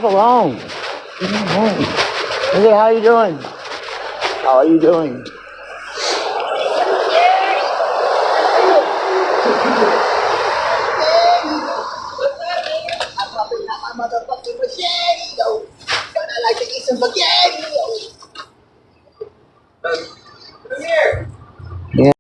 stuff alone. Hey, how you doing? How are you doing? My motherfucking machete, though. But I like to eat some spaghetti, though. Come here. Yeah.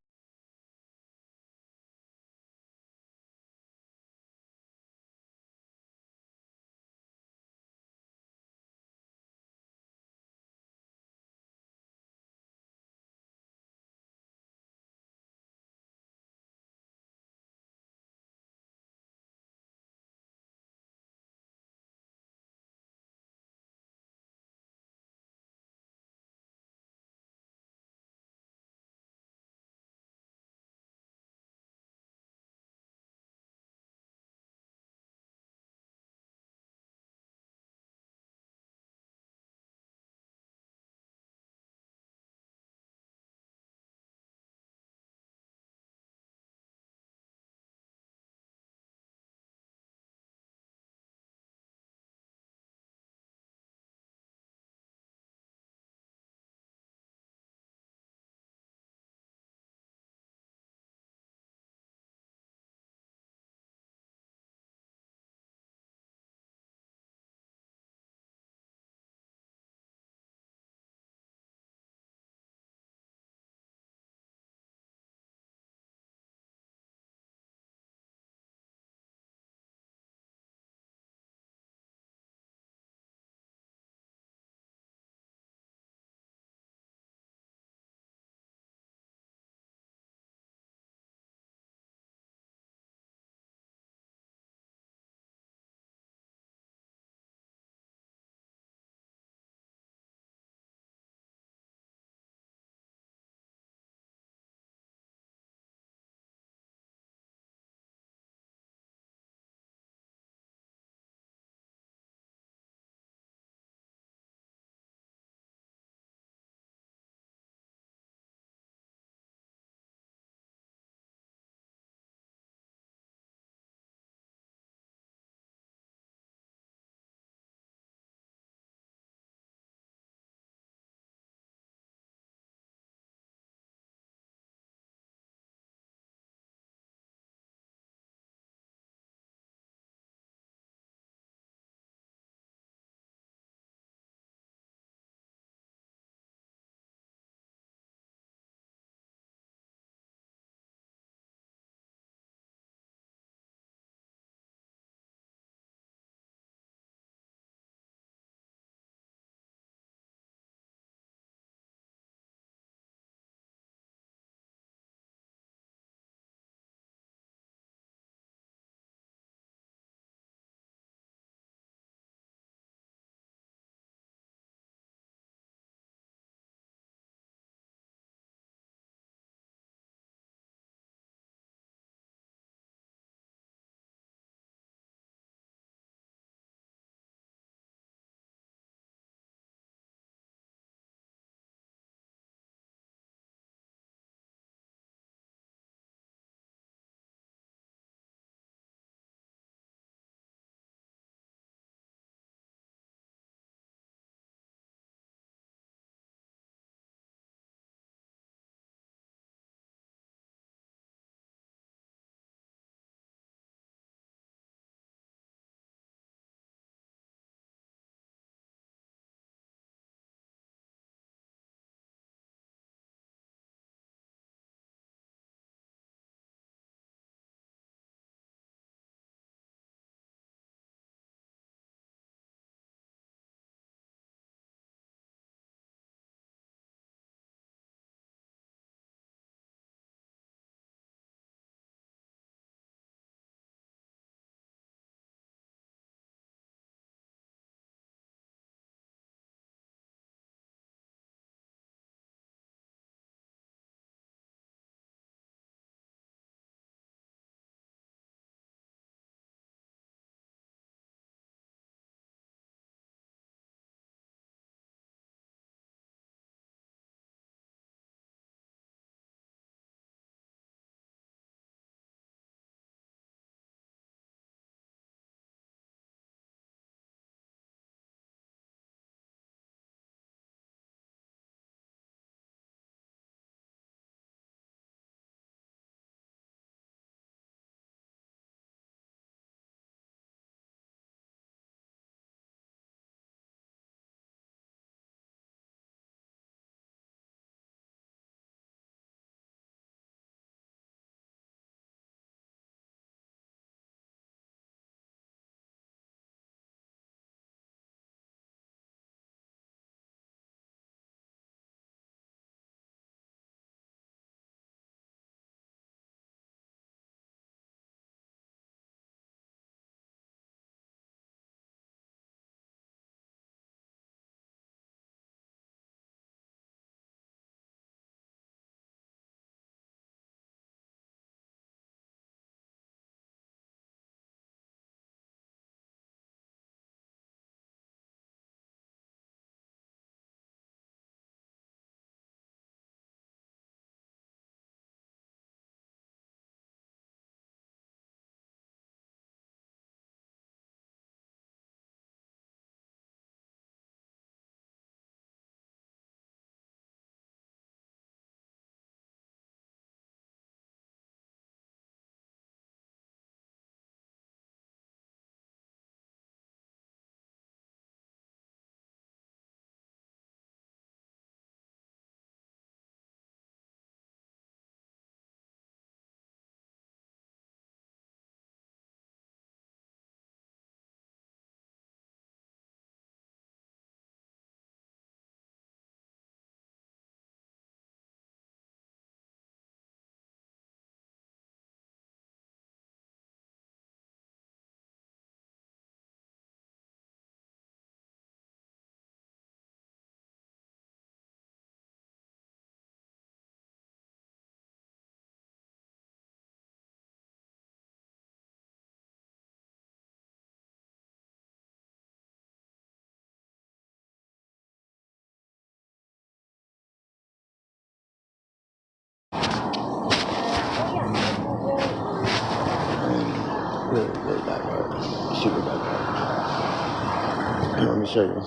show you.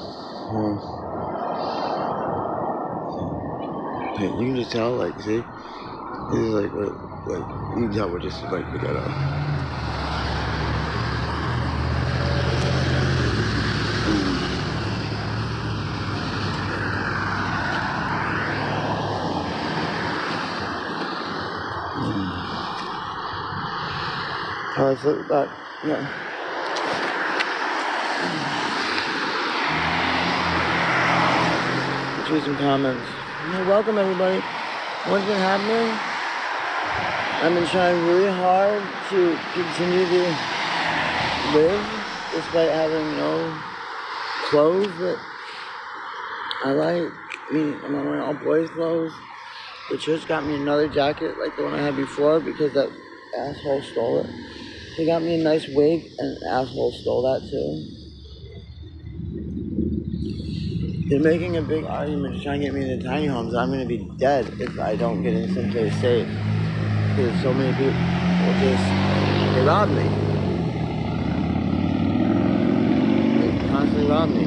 Hey, you can just tell, like, see? This is like, you can tell we're just like together. Alright, flip it back. Yeah. Let's read some comments. Hey, welcome everybody. What's been happening? I've been trying really hard to continue to live despite having no clothes that I like. I mean, I'm wearing all boys' clothes. The church got me another jacket like the one I had before because that asshole stole it. They got me a nice wig and the asshole stole that too. They're making a big argument to try and get me into tiny homes. I'm going to be dead if I don't get in someplace safe. Because so many people will they rob me. They constantly rob me.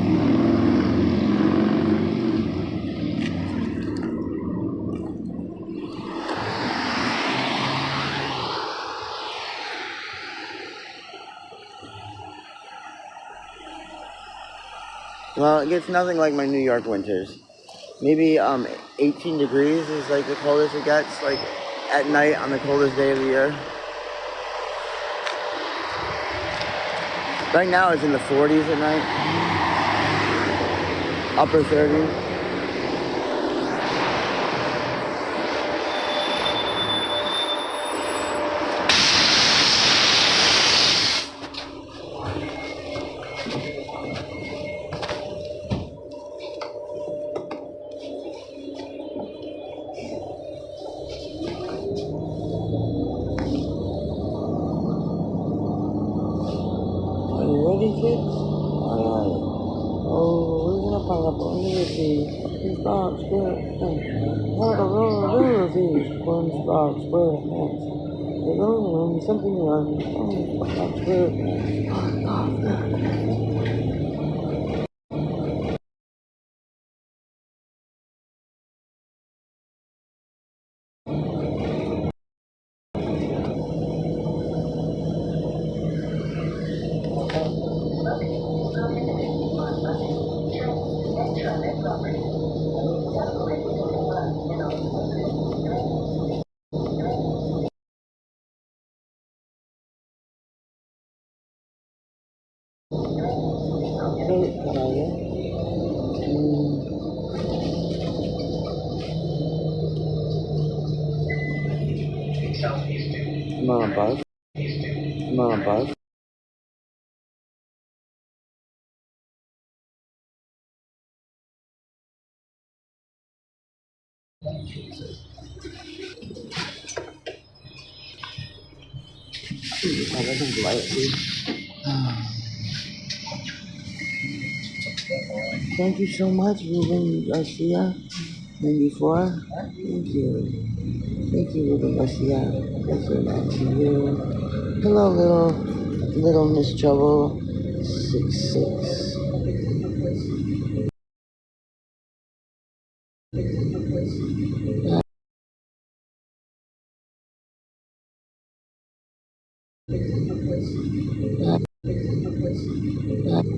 Well, it gets nothing like my New York winters. Maybe 18 degrees is like the coldest it gets, like at night on the coldest day of the year. Right now it's in the 40s at night. Upper 30s. Kids? Alright. Oh, we're gonna find out what it is. SpongeBob SquarePants. What a roll of these SpongeBob SquarePants. They're gonna learn something new. SpongeBob SquarePants. Come on, Buzz. Come on, Buzz. Oh, that doesn't light, dude. Thank you so much, Ruben Garcia. 94. Thank you. Thank you, Ruben Garcia. That's so nice of you. Hello, little Miss Trouble. 66.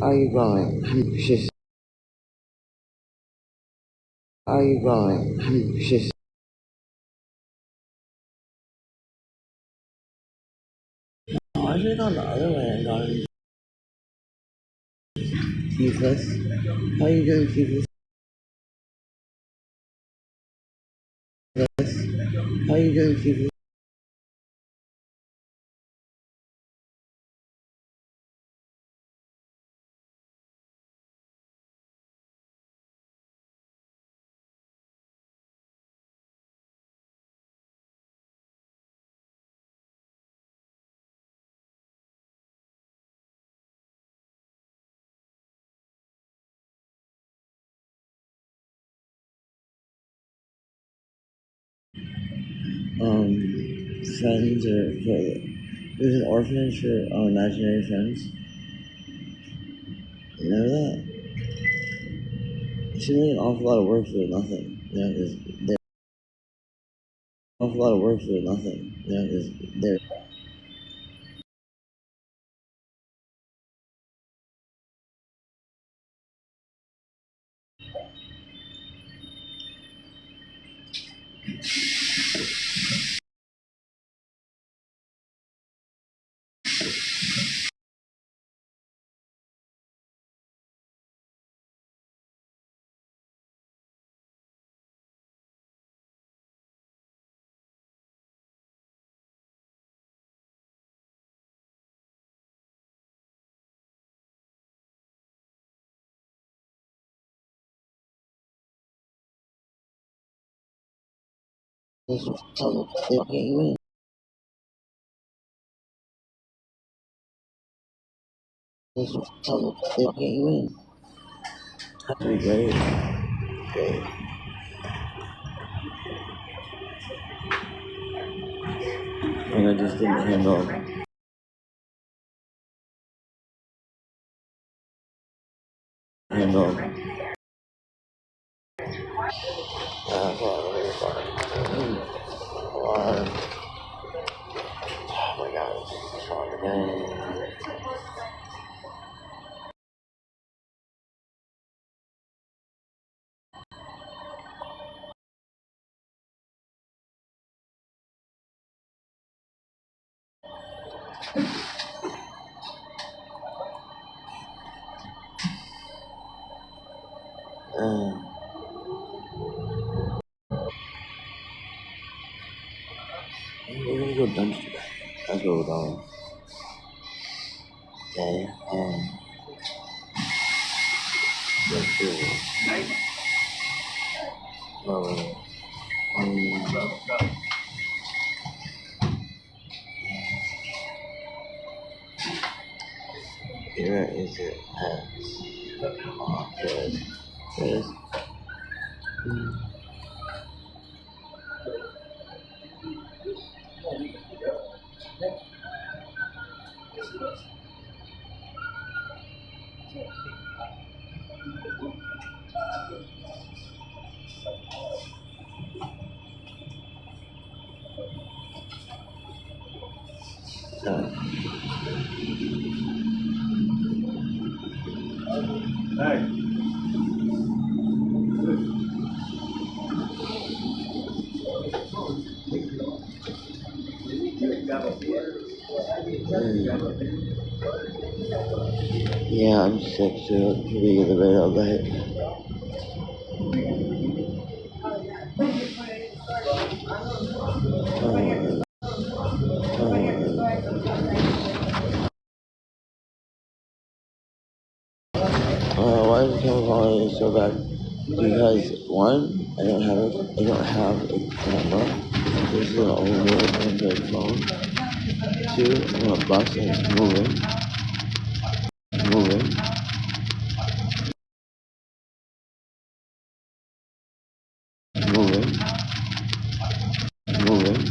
Are you going? She's. Are you going? She's. Why is it on the other way and gone? Keithless. How are you doing, Keithless? How are you doing, Keithless? Friends or there's an orphanage for imaginary friends. You know that? She made an awful lot of work for nothing. Yeah, because they're awful lot of work for nothing. Yeah, because they're they can't win. They can't win. Have to be great. Great. And I just didn't handle. Oh my god, it's strong again. We're gonna go dumpster dive. That's where we're going. Okay. Let's do here is it at good. Good. Yeah, I'm sick too. Being in the bed all night. Why is the camera quality so bad? Because one, I don't have a camera. This is an older Android phone. Two, I'm on a bus and it's moving, moving, moving, moving.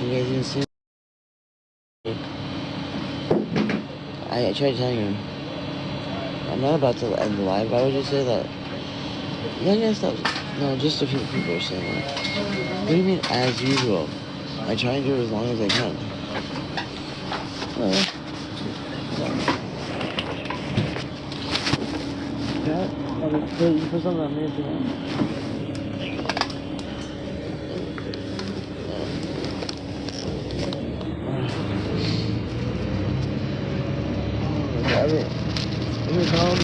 You guys didn't see me. I tried telling him. I'm not about to end the live. Why would you say that? Yeah, stop. No, just a few people are saying that. What do you mean, as usual? I try and do it as long as I can. You put something on me if you want. Here it comes.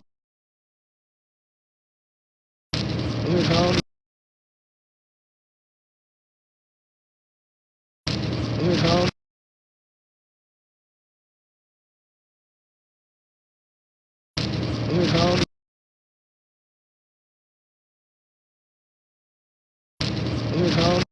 Here it comes. Here it comes. Here it comes. Here it comes.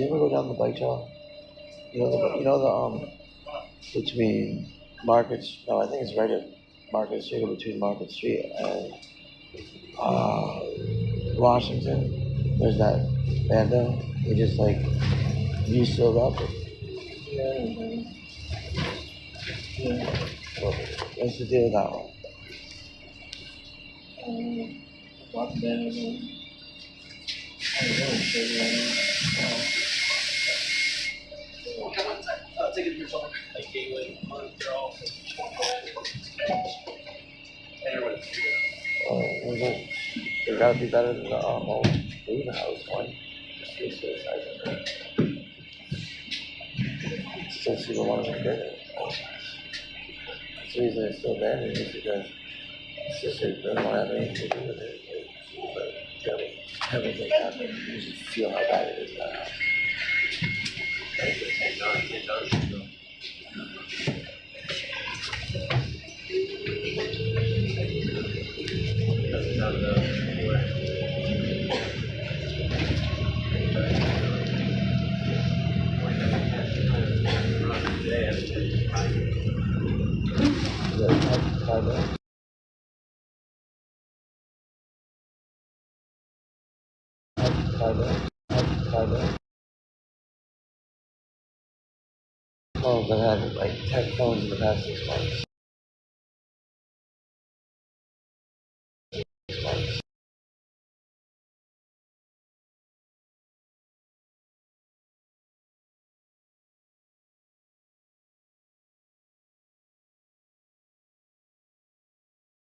Did you ever go down the bike trail? Between Market. No, I think it's right at Market Street or between Market Street and Washington. There's that bando. He just like you still up. Well, what's the deal with that one? What's the deal with ticket for something like Gateway, they're all it gotta be better than the old food house one. Still see the one that did it. The reason it's still there is because sister doesn't want to have anything to do with it. But everything happened. You just feel how bad it is now. Phones I've had like 10 phones in the past 6 months.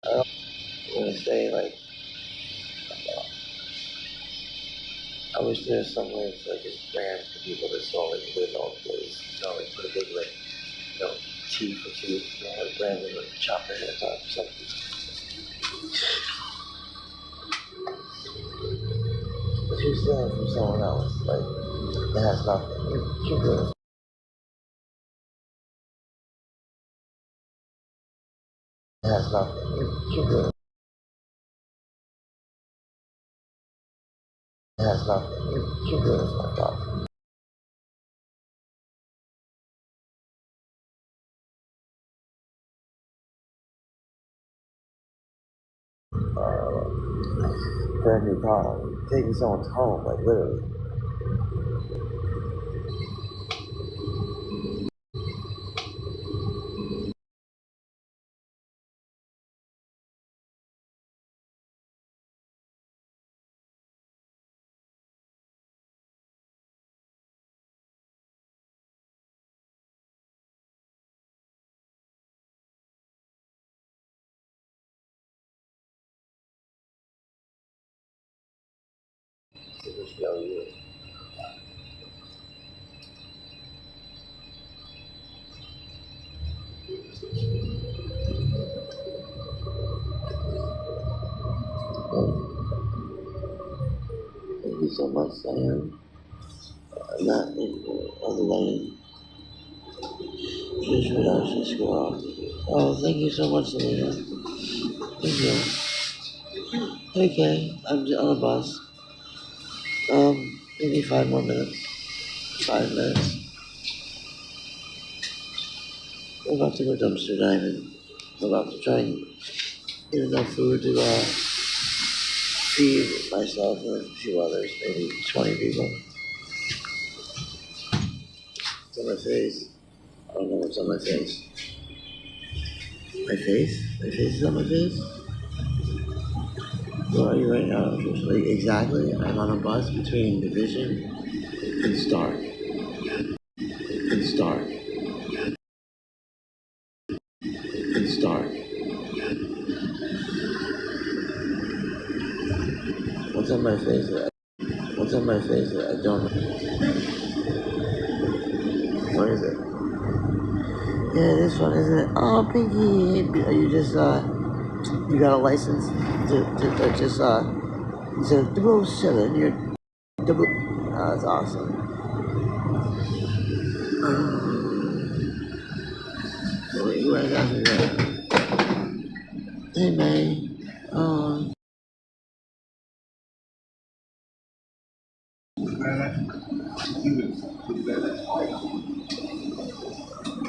I'm gonna say like I wish there's some way to like just brand for people that sell like their own place. Like put a big like T for two, like brand and like chop their heads off or something. If you're stealing from someone else, like it has nothing. You're good. It has nothing. You're good. It has nothing. You're good as my God. Brand new car, taking someone's home, like literally. show you. Thank you so much, Diane. Not in on the lane. Just relax and scroll. Oh, thank you so much, Selena. Thank you. Okay, I'm on the bus. Maybe 5 more minutes. 5 minutes. I'm about to go dumpster diving. I'm about to try and get enough food to feed myself and a few others, maybe 20 people. It's on my face. I don't know what's on my face. My face? My face is on my face? Where are you right now? Like, exactly. I'm on a bus between Division and Stark. And Stark. And Stark. What's on my face? What's on my face? I don't know. What is it? Yeah, this one, isn't it? Oh, Pinky, are you just, you got a license to just, instead of 007, you're double, oh, that's awesome. Who I got here? Hey, May. Oh.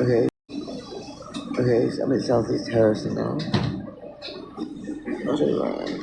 Okay. Okay, so I'm in Southeast Harrison now. I'll show you right.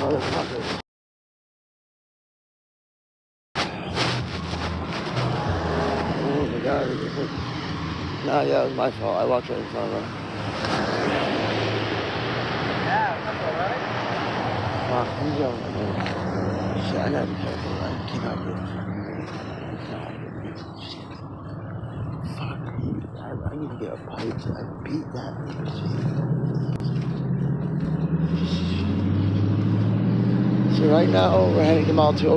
motherfuckers. Oh my god, it just like, nah, yeah, it was my fault. I walked right in front of her. Yeah, that's alright. Fuck, he's yelling at me. Shit, I gotta be careful. I cannot get fuck. I need to get a pipe to like beat that bitch. So right now, we're heading to Mall 2.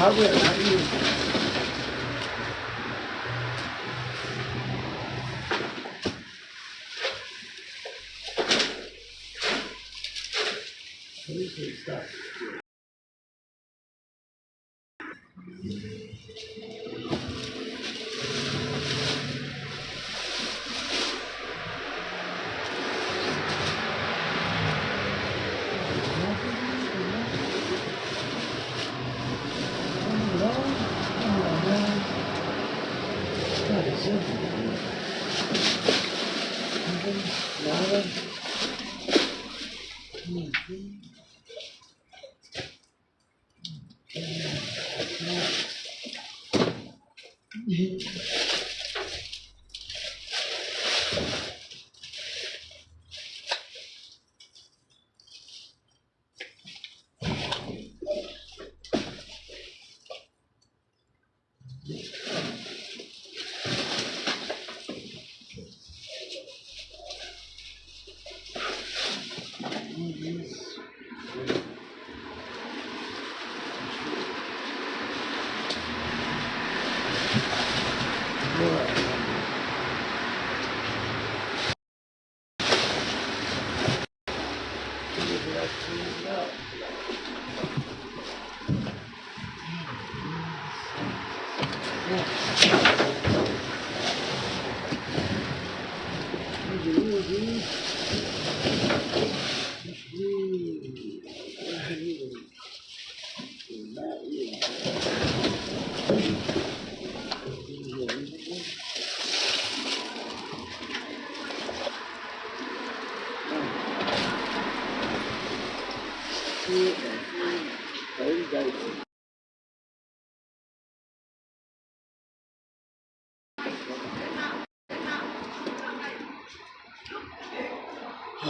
I will, not you. Please stop.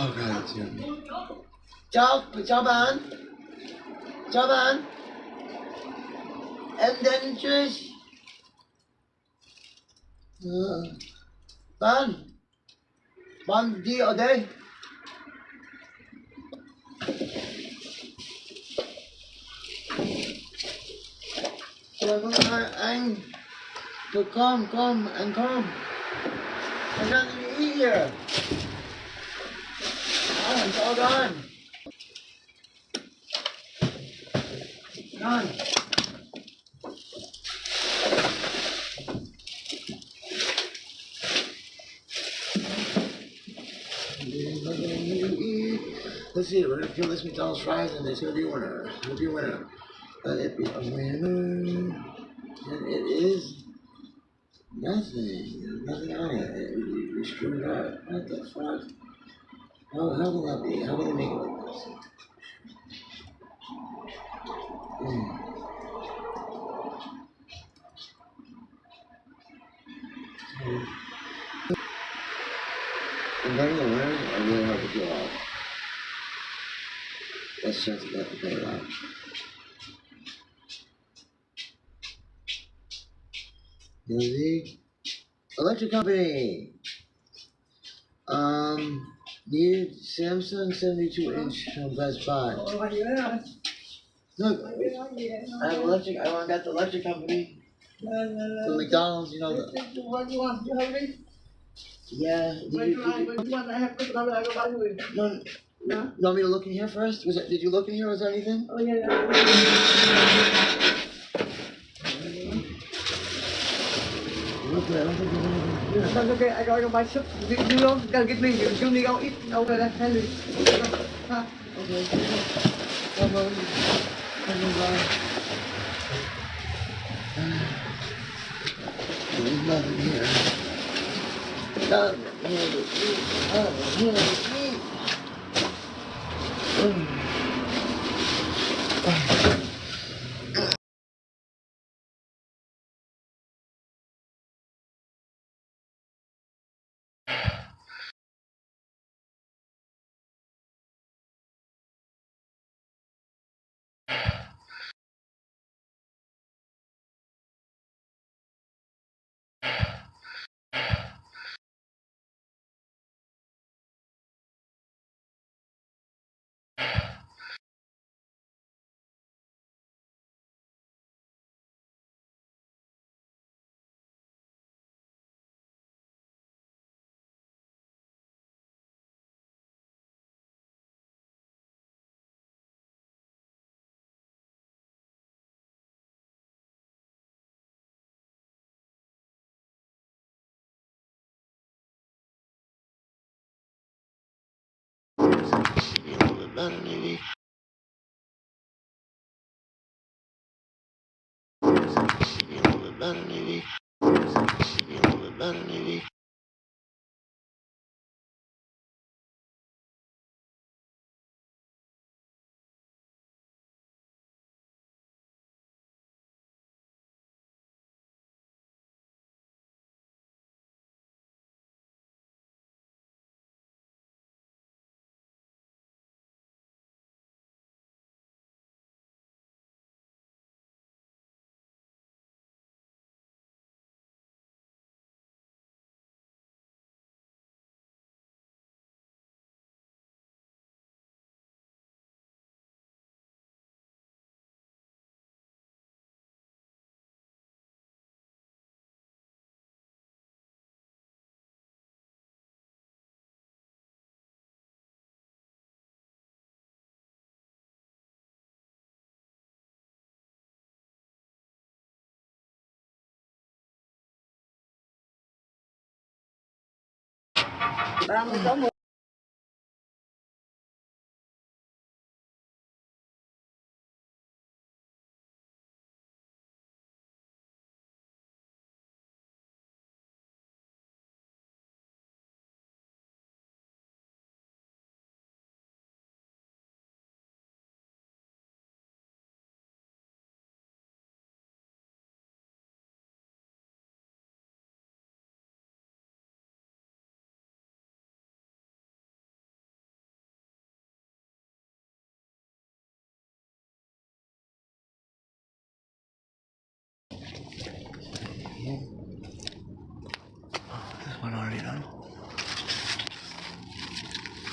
Oh god, it's yummy. Chào bạn. Chào bạn. Em đến Trish. Bạn. Bạn đi ở đây. Chào anh. So come, and come. There's nothing to eat here. Oh, it's all gone. Gone. There's nothing to eat. Let's see, we're gonna kill this McDonald's fries and it's gonna be a winner. It'll be a winner. Let it be a winner. And it is nothing. There's nothing on it. You screwed up. What the fuck? How can that be? How can they make it like this? And then the winners are really hard to kill off. That's just about to pay it off. The electric company. Need Samsung 72-inch from Best Buy. Look, I have electric. I got the electric company. The McDonald's, you know. What do you want? You have it? Yeah. What do you want? I have to go to the No. You want me to look in here first? Did you look in here? Was there anything? Oh, yeah. Look there. I don't think there's anything. That's okay. I gotta go buy soup. You don't gotta get me. You need to eat over there. Henry. Huh? Okay. Come on. There's nothing here. Nothing here to eat. Nothing here to eat. Be a little bit better, maybe. Be a little bit better, maybe. Be a little bit better, maybe. Đang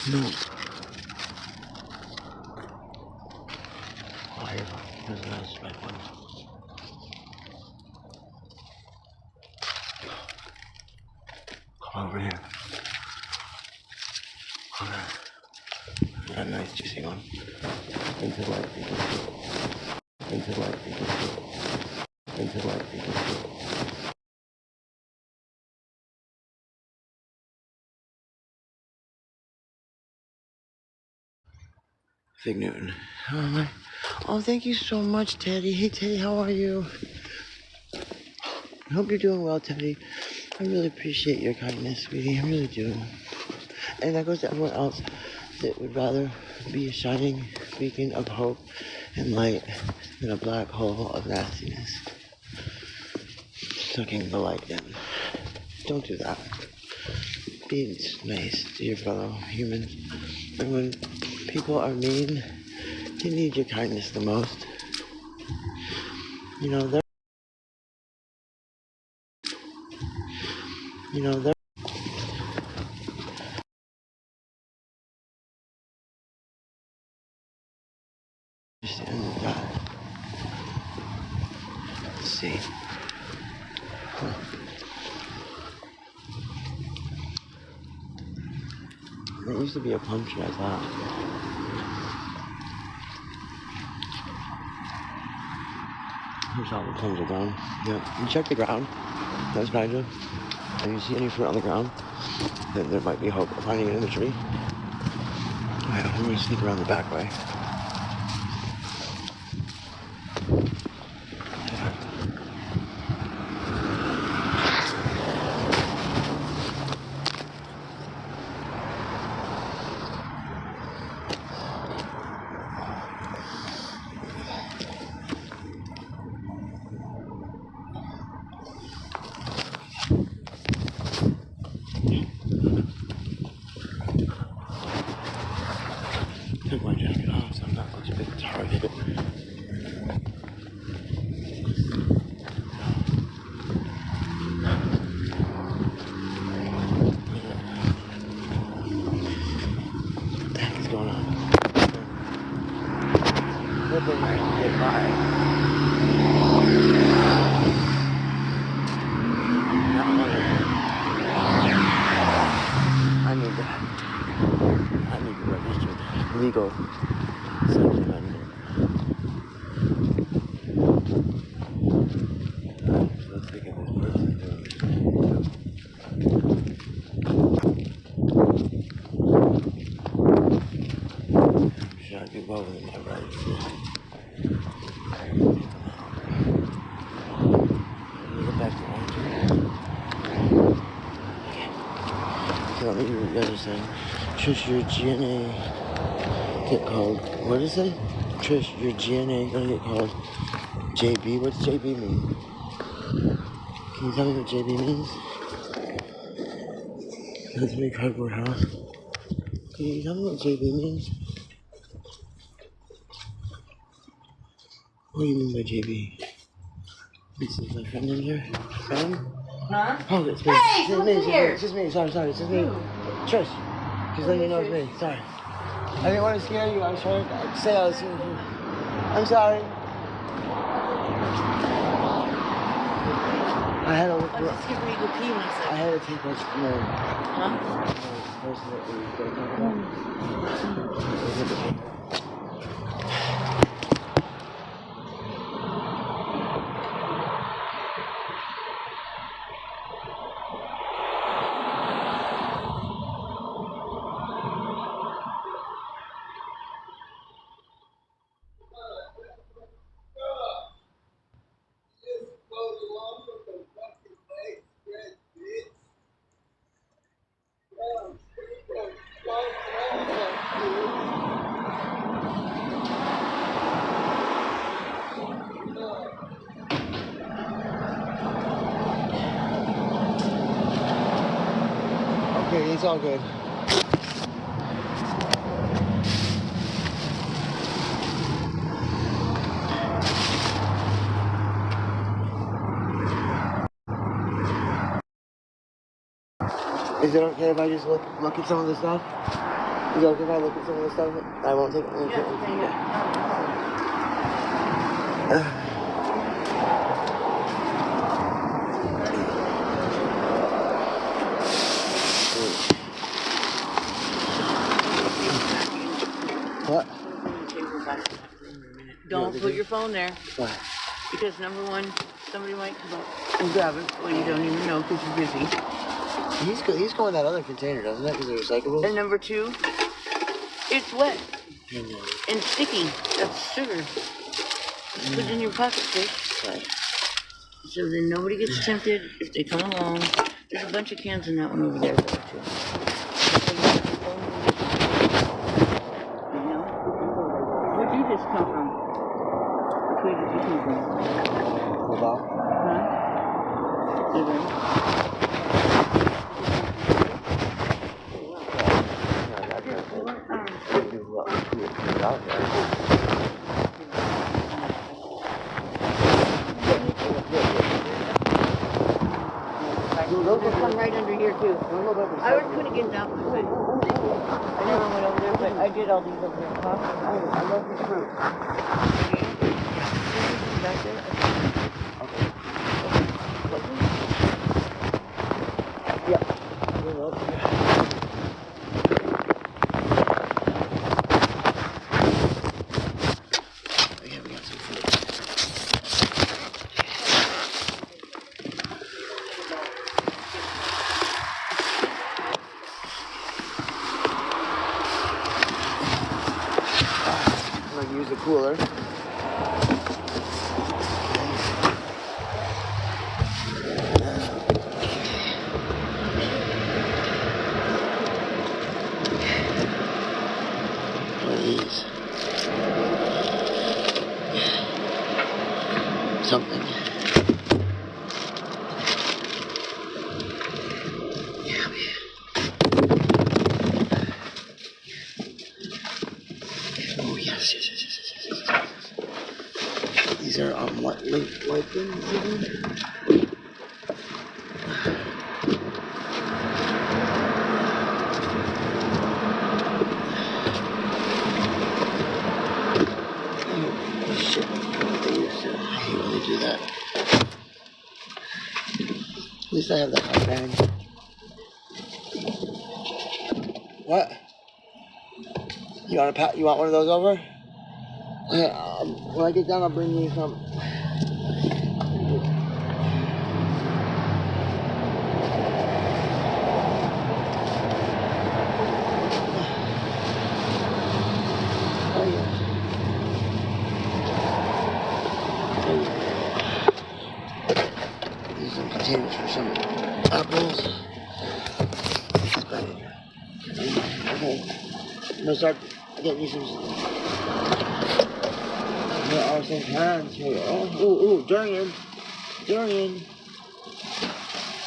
No. Oh, here's a nice red one. Come over here. Okay. Got a nice juicy one. Into the light. Into the light. Into the light. Fig Newton. Oh, thank you so much, Teddy. Hey, Teddy, how are you? I hope you're doing well, Teddy. I really appreciate your kindness, sweetie. I really do. And that goes to everyone else that would rather be a shining beacon of hope and light than a black hole of nastiness, sucking the light in. Don't do that. Be nice to your fellow humans. And when people are mean, they need your kindness the most. You know, they're understand that. Let's see. There used to be a plum tree, I thought. Here's all the plums are gone. Yeah, you check the ground. That's behind you. And you see any fruit on the ground, then there might be hope of finding it in the tree. Alright, I'm gonna sneak around the back way. Took my jacket off, so I'm not such a big target. What the heck is going on? Hoping I can get by. I need to register legal sex offender. So let's look at this person doing. I'm sure I do well within my rights. Get back to Andrew. So let me read what you guys are saying. Trish, your GNA get called, what is it? Trish, your GNA gonna get called JB. What's JB mean? Can you tell me what JB means? That's a big cardboard house. Can you tell me what JB means? What do you mean by JB? This is my friend in here. Friend? Huh? Oh, it's me. Hey, it's come me. in here. It's just me. Sorry. It's just me. Trish. Just letting you know it's me. Sorry. I didn't want to scare you. I was trying to say I was here. I'm sorry. I had to look. I just give you pee myself. I had to take my Huh? person that we were talking about. Okay, it's all good. Is it okay if I just look at some of the stuff? Is it okay if I look at some of the stuff? I won't take it. What? Don't put your phone there. Why? Because number one, somebody might come up and grab it. Well, you don't even know because you're busy. He's going that other container, doesn't it? Because they're recyclables. And number two, it's wet I know. and sticky. That's sugar. Just put it in your pocket, fish. Right. So then nobody gets tempted if they come along. There's a bunch of cans in that one over there, though, too. You know? Where'd you just come from? Which way did you come from? Laval? Huh? Liver. Those will come right under here too. I would put again down this way. I never went over there, but I did all these over there. Huh? I love this fruit. Back there? Yep. Okay, we got some food. I'm gonna use the cooler. What are these? Something. Oh yes, yes. These are what things? Shit, they used to. I hate when they do that. At least I have the hot bag. What? You want one of those over? Okay, when I get done, I'll bring you some. Oh yeah. These are some containers for some apples. Okay. I'm gonna start getting you some. There are some cans here. Oh, durian. Durian.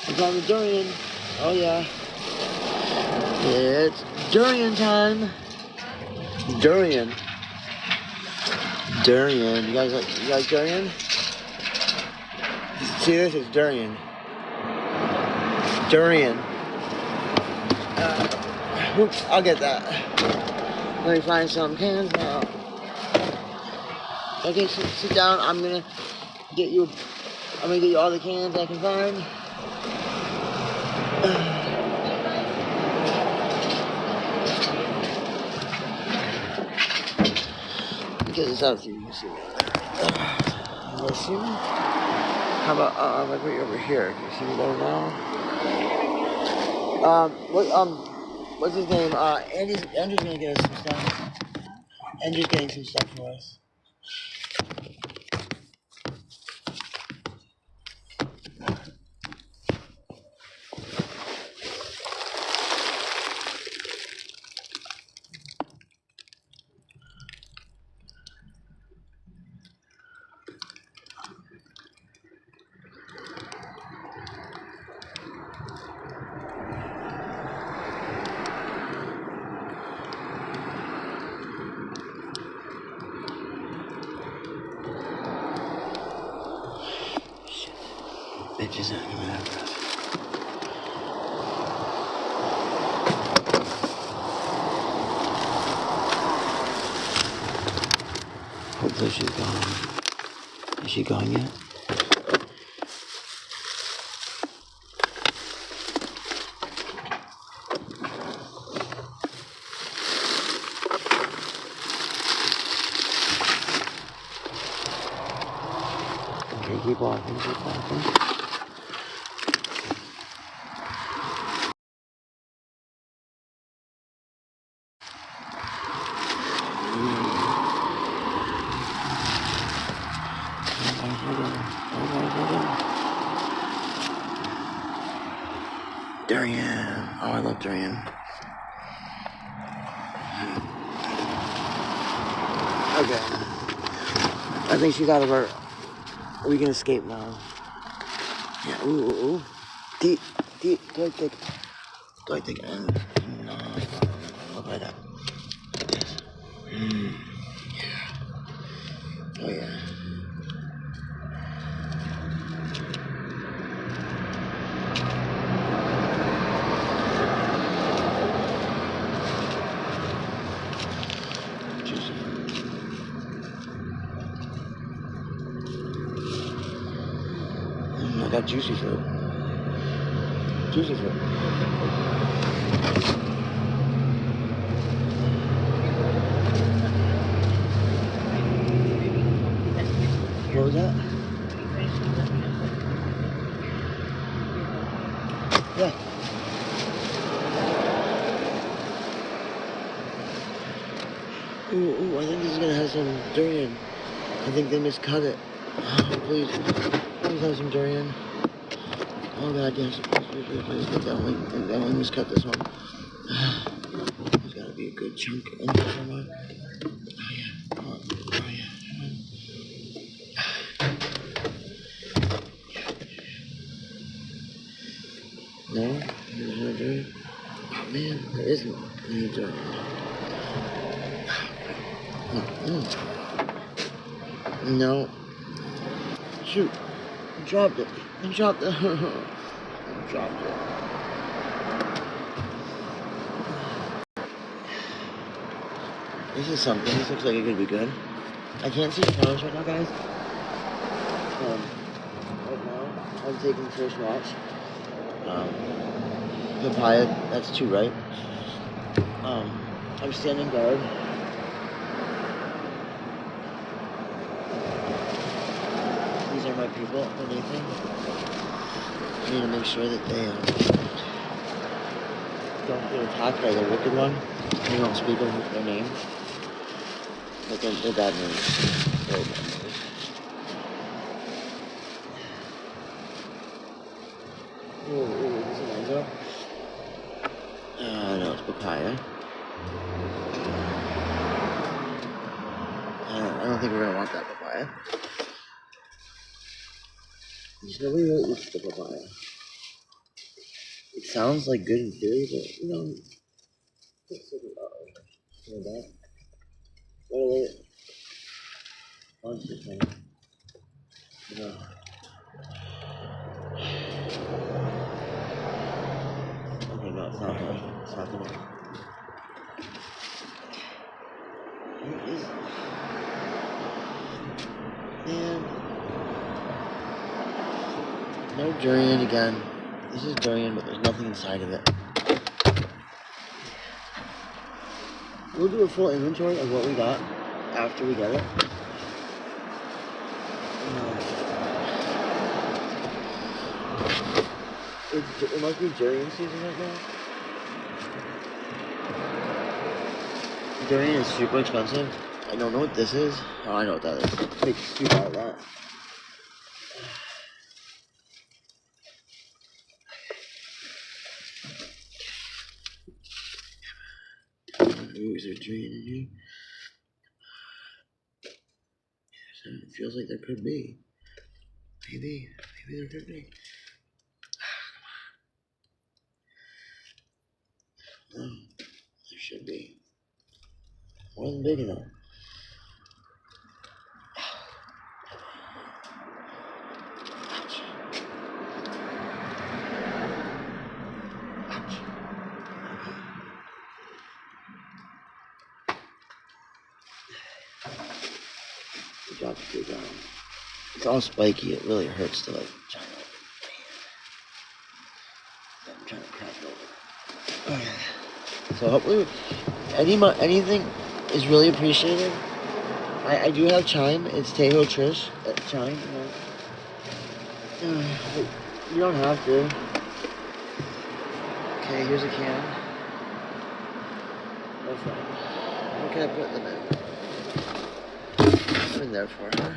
It's on the durian. Oh yeah. It's durian time. Durian. Durian. You guys like durian? See this? It's durian. Durian. Oops, I'll get that. Let me find some cans now. Okay, sit down. I'm gonna get you all the cans I can find. Get this out so you can see me. You see me? How about if I put you over here? Can you see me better now? What's his name? Andrew's gonna get us some stuff. Andrew's getting some stuff for us. Bitches not coming after us. So she's gone. Is she gone yet? Okay, keep walking, keep walking. Durian. Oh, I love durian. Okay. I think she's out of our... We can escape now. Yeah, ooh. Deep. Do I think... No, look like that. Yes. Yeah. Oh, yeah. Juicy. I got juicy fruit. Juicy fruit. What was that? Yeah. Ooh, I think this is gonna have some durian. I think they miscut it. Oh, please have some durian. Oh god, yes. Please. They only miscut this one. There's gotta be a good chunk in there somewhere. Oh yeah. Oh yeah. No? There's no durian? Oh man, there isn't any durian. No. Shoot. I dropped it. I dropped it. This is something. This looks like it could be good. I can't see the colors right now, guys. Right now, I'm taking first watch. Papaya, that's 2, right? I'm standing guard. These are my people underneath me. I need to make sure that they don't get attacked by the wicked one. They don't speak of their name. But they're bad news. Very bad news. Ooh, is this a mango? No, it's papaya. I don't think we're gonna want that papaya. Nobody really eats the papaya. It sounds like good in theory, but you know, it's like that. Wait. 1 second. No. Okay, no, it's not good. It's not good. What is it? Man. No durian again. This is durian, but there's nothing inside of it. We'll do a full inventory of what we got after we get it. It must be durian season right now. Durian is super expensive. I don't know what this is. Oh, I know what that is. Take a scoop out of that. Ooh, is there durian in here? It feels like there could be. Maybe there could be. No, there should be. Wasn't big enough. Ouch. Ouch. job to go down. It's all spiky. It really hurts to like try to. I'm trying to crack it over. So hopefully, anything is really appreciated. I do have Chime. It's Tejo Trish at Chime. You don't have to. Okay, here's a can. What's that? What can I put them in? Put in there for her.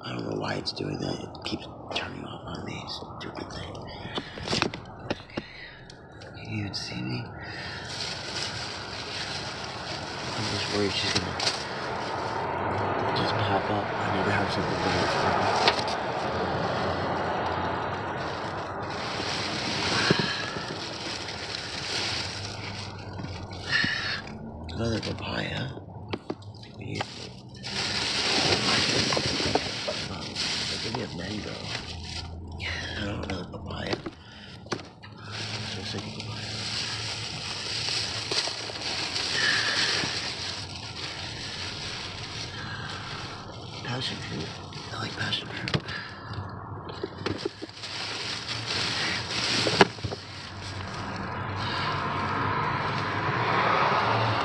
I don't know why it's doing that. It keeps turning off on me. Stupid thing. Can you even see me? I'm just worried she's gonna just pop up. I never have something for her. Another papaya. We need. Give me a mango. I don't know, another papaya. So sick of papaya. Passion fruit. I like passion fruit.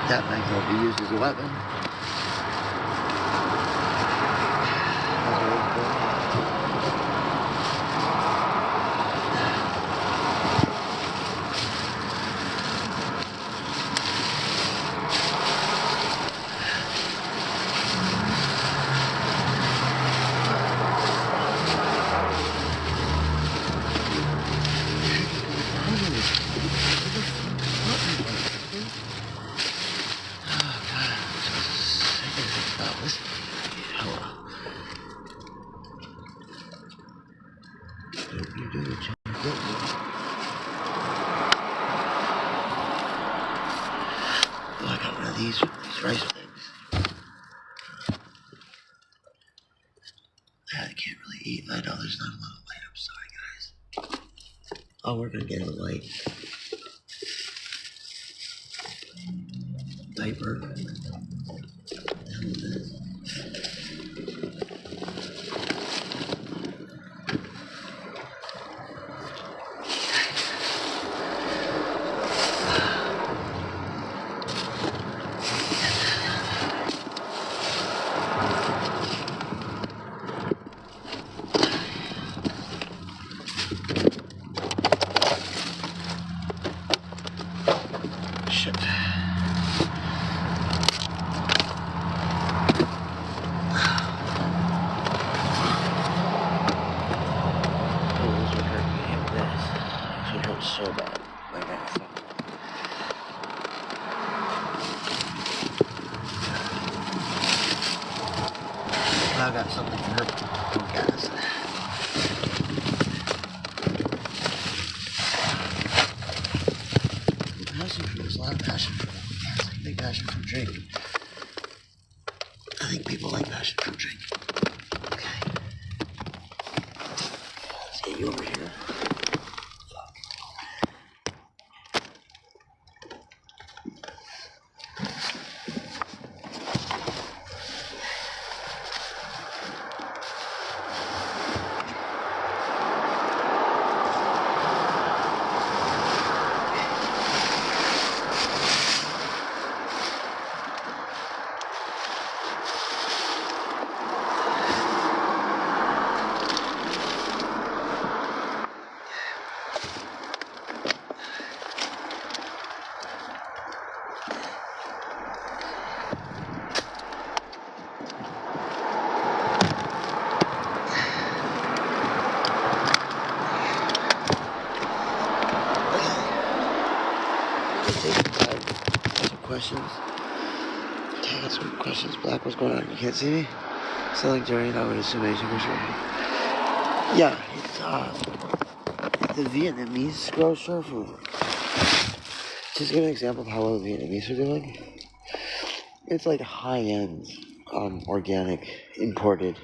That mango will be used as a weapon. These rice things. I can't really eat. I know there's not a lot of light. I'm sorry, guys. Oh, we're gonna get a light. Diaper. Shit. So bad. Like that. I got something for her. Gas. Passion fruit. There's a lot of passion fruit. Yeah, it's like a big passion fruit drink. I think people like passion fruit drink. Okay. Let's get you over here. questions? Okay, I got some questions. Black, what's going on? You can't see me? Selling during, I would assume Asian grocery. Yeah, it's a Vietnamese grocer food. Just to give an example of how well the Vietnamese are doing. It's like high-end, organic, imported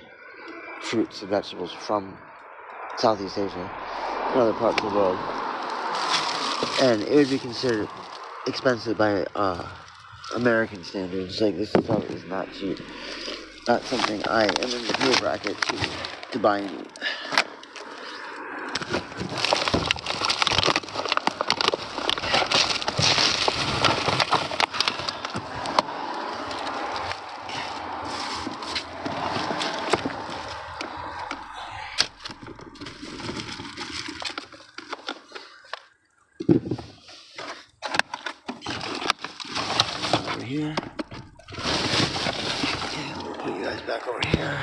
fruits and vegetables from Southeast Asia and other parts of the world. And it would be considered expensive by American standards. Like, this stuff is not cheap. Not something I am in the pay bracket to buy and eat. Over here. Okay, I'll put you guys back over here.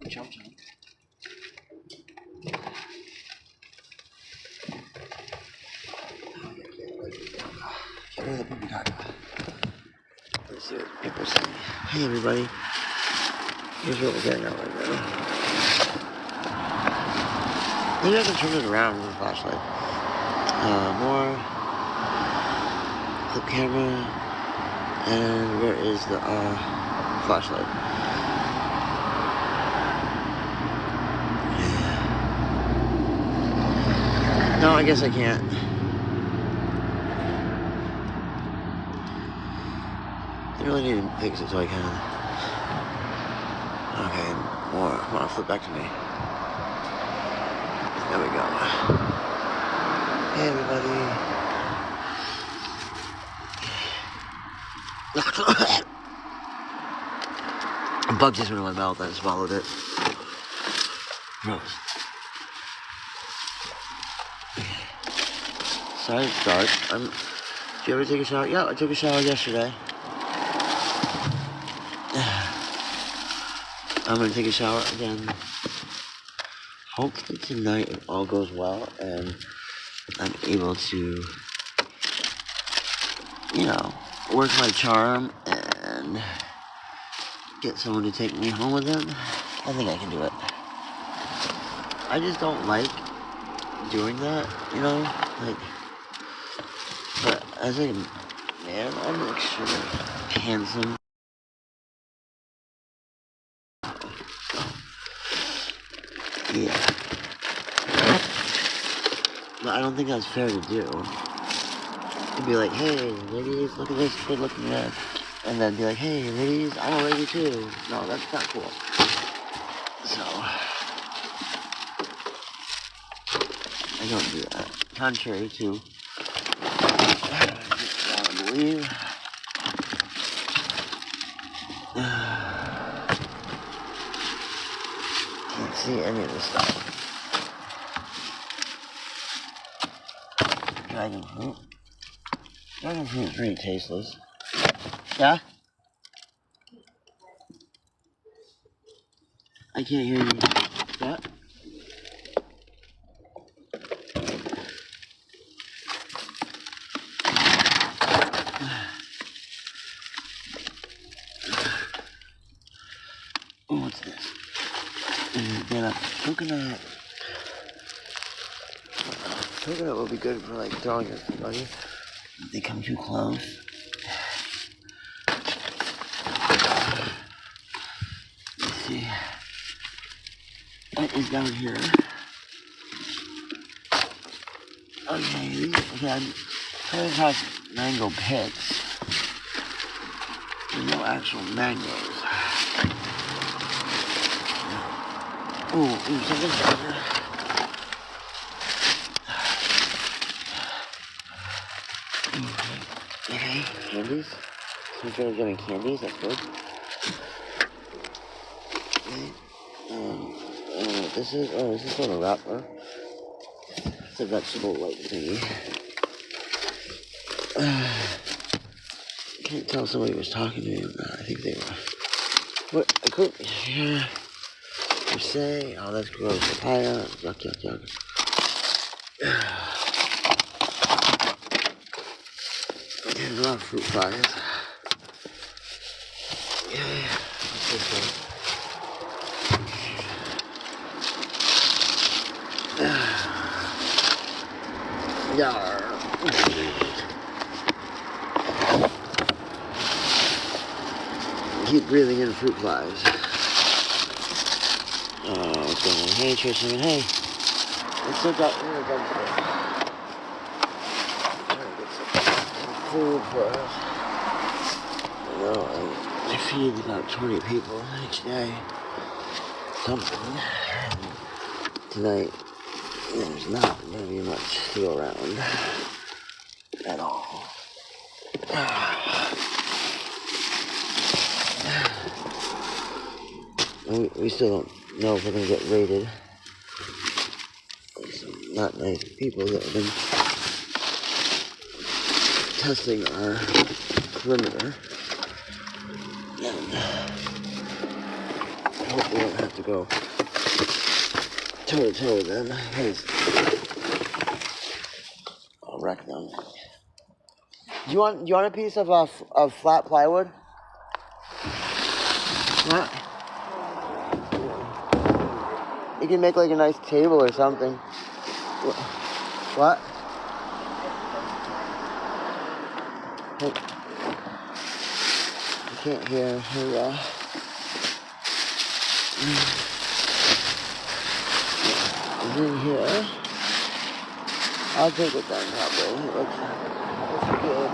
Jump. Get rid of the poopy caca. Let's see what people say. Hey everybody. Here's what we're getting at right now. Maybe I can turn it around with a flashlight. More. Flip camera. And where is the flashlight? No, I guess I can't. I really need to fix it so I can. Okay, more. Come on, flip back to me. There we go. Hey, everybody. A bug just went in my mouth. I swallowed it. Gross. Sorry it's dark. Did you ever take a shower? Yeah, I took a shower yesterday. I'm gonna take a shower again. Hopefully tonight if all goes well and I'm able to, work my charm and get someone to take me home with them. I think I can do it. I just don't like doing that, but as a man, I'm extremely handsome. Yeah. But I don't think that's fair to do. To be like, hey, ladies, look at this good looking man. And then be like, hey, ladies, I'm a lady too. No, that's not cool. So, I don't do that. Contrary to I believe. Can't see any of this stuff. Dragon fruit. Dragon fruit is pretty tasteless. Yeah? I can't hear you. What? Oh, what's this? Banana. Coconut. Coconut will be good for like throwing at somebody. If they come too close. Let's see. What is down here? Okay, I'm coming across mango pits. There's no actual mangoes. Ooh, something's down here. candies. Some sort of getting candies, that's good. Okay. I don't know what this is. Oh, this is sort of a wrapper. It's a vegetable like thingy. Can't tell if somebody was talking to me or not. I think they were. What? I couldn't hear you say. Oh, that's gross. Papaya. Yuck, yuck, yuck. There's a lot of fruit flies. Yeah. What's this one? Yarr. Keep breathing in fruit flies. Oh, what's going on? Hey, Tristan. Hey. Let's look out in the dumpster. Try to get some food for us. You know, I feed about 20 people each day. Something. Tonight, there's not going to be much to go around at all. We still don't know if we're going to get raided. There's some not nice people that have been testing our perimeter. And I hope we don't have to go toe-to-toe with them, because I'll wreck them. Do you want a piece of flat plywood? What? You can make like a nice table or something. What? Hey. I can't hear. Here we go. Is in here? I'll take it down probably. It looks good.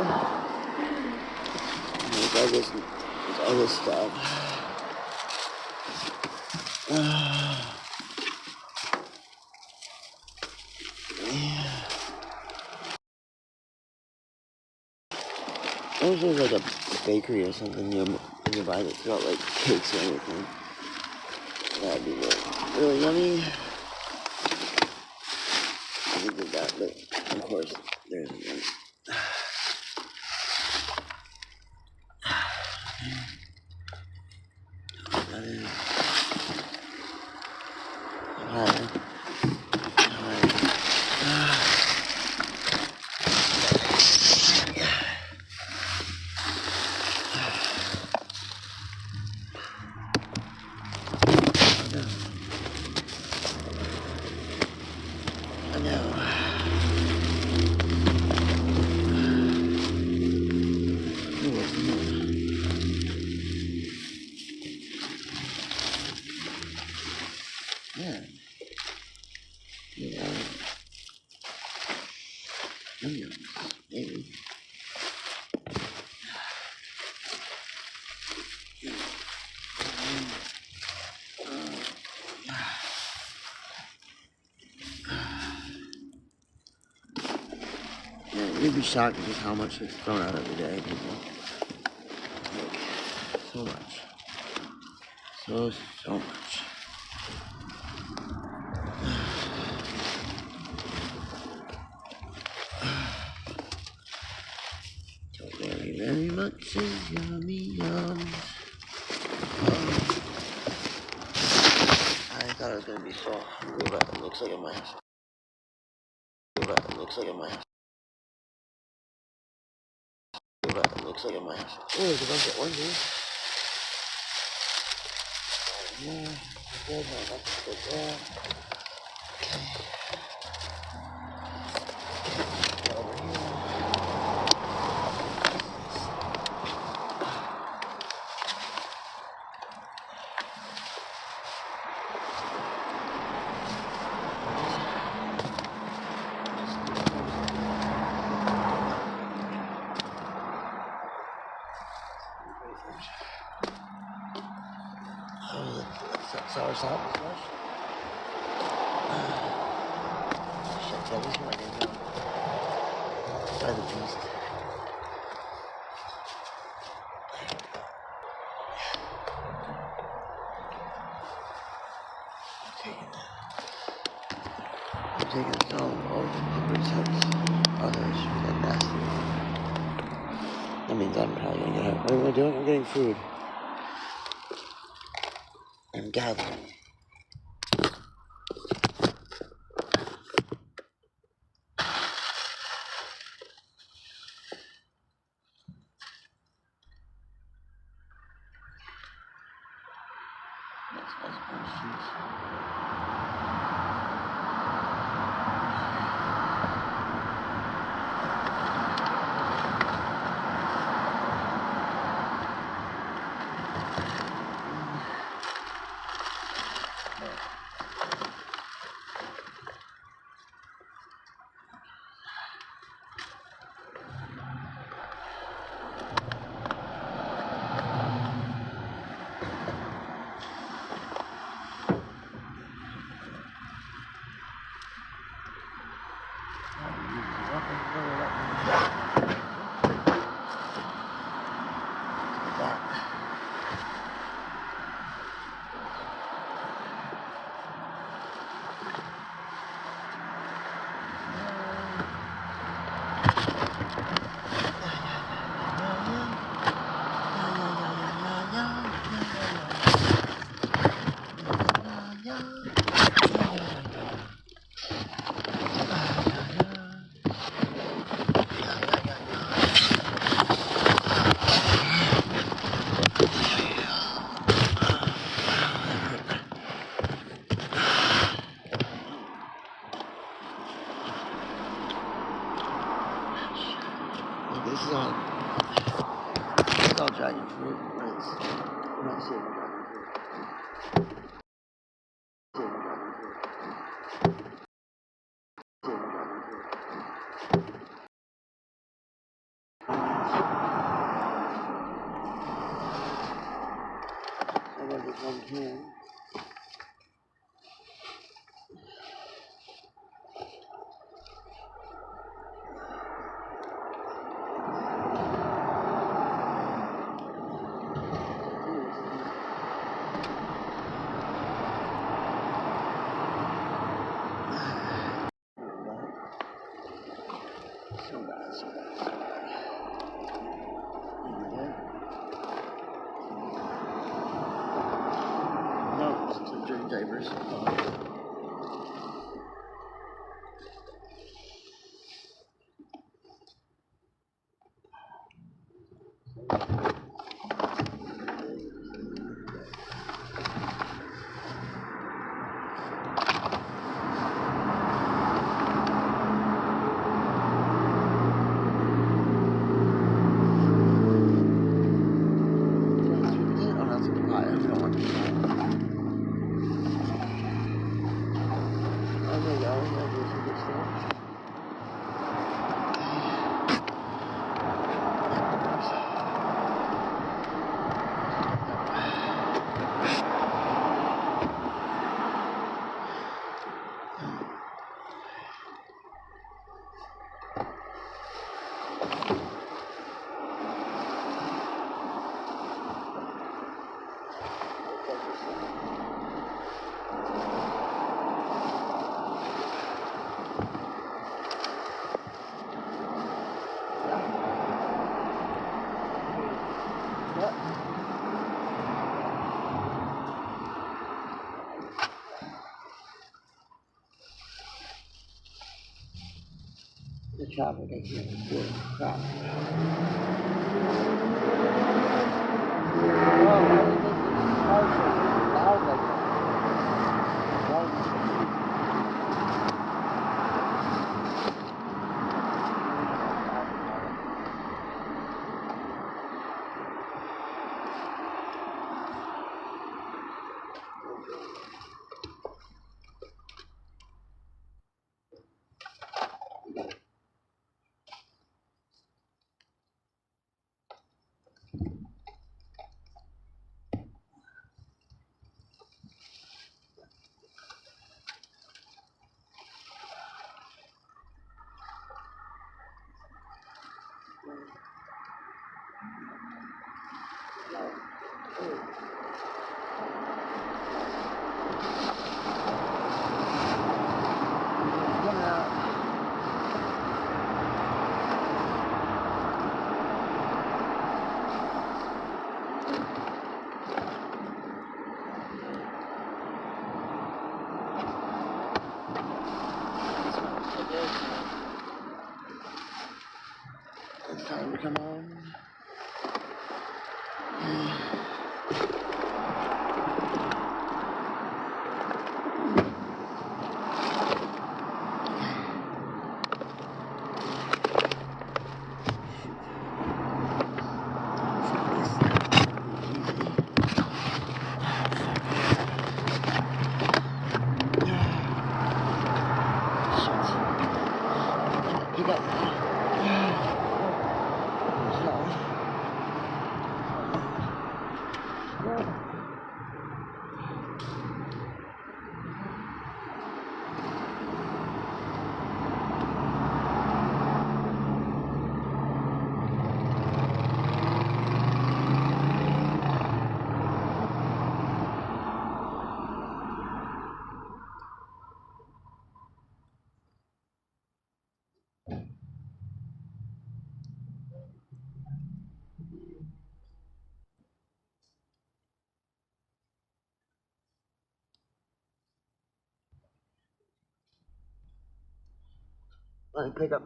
There's all this stuff. I wish there was like a bakery or something nearby that's got like cakes or anything. That'd be really yummy. I did that, but of course there isn't one. That is. Hi. Maybe. Yeah, you'd be shocked at just how much gets thrown out every day, people. Like, so much. So much. So very much is yummy yum. I thought it was gonna be so cool, but it looks like a mess. It looks like a mess. It looks like a mess. Oh, there's a bunch of oranges. Yeah, good. That's good there. Okay. Over here. Sour salt is fresh. Shit, that is what I did. By the beast. I'm taking some of the protect others from the nasty. That means I'm probably gonna get out. What am I doing? I'm getting food. I'm gathering. This is all dragon fruit. I'm not seeing dragon fruit. I got this one here. So bad, so bad, so bad. No, it's some dirty diapers. The traffic, I can't do crap. Oh, why did they make this car so loud like that? It's time to come on. Pick up. Let me pick up.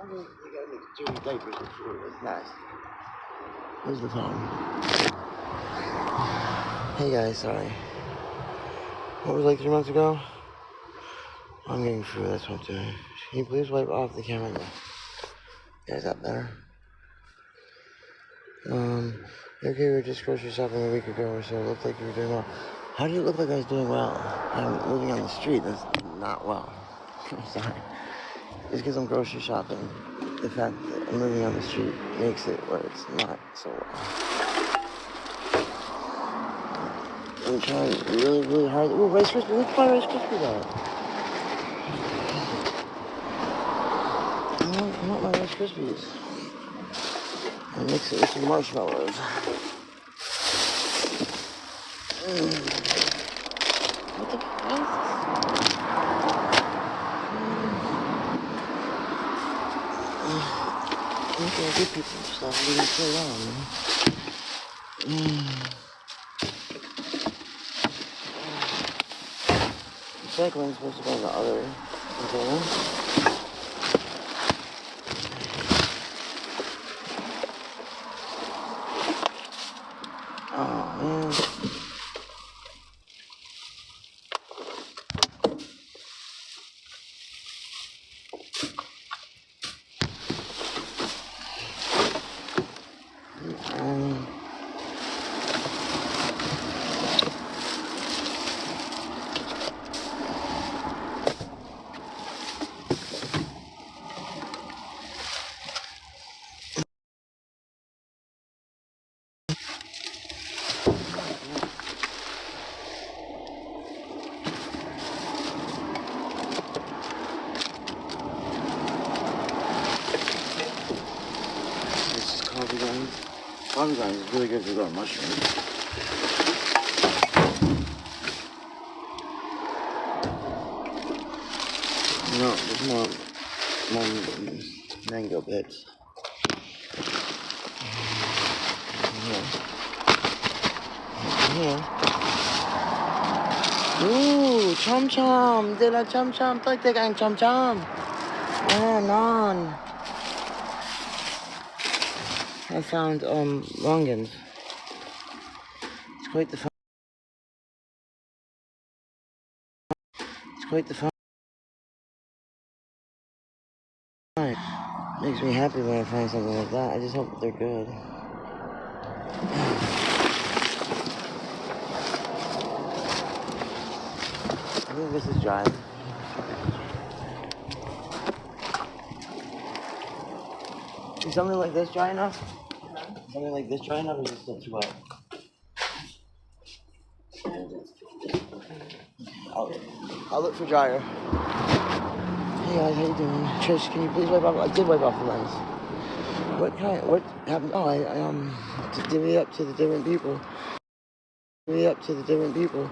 You gotta make dirty diapers before it's nasty. Where's the phone? Hey guys, sorry. What was like 3 months ago? I'm getting food, that's what I'm doing. Can you please wipe off the camera? Yeah, is that better? Okay, we were just grocery shopping a week ago or so. It looked like you were doing well. How do you look like I was doing well? I'm living on the street. That's not well. I'm sorry. It's because I'm grocery shopping. The fact that I'm living on the street makes it where it's not so well. I'm trying really, really hard. Ooh, Rice Krispies. Let's buy Rice Krispies out. I want my Rice Krispies. And mix it with some marshmallows. What the fuck is this? Okay, give people stuff. Leave it so long, man. Recycling's supposed to go in the other container. Oh, man. Coffee grinds is really good if you got mushrooms. No, there's more mango bits. Here. Ooh, chom chom, de la chom chom, take ang chom chom. Oh, non. I found longans. It's quite the fun. It's quite the fun. Makes me happy when I find something like that. I just hope that they're good. this is dry. Is something like this dry enough? Something like this dry enough, or is it still too wet? I'll look for dryer. Hey guys, how you doing? Trish, can you please wipe off? I did wipe off the lens. What happened? Oh, I to divvy up to the different people. Divvy up to the different people.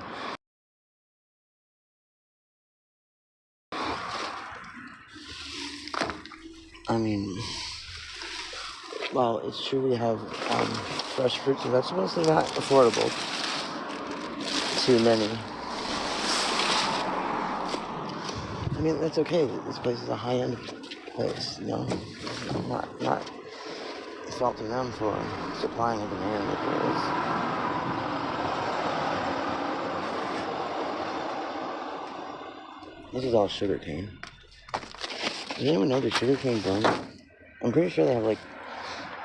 I mean, well, it's true we have fresh fruits and vegetables. They're not affordable to many. I mean, that's okay. This place is a high-end place, you know. I'm not faulting them for supplying a demand that there is. This is all sugarcane. Does anyone know that sugarcane burns? I'm pretty sure they have like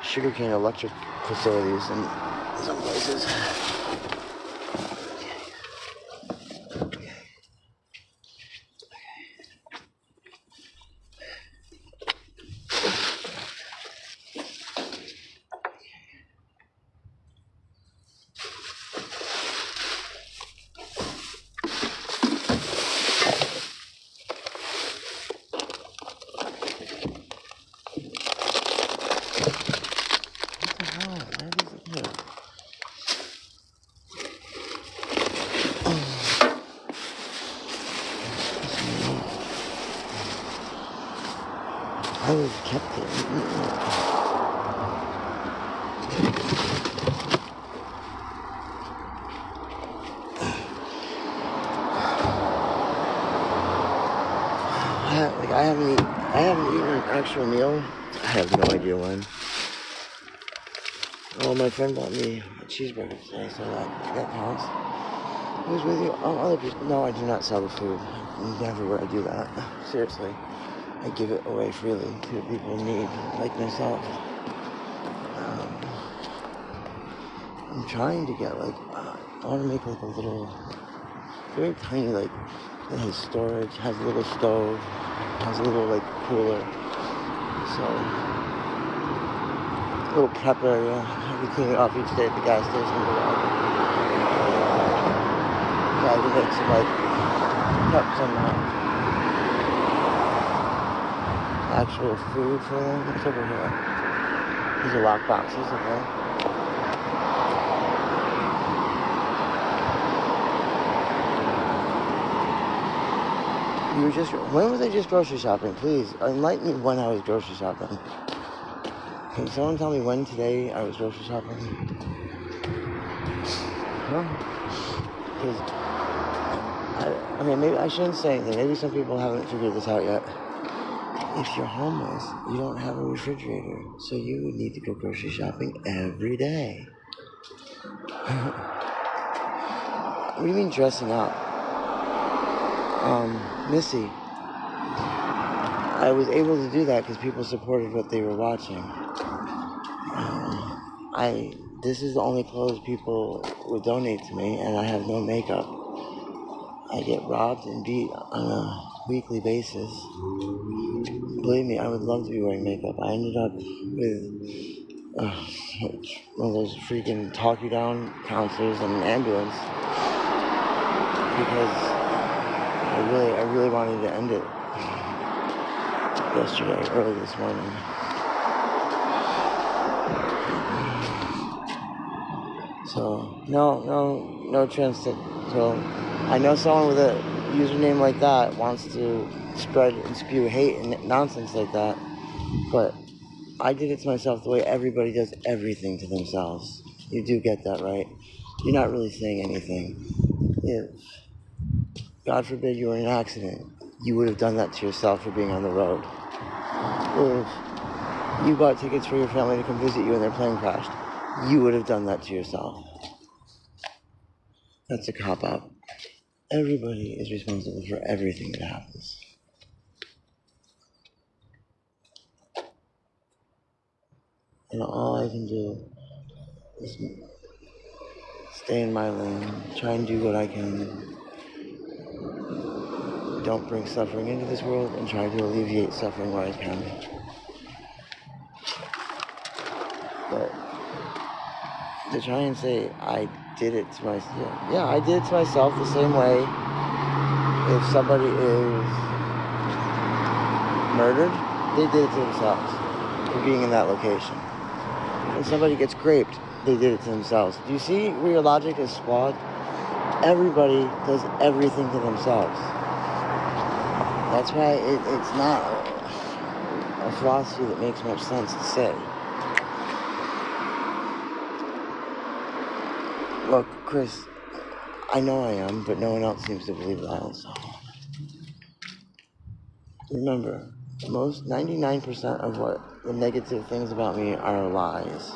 sugarcane electric facilities in some places. I was kept it. I haven't eaten an actual meal. I have no idea when. Oh, my friend bought me a cheeseburger today, so that counts. Who's with you? Oh, other people. No, I do not sell the food. Never would I do that. Seriously. I give it away freely to people in need, like myself. I'm trying to get, like, I want to make, like, a little, very tiny, like, it has storage, has a little stove, has a little, like, cooler. So, a little prep area. I can clean it off each day at the gas station. So I can make some, like, prep some, actual food for them. What's over here? These are lock boxes, okay. When was I just grocery shopping? Please, enlighten me when I was grocery shopping. Can someone tell me when today I was grocery shopping? Huh? Because, I mean, maybe I shouldn't say anything. Maybe some people haven't figured this out yet. If you're homeless, you don't have a refrigerator, so you would need to go grocery shopping every day. What do you mean dressing up? Missy, I was able to do that because people supported what they were watching. This is the only clothes people would donate to me, and I have no makeup. I get robbed and beat on a weekly basis. Believe me, I would love to be wearing makeup. I ended up with one of those freaking talk you down counselors and an ambulance because I really wanted to end it yesterday, early this morning. So, no chance to, so, I know someone with a username like that wants to spread and spew hate and nonsense like that, but I did it to myself the way everybody does everything to themselves. You do get that, right? You're not really saying anything. If, God forbid, you were in an accident, you would have done that to yourself for being on the road. Or if you bought tickets for your family to come visit you and their plane crashed, you would have done that to yourself. That's a cop-out. Everybody is responsible for everything that happens. And all I can do is stay in my lane, try and do what I can, don't bring suffering into this world and try to alleviate suffering where I can. But to try and say I did it to myself, yeah, I did it to myself the same way if somebody is murdered, they did it to themselves for being in that location. When somebody gets raped, they did it to themselves. Do you see where your logic is flawed? Everybody does everything to themselves. That's why it's not a philosophy that makes much sense to say. Look, Chris, I know I am, but no one else seems to believe that. So. Remember, 99% of what the negative things about me are lies.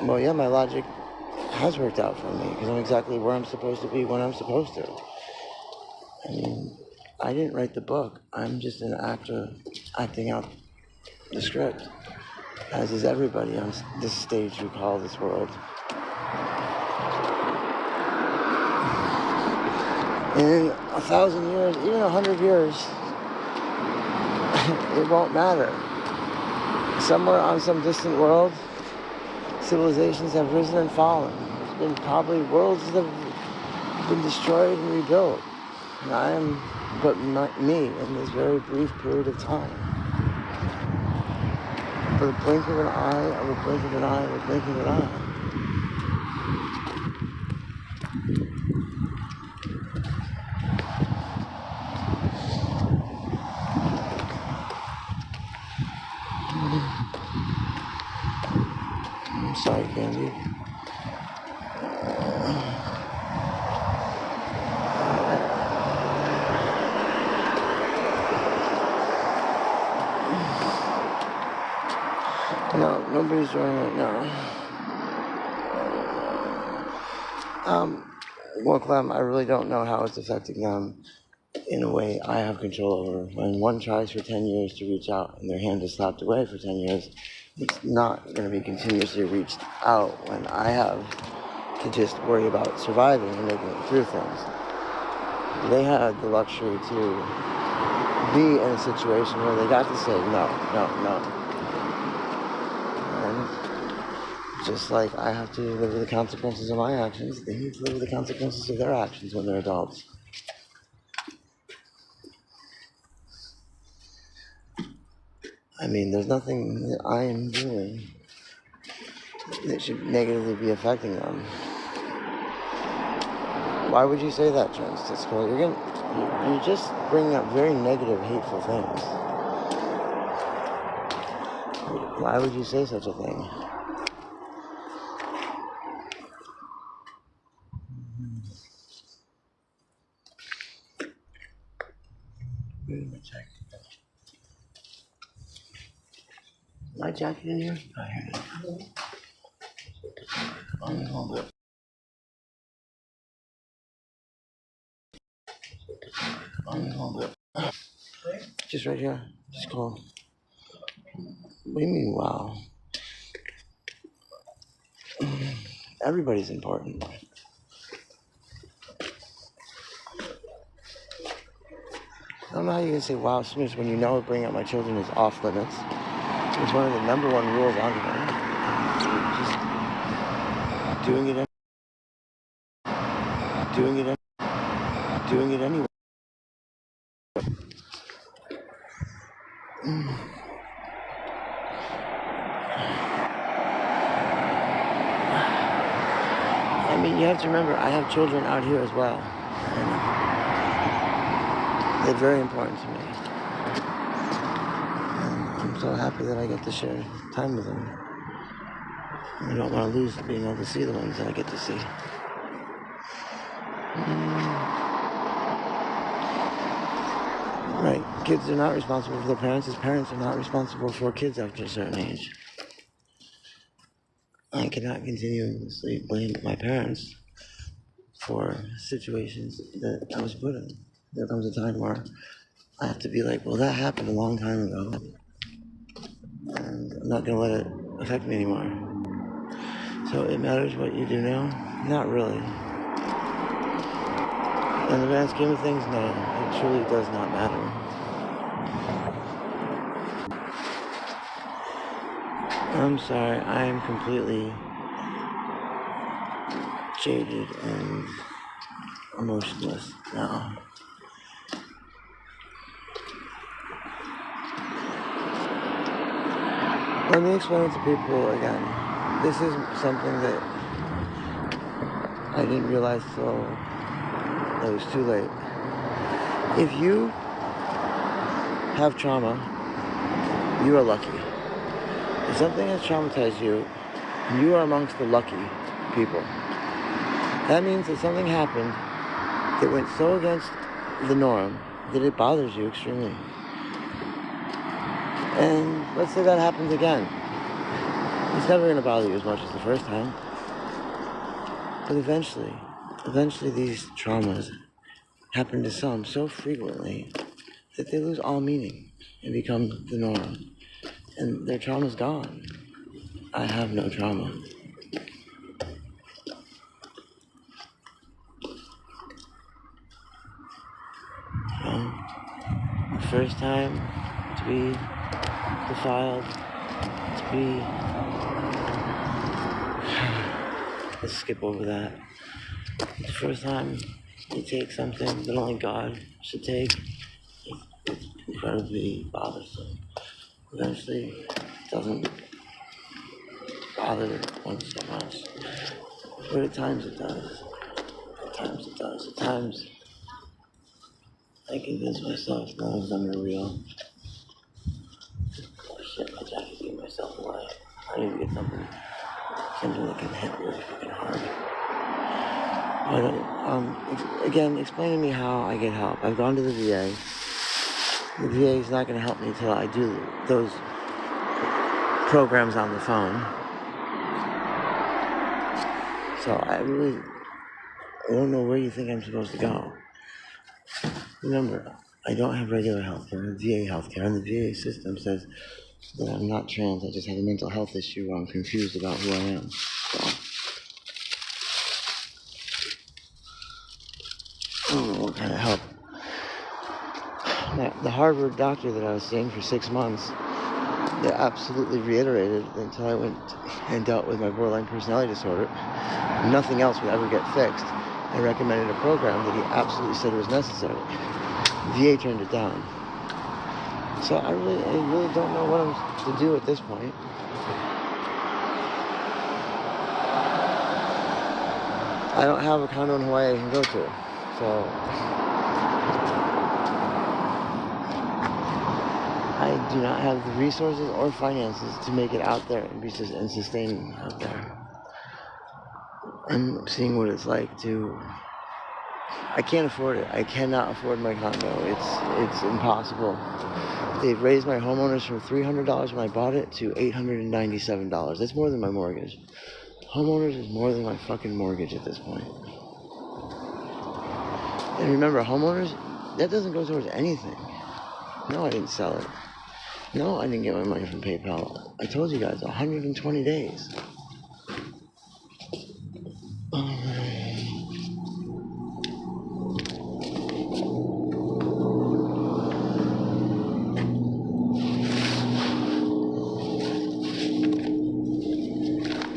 Well, yeah, my logic has worked out for me because I'm exactly where I'm supposed to be when I'm supposed to. I mean, I didn't write the book. I'm just an actor acting out the script, as is everybody on this stage we call this world. In 1,000 years, even 100 years, it won't matter. Somewhere on some distant world, civilizations have risen and fallen. There's been probably worlds that have been destroyed and rebuilt. And I am but me in this very brief period of time. For the blink of an eye, of a blink of an eye, of a blink of an eye. I'm sorry, Candy. No, nobody's joining right now. Well, Clem, I really don't know how it's affecting them in a way I have control over. When one tries for 10 years to reach out and their hand is slapped away for 10 years, it's not going to be continuously reached out when I have to just worry about surviving and making it through things. They had the luxury to be in a situation where they got to say no. And just like I have to live with the consequences of my actions, they need to live with the consequences of their actions when they're adults. I mean, there's nothing that I am doing that should negatively be affecting them. Why would you say that, Jones? You're just bringing up very negative, hateful things. Why would you say such a thing? Where's my jacket? My jacket in here? Oh, here it is. Hold it. Hold it. Just right here. Just call. What do you mean, wow? Everybody's important. I don't know how you can say wow, Smith, when you know bringing up my children is off limits. It's one of the number one rules on them. Just doing it anyway. I mean, you have to remember, I have children out here as well. And they're very important to me. And I'm so happy that I get to share time with them. I don't want to lose being able to see the ones that I get to see. Right, kids are not responsible for their parents, as parents are not responsible for kids after a certain age. I cannot continuously blame my parents for situations that I was put in. There comes a time where I have to be like, well, that happened a long time ago, and I'm not going to let it affect me anymore. So it matters what you do now? Not really. In the grand scheme of things, no, it truly does not matter. I'm sorry, I am completely jaded and emotionless now. Let me explain it to people again. This is something that I didn't realize till it was too late. If you have trauma, you are lucky. If something has traumatized you, you are amongst the lucky people. That means that something happened that went so against the norm that it bothers you extremely. And let's say that happens again. It's never going to bother you as much as the first time. But eventually these traumas happen to some so frequently that they lose all meaning and become the norm. And their trauma's gone. I have no trauma. The first time to be defiled, to be... Let's skip over that. The first time you take something that only God should take, it's incredibly bothersome. Eventually, it doesn't bother one so much. But at times it does. At times it does. At times I convince myself none of them are real. Oh shit, my jacket gave myself away. I need to get something that can hit really fucking hard. But, again, explain to me how I get help. I've gone to the VA. The VA is not going to help me until I do those programs on the phone. So I don't know where you think I'm supposed to go. Remember, I don't have regular healthcare, VA healthcare, and the VA system says that I'm not trans, I just have a mental health issue where I'm confused about who I am. So, I don't know what kind of help. Now, the Harvard doctor that I was seeing for 6 months, they absolutely reiterated until I went and dealt with my borderline personality disorder, nothing else would ever get fixed. I recommended a program that he absolutely said was necessary. VA turned it down. So I really don't know what I'm to do at this point. I don't have a condo in Hawaii I can go to. So I do not have the resources or finances to make it out there and sustain out there. I'm seeing what it's like to... I can't afford it. I cannot afford my condo. It's impossible. They've raised my homeowners from $300 when I bought it to $897. That's more than my mortgage. Homeowners is more than my fucking mortgage at this point. And remember, homeowners, that doesn't go towards anything. No, I didn't sell it. No, I didn't get my money from PayPal. I told you guys, 120 days.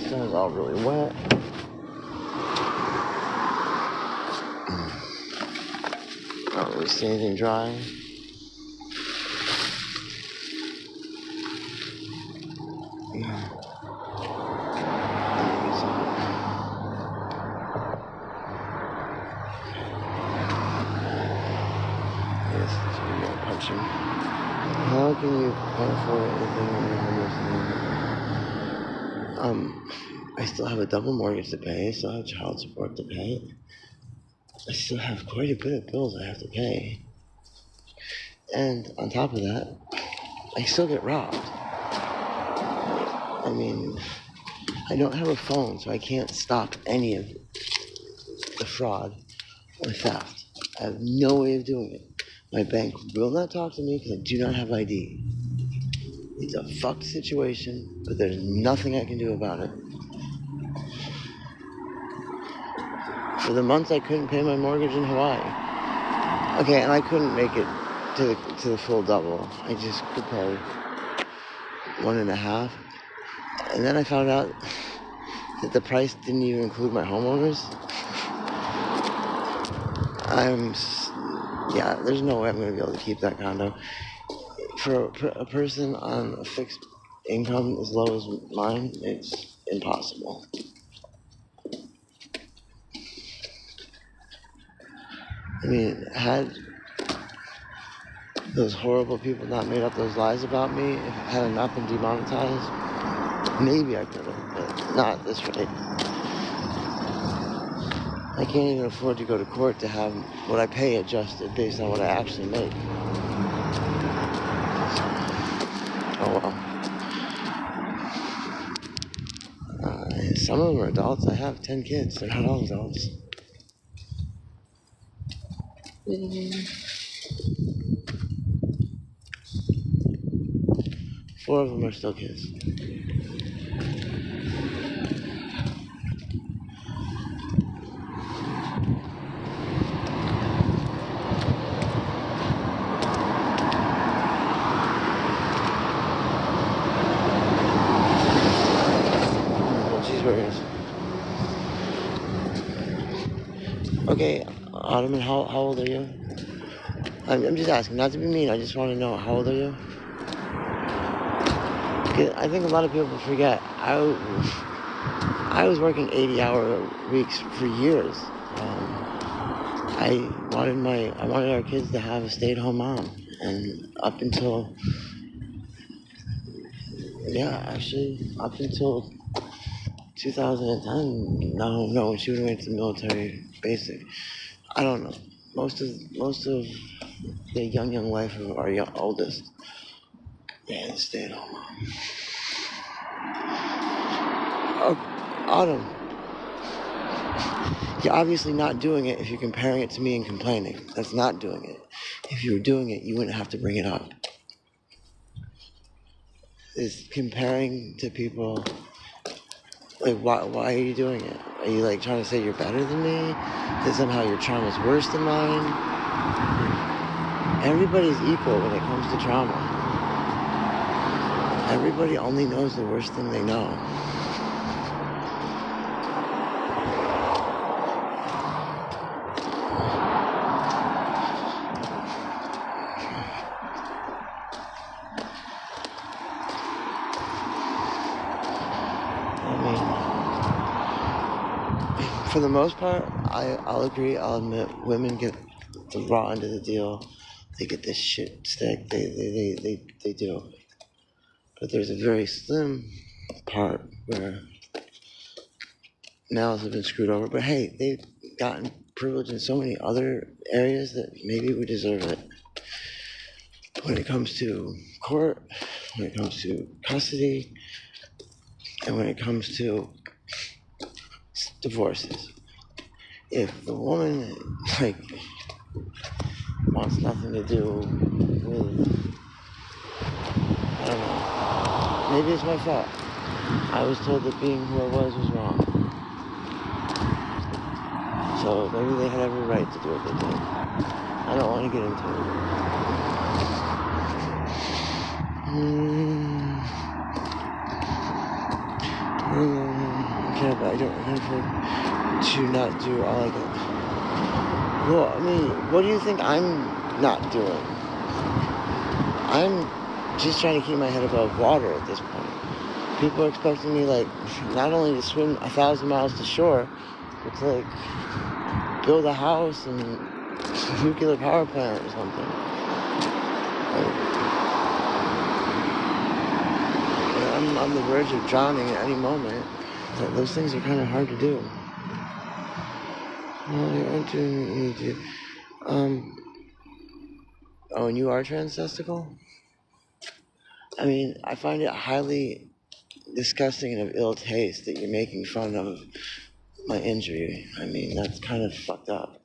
It's all really wet. I don't really see anything dry. How can you can't afford anything when you're homeless? I still have a double mortgage to pay. I still have child support to pay. I still have quite a bit of bills I have to pay. And on top of that, I still get robbed. I mean, I don't have a phone, so I can't stop any of the fraud or theft. I have no way of doing it. My bank will not talk to me because I do not have ID. It's a fucked situation, but there's nothing I can do about it. For the months I couldn't pay my mortgage in Hawaii. Okay, and I couldn't make it to the full double. I just could pay 1.5. And then I found out that the price didn't even include my homeowners. There's no way I'm going to be able to keep that condo. For a person on a fixed income as low as mine, it's impossible. I mean, had those horrible people not made up those lies about me, if it had not been demonetized, maybe I could have, but not at this rate. I can't even afford to go to court to have what I pay adjusted based on what I actually make. Oh well. Some of them are adults. I have 10 kids. They're not all adults. 4 of them are still kids. Cheeseburgers. Okay, Autumn, how old are you? I'm just asking, not to be mean, I just want to know, how old are you? I think a lot of people forget, I was working 80-hour weeks for years. I wanted our kids to have a stay-at-home mom, and up until 2010, no, she went to the military basic. I don't know. Most of the young life of our oldest, they stay at home. Autumn, you're obviously not doing it if you're comparing it to me and complaining. That's not doing it. If you were doing it, you wouldn't have to bring it up. Is comparing to people, like, why are you doing it? Are you like trying to say you're better than me? That somehow your trauma's worse than mine? Everybody's equal when it comes to trauma. Everybody only knows the worst thing they know. For the most part, I'll agree, I'll admit, women get the raw end of the deal. They get this shit stick, they do. But there's a very slim part where males have been screwed over. But hey, they've gotten privilege in so many other areas that maybe we deserve it. When it comes to court, when it comes to custody, and when it comes to divorces. If the woman, wants nothing to do with, I don't know, maybe it's my fault. I was told that being who I was wrong. So maybe they had every right to do what they did. I don't want to get into it. I don't have to not do all I can. Well, I mean, what do you think I'm not doing? I'm just trying to keep my head above water at this point. People are expecting me, not only to swim 1,000 miles to shore, but to, build a house and a nuclear power plant or something. I'm on the verge of drowning at any moment. Those things are kind of hard to do. Well, you aren't doing what you need to. And you are transtestical? I mean, I find it highly disgusting and of ill taste that you're making fun of my injury. I mean, that's kind of fucked up.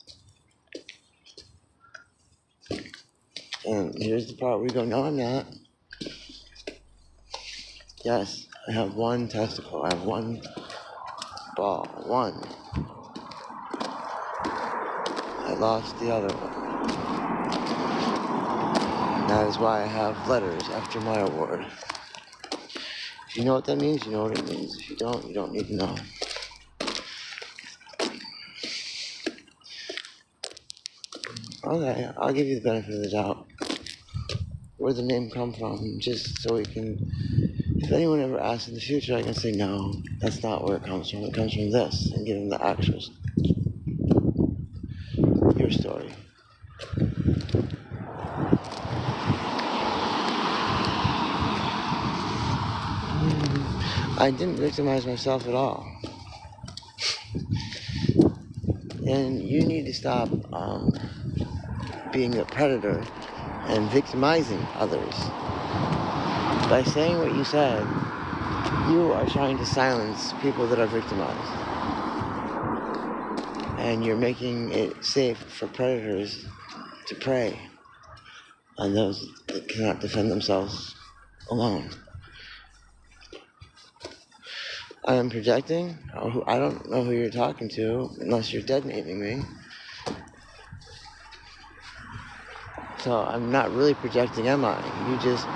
And here's the part where you go, no, I'm not. Yes, I have one testicle. I have one ball. One. I lost the other one. That is why I have letters after my award. If you know what that means, you know what it means. If you don't need to know. Okay, I'll give you the benefit of the doubt. Where the name come from, just so we can, if anyone ever asks in the future, I can say, no, that's not where it comes from. It comes from this, and give them the actual, your story. I didn't victimize myself at all. And you need to stop being a predator and victimizing others. By saying what you said, you are trying to silence people that are victimized. And you're making it safe for predators to prey on those that cannot defend themselves alone. I am projecting. I don't know who you're talking to unless you're dead naming me. So I'm not really projecting, am I? You just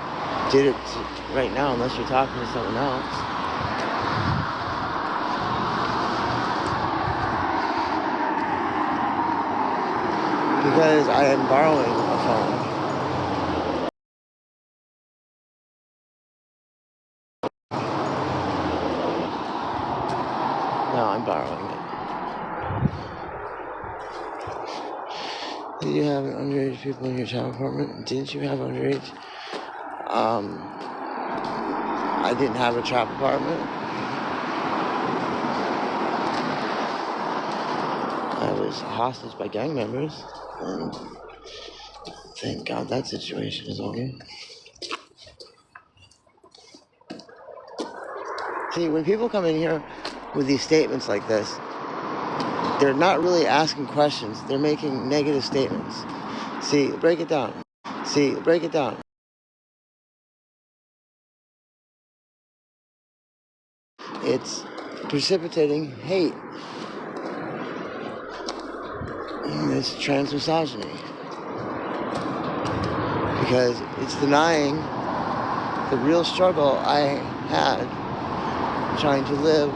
did it right now unless you're talking to someone else. Because I am borrowing a phone. No, I'm borrowing it. Did you have underage people in your child apartment? Didn't you have underage? I didn't have a trap apartment. I was hostage by gang members, and thank God that situation is over. See, when people come in here with these statements like this, they're not really asking questions. They're making negative statements. See, break it down. See, break it down. It's precipitating hate. It's trans misogyny. Because it's denying the real struggle I had trying to live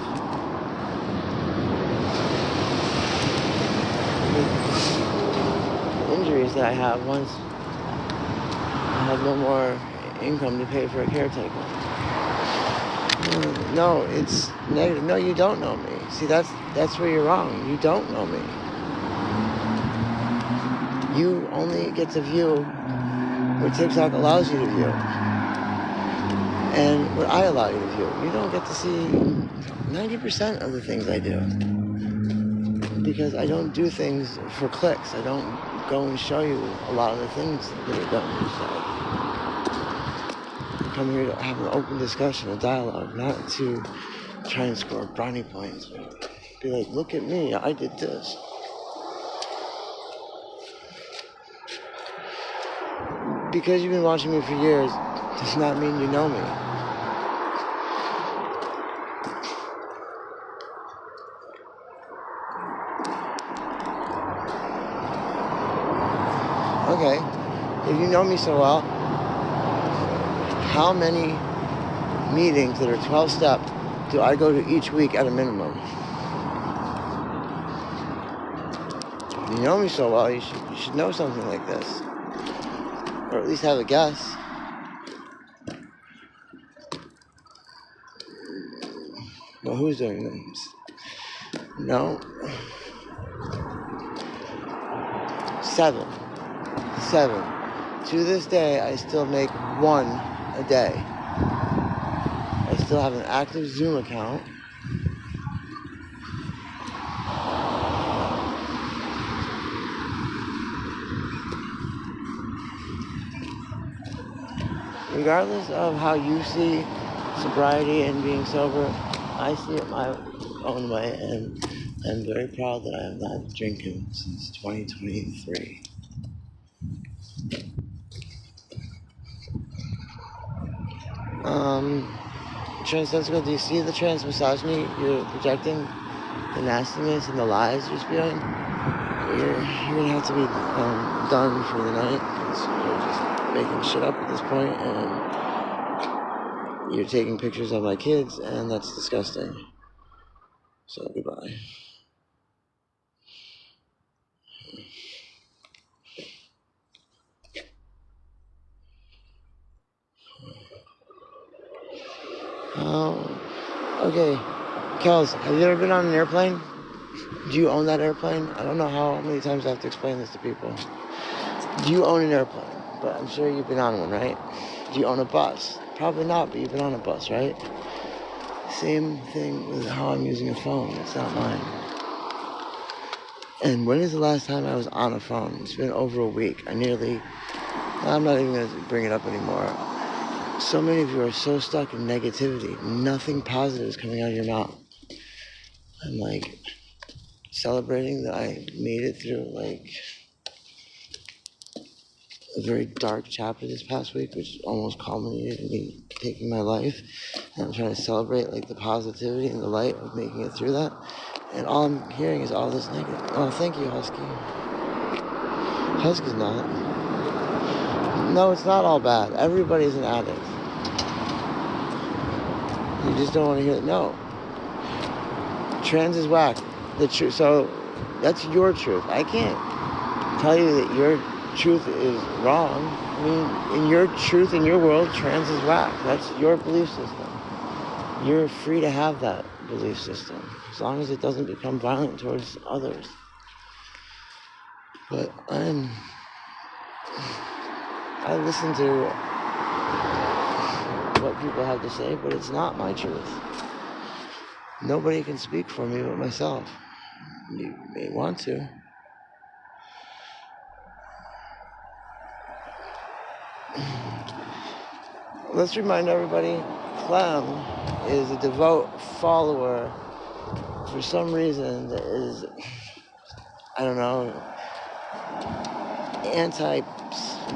with injuries that I have once I had no more income to pay for a caretaker. No, it's negative. No, you don't know me. See, that's where you're wrong. You don't know me. You only get to view what TikTok allows you to view. And what I allow you to view. You don't get to see 90% of the things I do. Because I don't do things for clicks. I don't go and show you a lot of the things that are done inside. I come here to have an open discussion, a dialogue, not to try and score brownie points. Be like, look at me, I did this. Because you've been watching me for years does not mean you know me. Okay, if you know me so well, how many meetings that are 12-step do I go to each week at a minimum? If you know me so well, you should know something like this. Or at least have a guess. Well, who's doing this? No. 7. To this day, I still make 1 a day. I still have an active Zoom account. Regardless of how you see sobriety and being sober, I see it my own way, and I'm very proud that I have not been drinking since 2023. Transensical, do you see the trans misogyny you're projecting? The nastiness and the lies you're spewing? You're gonna have to be done for the night, because you're just making shit up at this point, and you're taking pictures of my kids, and that's disgusting. So goodbye. Okay. Kels, have you ever been on an airplane? Do you own that airplane? I don't know how many times I have to explain this to people. Do you own an airplane? But I'm sure you've been on one, right? Do you own a bus? Probably not, but you've been on a bus, right? Same thing with how I'm using a phone. It's not mine. And when is the last time I was on a phone? It's been over a week. I'm not even going to bring it up anymore. So many of you are so stuck in negativity. Nothing positive is coming out of your mouth. I'm like celebrating that I made it through like a very dark chapter this past week, which almost culminated in me taking my life. And I'm trying to celebrate like the positivity and the light of making it through that. And all I'm hearing is all this negative. Oh, thank you, Husky. Husky's not. No, it's not all bad. Everybody's an addict. You just don't want to hear it. No. Trans is whack. The truth. So that's your truth. I can't tell you that your truth is wrong. I mean, in your truth, in your world, trans is whack. That's your belief system. You're free to have that belief system, as long as it doesn't become violent towards others. But I listen to what people have to say, but it's not my truth. Nobody can speak for me but myself. You may want to. Let's remind everybody, Clem is a devout follower for some reason that is, I don't know,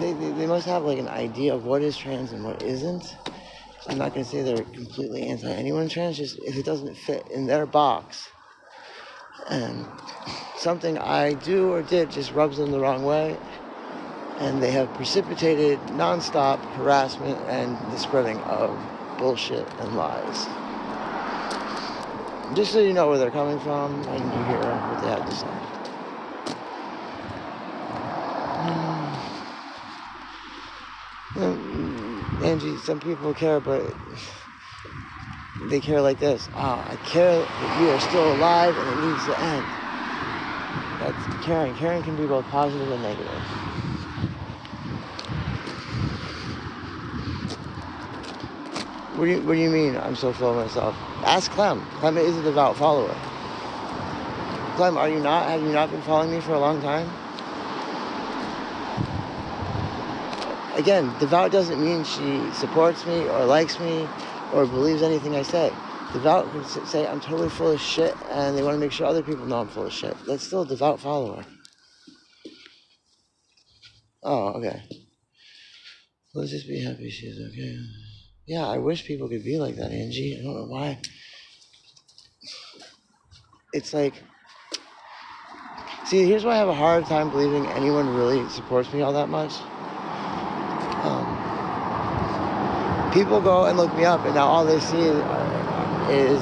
they must have like an idea of what is trans and what isn't. I'm not going to say they're completely anti anyone trans, just if it doesn't fit in their box. And something I do or did just rubs them the wrong way. And they have precipitated nonstop harassment and the spreading of bullshit and lies. Just so you know where they're coming from and you hear what they have to say. Angie, some people care, but they care like this. I care that you are still alive and it needs to end. That's caring. Caring can be both positive and negative. What do you mean I'm so full of myself? Ask Clem. Clem is a devout follower. Clem, have you not been following me for a long time? Again, devout doesn't mean she supports me or likes me or believes anything I say. Devout can say I'm totally full of shit and they want to make sure other people know I'm full of shit. That's still a devout follower. Oh, okay. Let's just be happy she's okay. Yeah, I wish people could be like that, Angie. I don't know why. It's like, see, here's why I have a hard time believing anyone really supports me all that much. People go and look me up, and now all they see is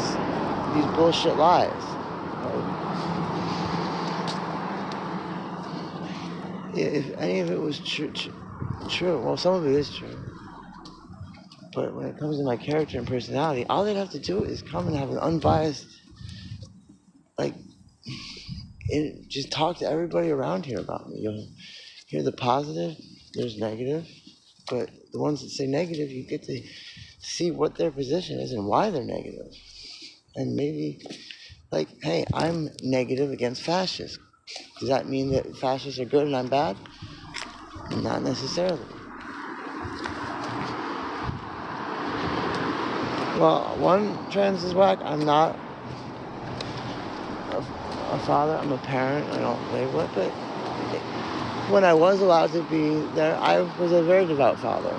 these bullshit lies. If any of it was true, well, some of it is true. But when it comes to my character and personality, all they'd have to do is come and have an unbiased, just talk to everybody around here about me. You'll hear the positive, there's negative, but the ones that say negative, you get to see what their position is and why they're negative. And maybe, hey, I'm negative against fascists. Does that mean that fascists are good and I'm bad? Not necessarily. Well, one, trans is whack. I'm not a father. I'm a parent. I don't label it. But when I was allowed to be there, I was a very devout father.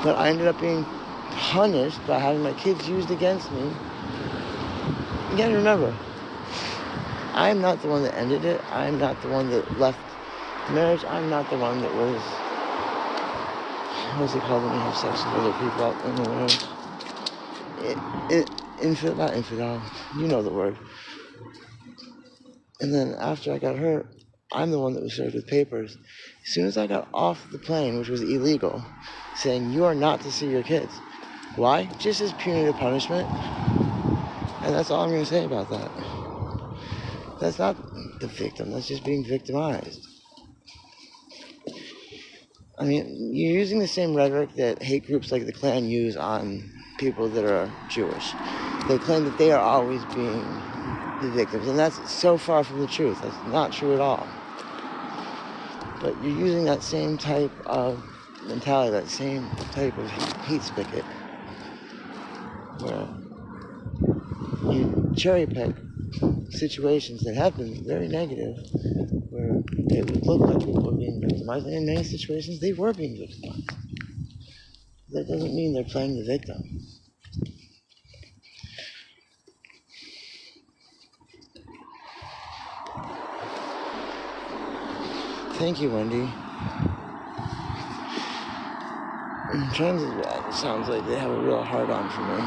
But I ended up being punished by having my kids used against me. You gotta remember, I'm not the one that ended it. I'm not the one that left marriage. I'm not the one that was, what's it called when you have sex with other people out in the world? Not infidel, you know the word. And then after I got hurt, I'm the one that was served with papers. As soon as I got off the plane, which was illegal, saying you are not to see your kids. Why? Just as punitive punishment. And that's all I'm going to say about that. That's not the victim. That's just being victimized. I mean, you're using the same rhetoric that hate groups like the Klan use on people that are Jewish. They claim that they are always being the victims, and that's so far from the truth. That's not true at all. But you're using that same type of mentality, that same type of hate spigot, where you cherry pick situations that have been very negative, where it would look like people were being victimized, and in many situations they were being victimized. That doesn't mean they're playing the victim. Thank you, Wendy. It sounds like they have a real hard-on for me.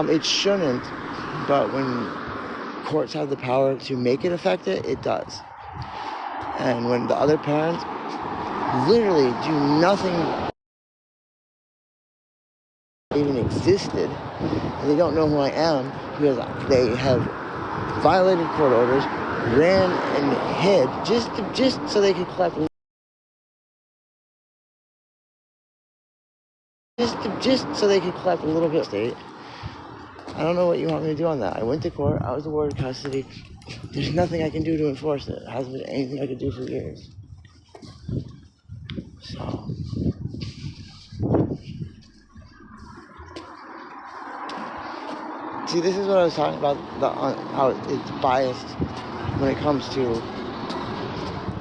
It shouldn't, but when courts have the power to make it affect it, it does. And when the other parents literally do nothing even existed, and they don't know who I am because they have violated court orders, ran and hid just so they could collect a little bit of state. I don't know what you want me to do on that. I went to court. I was awarded custody. There's nothing I can do to enforce it. It hasn't been anything I could do for years. So. See, this is what I was talking about, how it's biased when it comes to,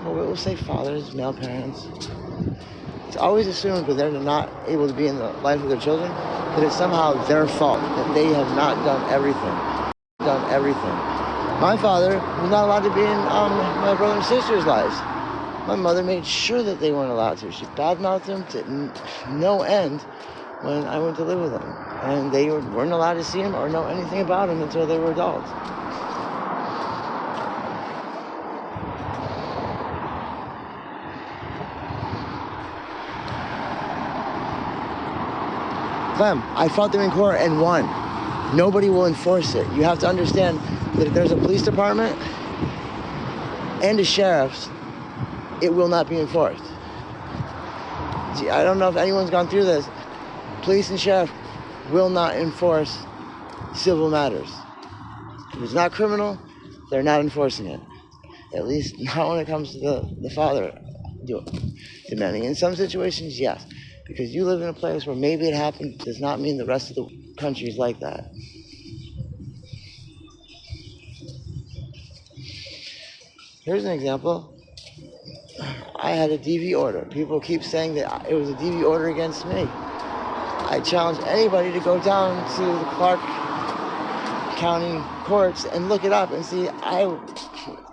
well, we'll say fathers, male parents. It's always assumed that they're not able to be in the life of their children, that it's somehow their fault, that they have not done everything. My father was not allowed to be in my brother and sister's lives. My mother made sure that they weren't allowed to. She badmouthed them to no end when I went to live with them. And they weren't allowed to see him or know anything about him until they were adults. Clem, I fought them in court and won. Nobody will enforce it. You have to understand that if there's a police department and a sheriff's, it will not be enforced. See, I don't know if anyone's gone through this. Police and sheriff will not enforce civil matters. If it's not criminal, they're not enforcing it. At least not when it comes to the father demanding. In some situations, yes. Because you live in a place where maybe it happened does not mean the rest of the country is like that. Here's an example. I had a DV order. People keep saying that it was a DV order against me. I challenge anybody to go down to the Clark County courts and look it up and see I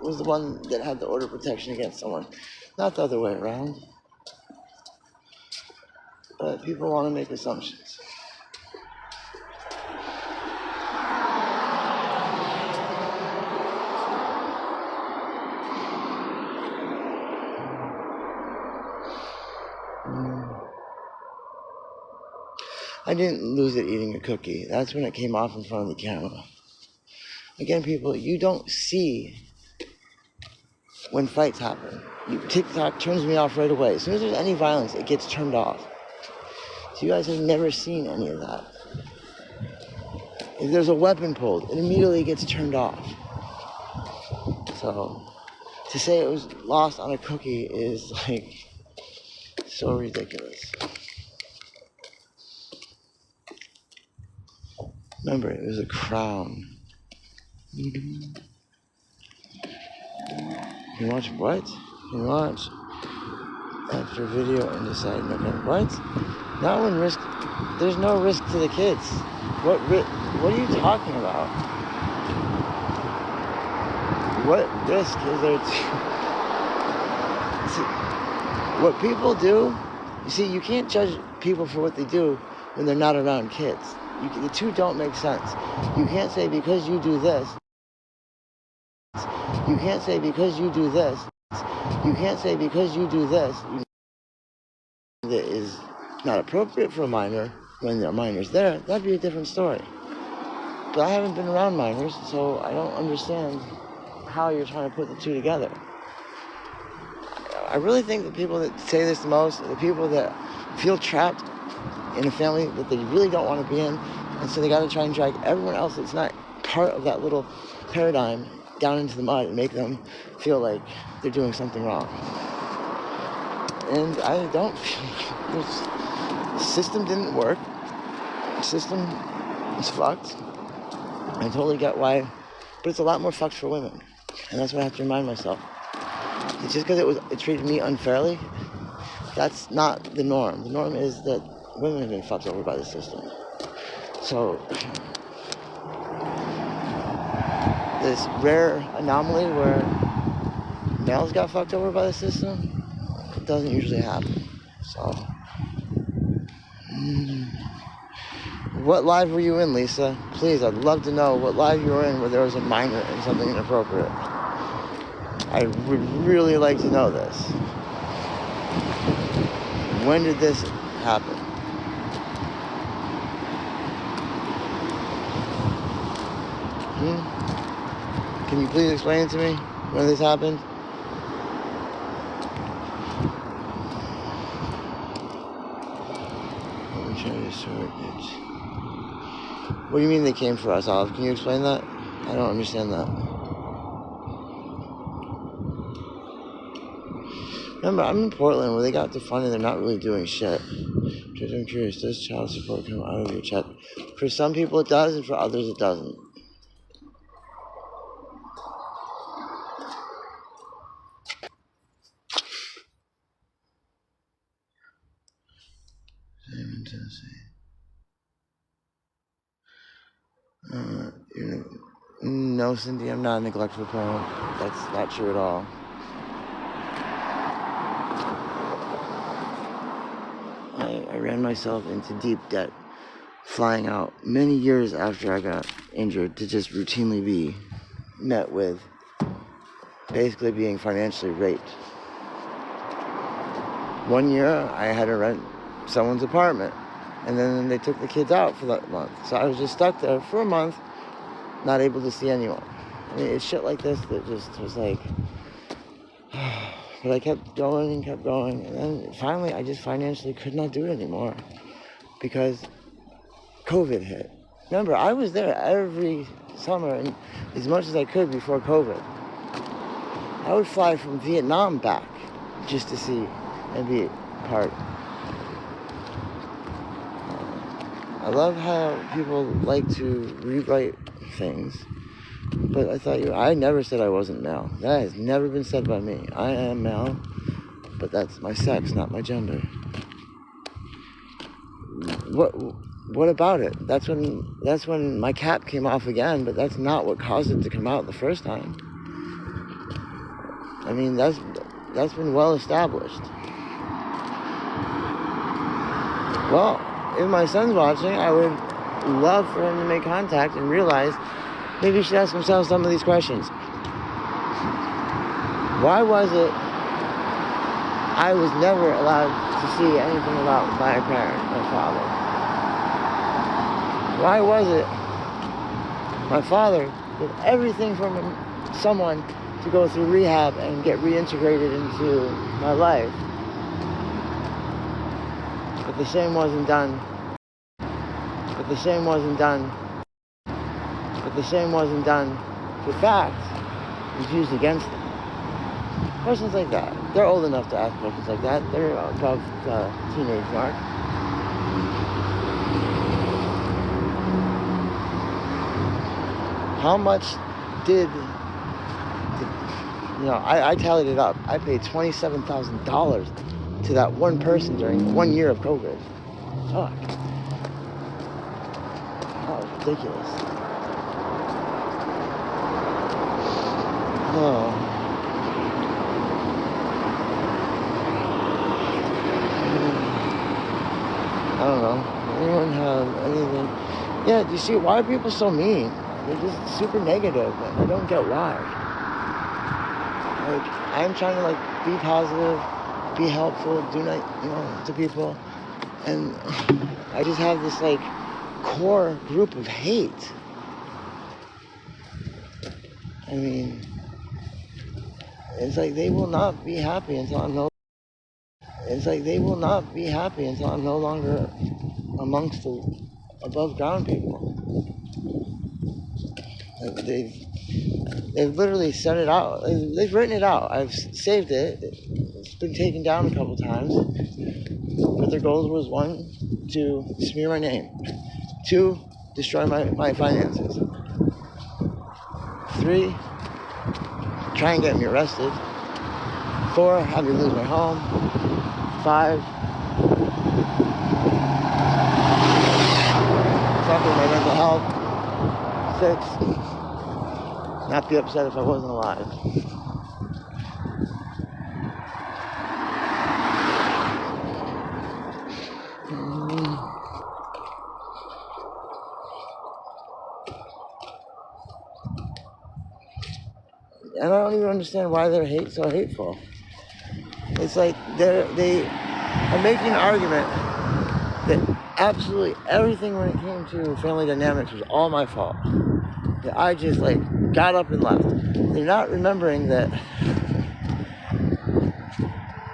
was the one that had the order of protection against someone, not the other way around. But people want to make assumptions. I didn't lose it eating a cookie. That's when it came off in front of the camera. Again, people, you don't see when fights happen. TikTok turns me off right away. As soon as there's any violence, it gets turned off. So you guys have never seen any of that. If there's a weapon pulled, it immediately gets turned off. So to say it was lost on a cookie is like so ridiculous. Remember, it was a crown. You watch what? You watch after video and decide, okay, what? Not when risk, there's no risk to the kids. What are you talking about? What risk is there what people do, you see, you can't judge people for what they do when they're not around kids. The two don't make sense. You can't say because you do this. You can't say because you do this. You can't say because you do this. That is not appropriate for a minor when a minor's there. That'd be a different story. But I haven't been around minors, so I don't understand how you're trying to put the two together. I really think the people that say this the most are the people that feel trapped in a family that they really don't want to be in, and so they got to try and drag everyone else that's not part of that little paradigm down into the mud and make them feel like they're doing something wrong. And I don't feel the system didn't work. The system is fucked. I totally get why, but it's a lot more fucked for women, and that's what I have to remind myself. It's just because it treated me unfairly, that's not the norm. The norm is that women have been fucked over by the system. So, this rare anomaly where males got fucked over by the system, it doesn't usually happen. So, what live were you in, Lisa? Please, I'd love to know what live you were in where there was a minor and something inappropriate. I would really like to know this. When did this happen? Can you please explain it to me when this happened? Let me try to sort it. What do you mean they came for us, Olive? Can you explain that? I don't understand that. Remember, I'm in Portland where they got the funding, they're not really doing shit. Just I'm curious, does child support come out of your check? For some people it does, and for others it doesn't. No, Cindy, I'm not a neglectful parent. That's not true at all. I ran myself into deep debt, flying out many years after I got injured to just routinely be met with basically being financially raped. One year, I had to rent someone's apartment, and then they took the kids out for that month. So I was just stuck there for a month, not able to see anyone. I mean, it's shit like this that just was like... But I kept going, and then finally I just financially could not do it anymore because COVID hit. Remember, I was there every summer and as much as I could before COVID. I would fly from Vietnam back just to see and be part. I love how people like to rewrite things. But I never said I wasn't male. That has never been said by me. I am male, but that's my sex, not my gender. What about it? That's when my cap came off again, but that's not what caused it to come out the first time. I mean, that's been well established. Well, if my son's watching, I would love for him to make contact and realize maybe he should ask himself some of these questions. Why was it I was never allowed to see anything about my parent, my father? Why was it my father did everything for someone to go through rehab and get reintegrated into my life? But the same wasn't done. The same wasn't done. The fact was used against them. Questions like that. They're old enough to ask questions like that. They're above the teenage mark. How much did, I tallied it up. I paid $27,000 to that one person during 1 year of COVID. Fuck. That was ridiculous. Oh. I don't know. Anyone have anything? Yeah, do you see, why are people so mean? They're just super negative, and I don't get why. Like, I'm trying to, like, be positive, be helpful, do not, to people, and I just have this, like, core group of hate. I mean, it's like they will not be happy until I'm no longer amongst the above ground people. Like they've literally set it out. They've written it out. I've saved it. It's been taken down a couple times. But their goals was 1, to smear my name. 2, destroy my finances. 3, try and get me arrested. 4, have me lose my home. 5, fuck with my mental health. 6, not be upset if I wasn't alive. And I don't even understand why they're so hateful. It's like they are making an argument that absolutely everything when it came to family dynamics was all my fault. That I just got up and left. They're not remembering that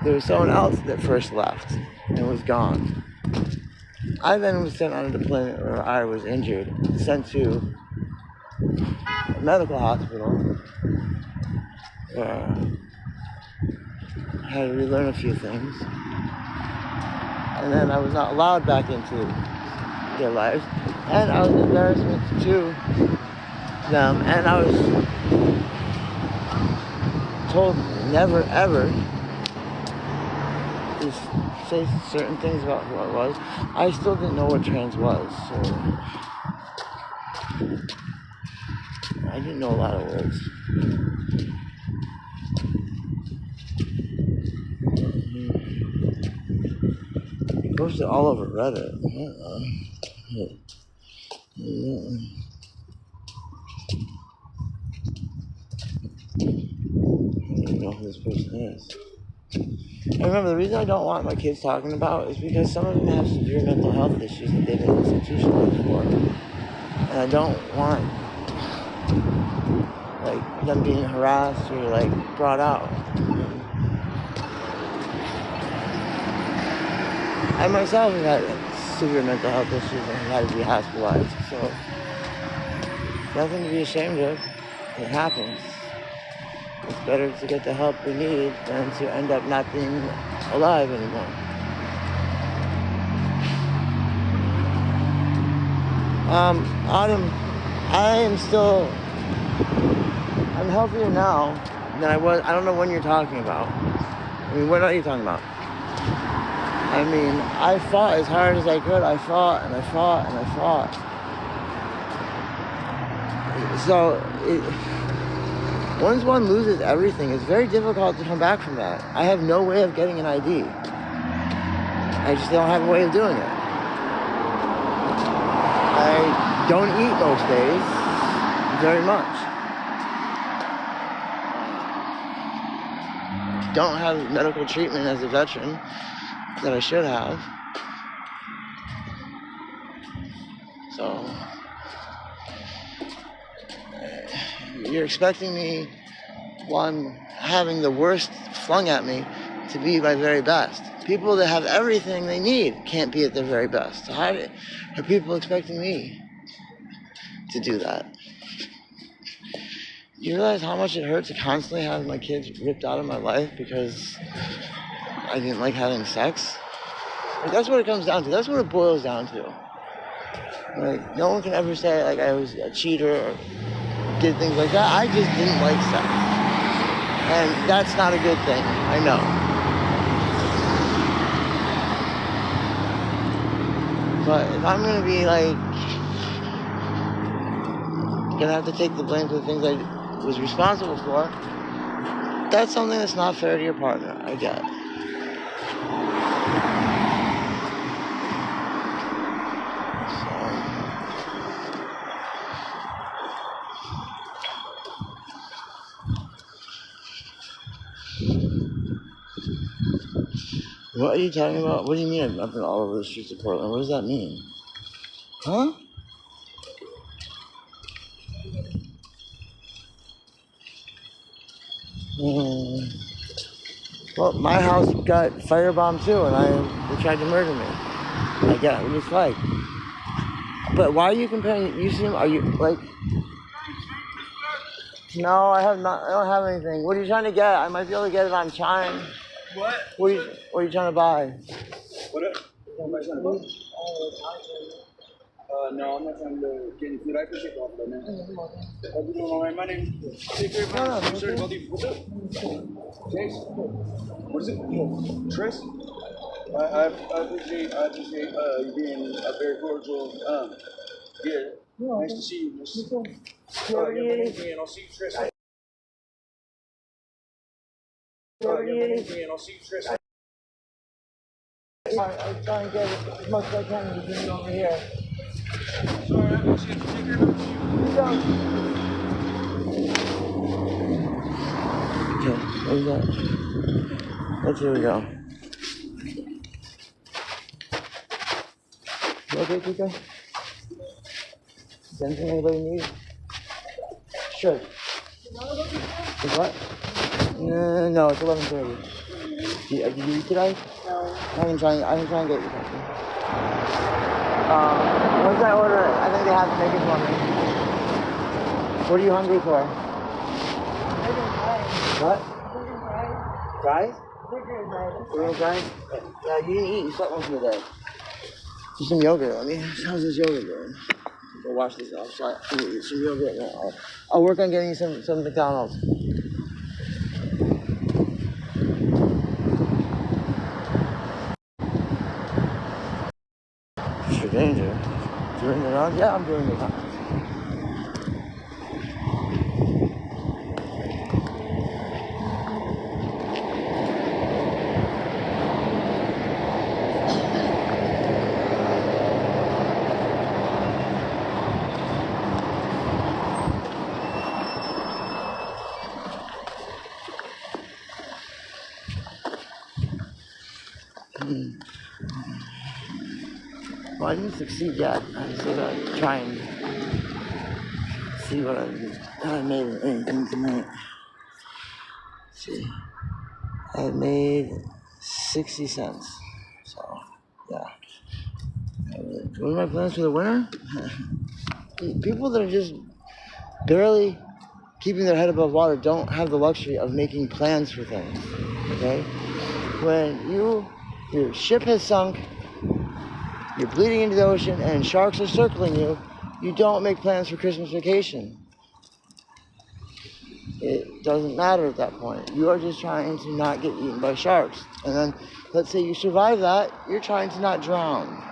there was someone else that first left and was gone. I then was sent on a deployment where I was injured, sent to a medical hospital where I had to relearn a few things. And then I was not allowed back into their lives. And I was an embarrassment to them. And I was told never ever to say certain things about who I was. I still didn't know what trans was, so I didn't know a lot of words. Posted all over Reddit. I don't even know who this person is. And remember, the reason I don't want my kids talking about is because some of them have severe mental health issues that they've been institutionalized for. And I don't want them being harassed or brought out. I myself have had severe mental health issues and have had to be hospitalized, so nothing to be ashamed of. It happens. It's better to get the help we need than to end up not being alive anymore. Autumn, I'm healthier now than I was. I don't know when you're talking about. I mean, what are you talking about? I mean, I fought as hard as I could. I fought and I fought and I fought. So, once one loses everything, it's very difficult to come back from that. I have no way of getting an ID. I just don't have a way of doing it. I don't eat most days very much. Don't have medical treatment as a veteran that I should have. So, you're expecting me, one, having the worst flung at me, to be my very best. People that have everything they need can't be at their very best. So how are people expecting me to do that? You realize how much it hurt to constantly have my kids ripped out of my life because I didn't like having sex? That's what it comes down to. That's what it boils down to. No one can ever say I was a cheater or did things like that. I just didn't like sex. And that's not a good thing. I know. But if I'm going to be like, going to have to take the blame for the things I was responsible for, that's something that's not fair to your partner, I get. What are you talking about? What do you mean I've been all over the streets of Portland? What does that mean? Huh? Well, my house got firebombed too, and they tried to murder me. I got it was like. But why are you comparing? You seem, are you like? No, I have not. I don't have anything. What are you trying to get? I might be able to get it on Chime. What? What are you trying to buy? What up? No, I'm not trying to get any food. I appreciate the offer, man. How you doing, all right? My name is Secret. I'm sorry about you. What's up? Chase? What is it? Tris? I appreciate you being a very cordial. Yeah. Nice to see you. Nice to see you. And I'll see you, Tris. And I'll see you, Tris. I'm trying to get as much as I can to bring it over here. Sorry, I appreciate you. Take care of you. Okay, what is that? Let's here we go. You okay, Chico? Is there anything anybody needs? Sure. Is what? No, it's 11:30. Did you eat today? No. I can try and get you something. Once I order it, I think they have to make it for me. What are you hungry for? What? Fries? Fries? Yeah, you didn't eat. You slept most of the day. Just some yogurt. How's this yogurt doing? Go wash this off. Try some yogurt. I'll work on getting you some McDonald's. For danger. Doing the rounds? Yeah, I'm doing the rounds. Well, I didn't succeed yet. I'm still gonna try and see what I made anything tonight. Let's see. I made 60 cents. So, yeah. What are my plans for the winter? People that are just barely keeping their head above water don't have the luxury of making plans for things. Okay? When your ship has sunk, you're bleeding into the ocean, and sharks are circling you, you don't make plans for Christmas vacation. It doesn't matter at that point. You are just trying to not get eaten by sharks. And then, let's say you survive that, you're trying to not drown.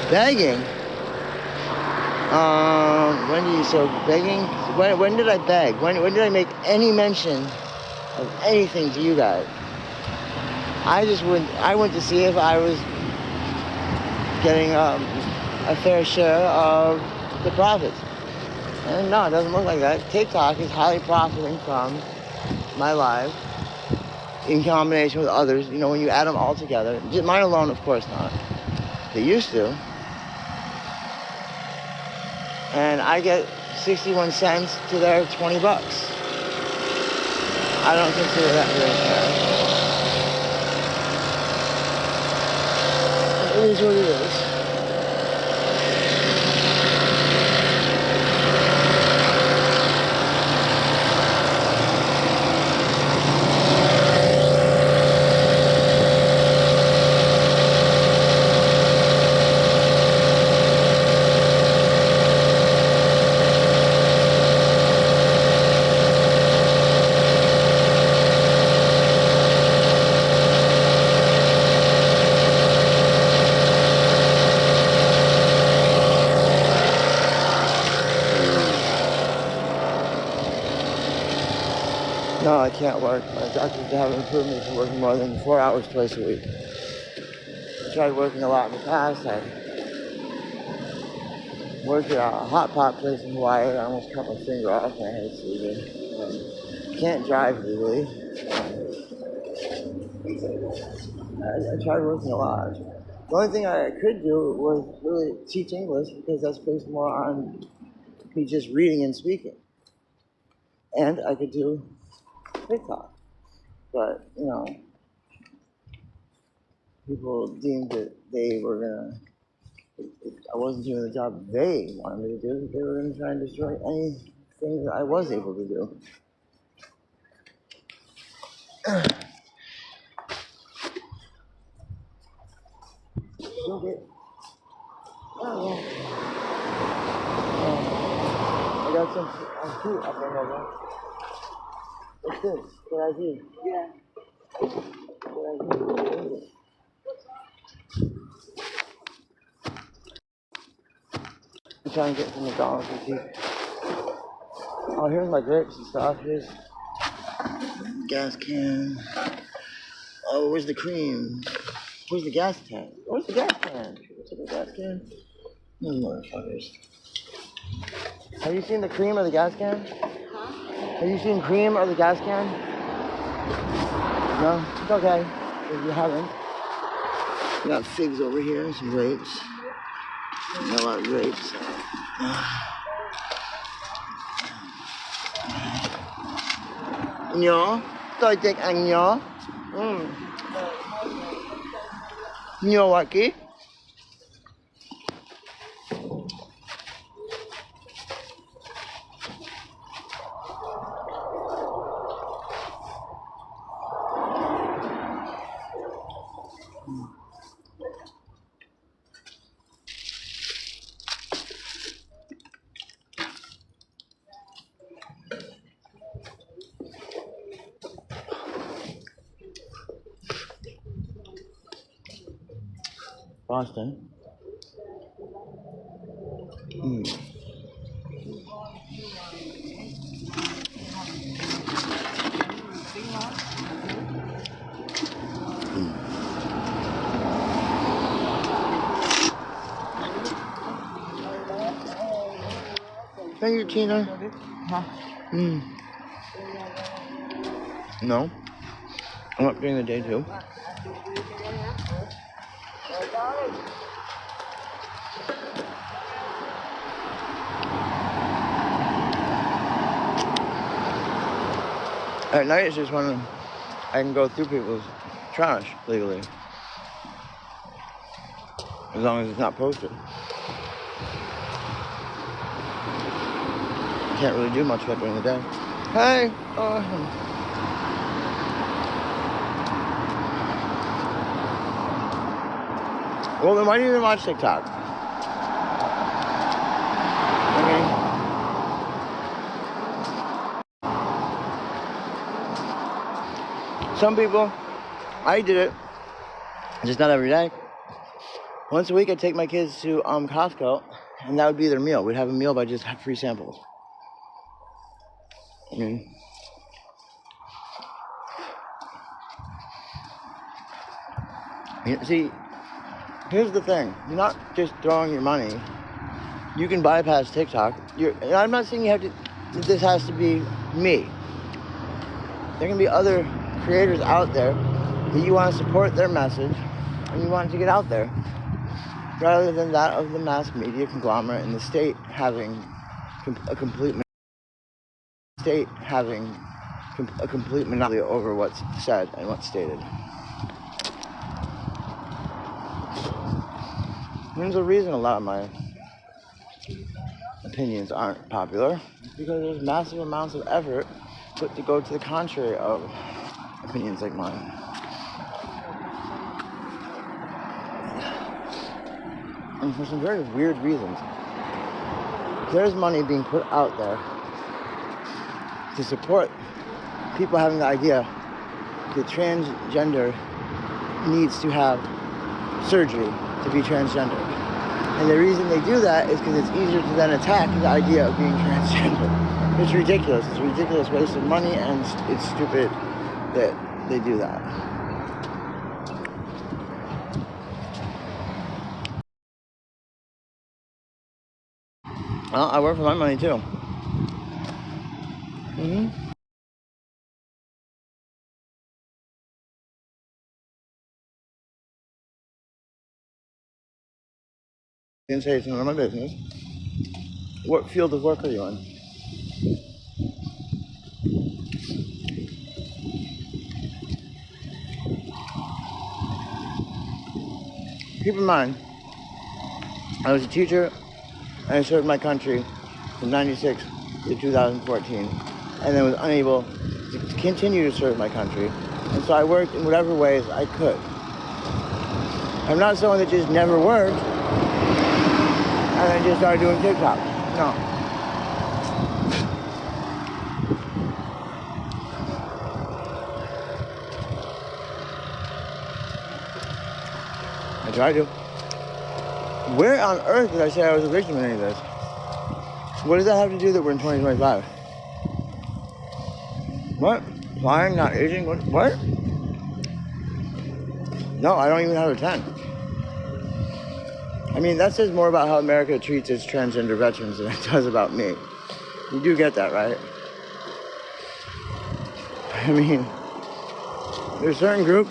Begging. When did I beg? When did I make any mention of anything to you guys? I went to see if I was getting a fair share of the profits. And no, it doesn't look like that. TikTok is highly profiting from my live in combination with others. You know, when you add them all together. Mine alone, of course not. They used to. And I get 61 cents to their 20 bucks. I don't consider that very fair. It is what it is. can't work. My doctors haven't approved me for working more than 4 hours twice a week. I tried working a lot in the past. I worked at a hot pot place in Hawaii. I almost cut my finger off and I had surgery. Can't drive legally. I tried working a lot. The only thing I could do was really teach English because that's based more on me just reading and speaking. And I could do TikTok. But, you know, people deemed that they were gonna, I wasn't doing the job they wanted me to do. They were gonna try and destroy anything that I was able to do. Okay. I got some fruit up there, brother. What's this? What I do? Yeah. What I do? I'm trying to get some McDonald's for tea. Oh, here's my grapes and stuff. Here's gas can. Oh, where's the cream? Where's the gas tank? Where's the gas can? What's in the gas can? Those motherfuckers. Have you seen the cream or the gas can? Huh? Have you seen cream or the gas can? No? It's okay. If you haven't. We got figs over here, some grapes. Got a lot of grapes. Nyo? Tôi thích ăn nyo. Nyo waki? Boston. Thank you, Tina. Huh? No. I'm up during the day too. At night, it's just when I can go through people's trash legally. As long as it's not posted. Can't really do much of that during the day. Hey! Well, then why do you even watch TikTok? Okay. Some people, I did it, just not every day. Once a week, I'd take my kids to Costco, and that would be their meal. We'd have a meal by just free samples. See, here's the thing. You're not just throwing your money. You can bypass TikTok. And I'm not saying you have to. This has to be me. There can be other creators out there that you want to support their message and you want it to get out there, rather than that of the mass media conglomerate and the state having a complete monopoly over what's said and what's stated. There's a reason a lot of my opinions aren't popular, because there's massive amounts of effort put to go to the contrary of opinions like mine. And for some very weird reasons. There's money being put out there to support people having the idea that transgender needs to have surgery to be transgender. And the reason they do that is because it's easier to then attack the idea of being transgender. It's ridiculous. It's a ridiculous waste of money, and it's stupid that they do that. Well, I work for my money too. Didn't say it's none of my business. What field of work are you in? Keep in mind, I was a teacher and I served my country from 96 to 2014 and then was unable to continue to serve my country. And so I worked in whatever ways I could. I'm not someone that just never worked and then just started doing TikTok. No. I tried to. Where on earth did I say I was a victim in any of this? What does that have to do that we're in 2025? What? Flying, not aging? What? No, I don't even have a 10. I mean, that says more about how America treats its transgender veterans than it does about me. You do get that, right? I mean, there's a certain group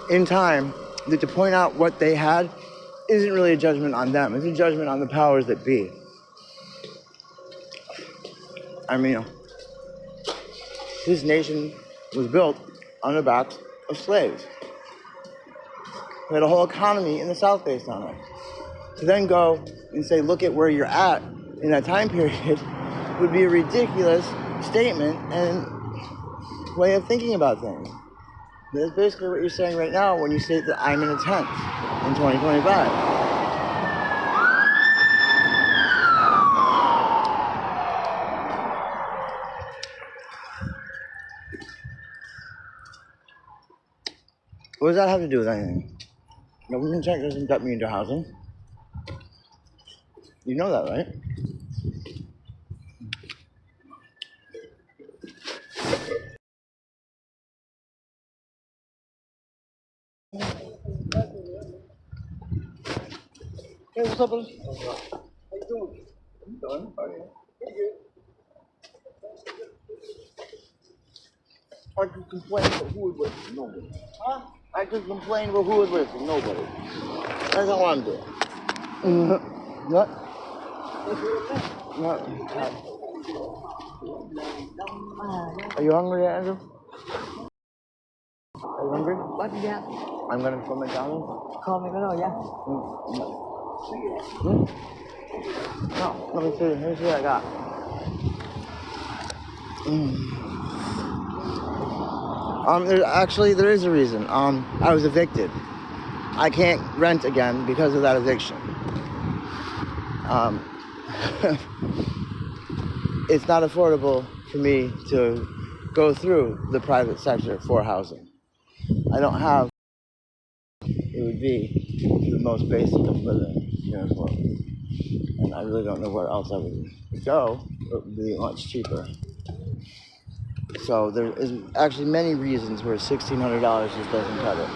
in time that to point out what they had isn't really a judgment on them. It's a judgment on the powers that be. I mean, this nation was built on the backs of slaves. We had a whole economy in the South based on it. To then go and say, look at where you're at in that time period would be a ridiculous statement and way of thinking about things. That's basically what you're saying right now when you state that I'm in a tent in 2025. What does that have to do with anything? Government check doesn't get me into housing. You know that, right? Hey, what's up, buddy? How you doing? I'm done. How are you? Pretty good. I could complain, but who would listen? Nobody. Huh? I could complain, but who would listen? Nobody. That's all I'm doing. What? What? Are you hungry, Andrew? Are you hungry? What did you have? I'm gonna go McDonald's. Call McDonald's, yeah. No, let me see. Let me see what I got. There is a reason. I was evicted. I can't rent again because of that eviction. It's not affordable for me to go through the private sector for housing. I don't have. It would be the most basic of living here in Florida. And I really don't know where else I would go. It would be much cheaper. So there is actually many reasons where $1,600 just doesn't cut it.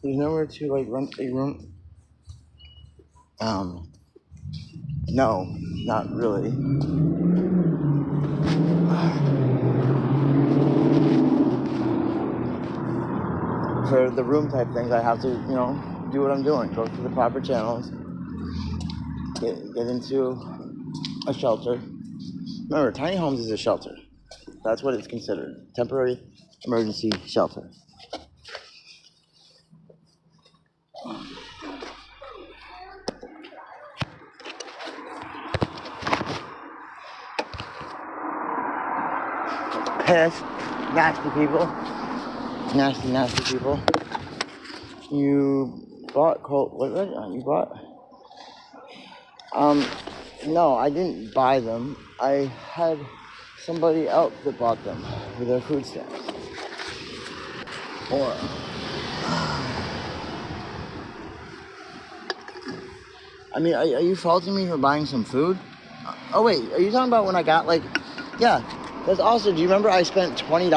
There's nowhere to rent a room. No, not really. For the room type things, I have to, do what I'm doing. Go through the proper channels. Get into a shelter. Remember, tiny homes is a shelter. That's what it's considered. Temporary emergency shelter. pissed. Nasty people. Nasty people. You bought Colt. What you bought? No, I didn't buy them. I had somebody else that bought them with their food stamps. Or I mean, are you faulting me for buying some food? Oh wait, are you talking about when I got yeah, that's also, do you remember I spent $20?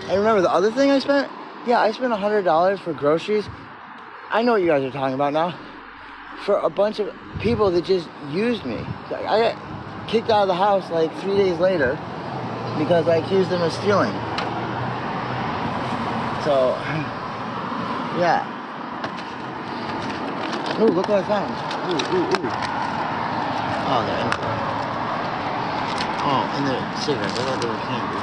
I remember the other thing I spent? Yeah, I spent $100 for groceries. I know what you guys are talking about now. For a bunch of people that just used me. I got kicked out of the house 3 days later because I accused them of stealing. So, yeah. Ooh, look what I found. Ooh. Oh, they're empty. Oh, and they're cigarettes. I thought they were candy.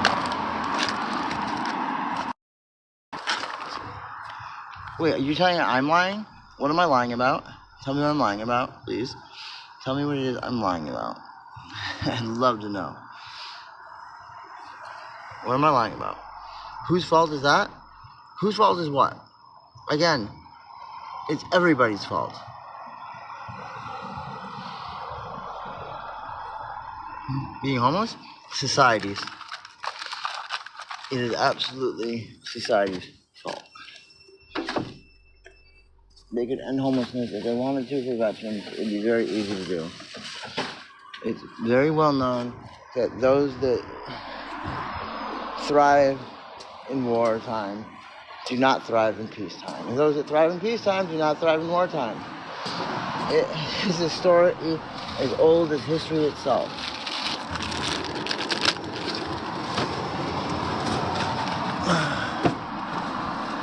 Wait, are you telling me I'm lying? What am I lying about? Tell me what I'm lying about, please. Tell me what it is I'm lying about. I'd love to know. What am I lying about? Whose fault is that? Whose fault is what? Again, it's everybody's fault. Being homeless? Society's. It is absolutely society's fault. They could end homelessness if they wanted to for veterans. It would be very easy to do. It's very well known that those that thrive in wartime do not thrive in peacetime. And those that thrive in peacetime do not thrive in wartime. It is a story as old as history itself.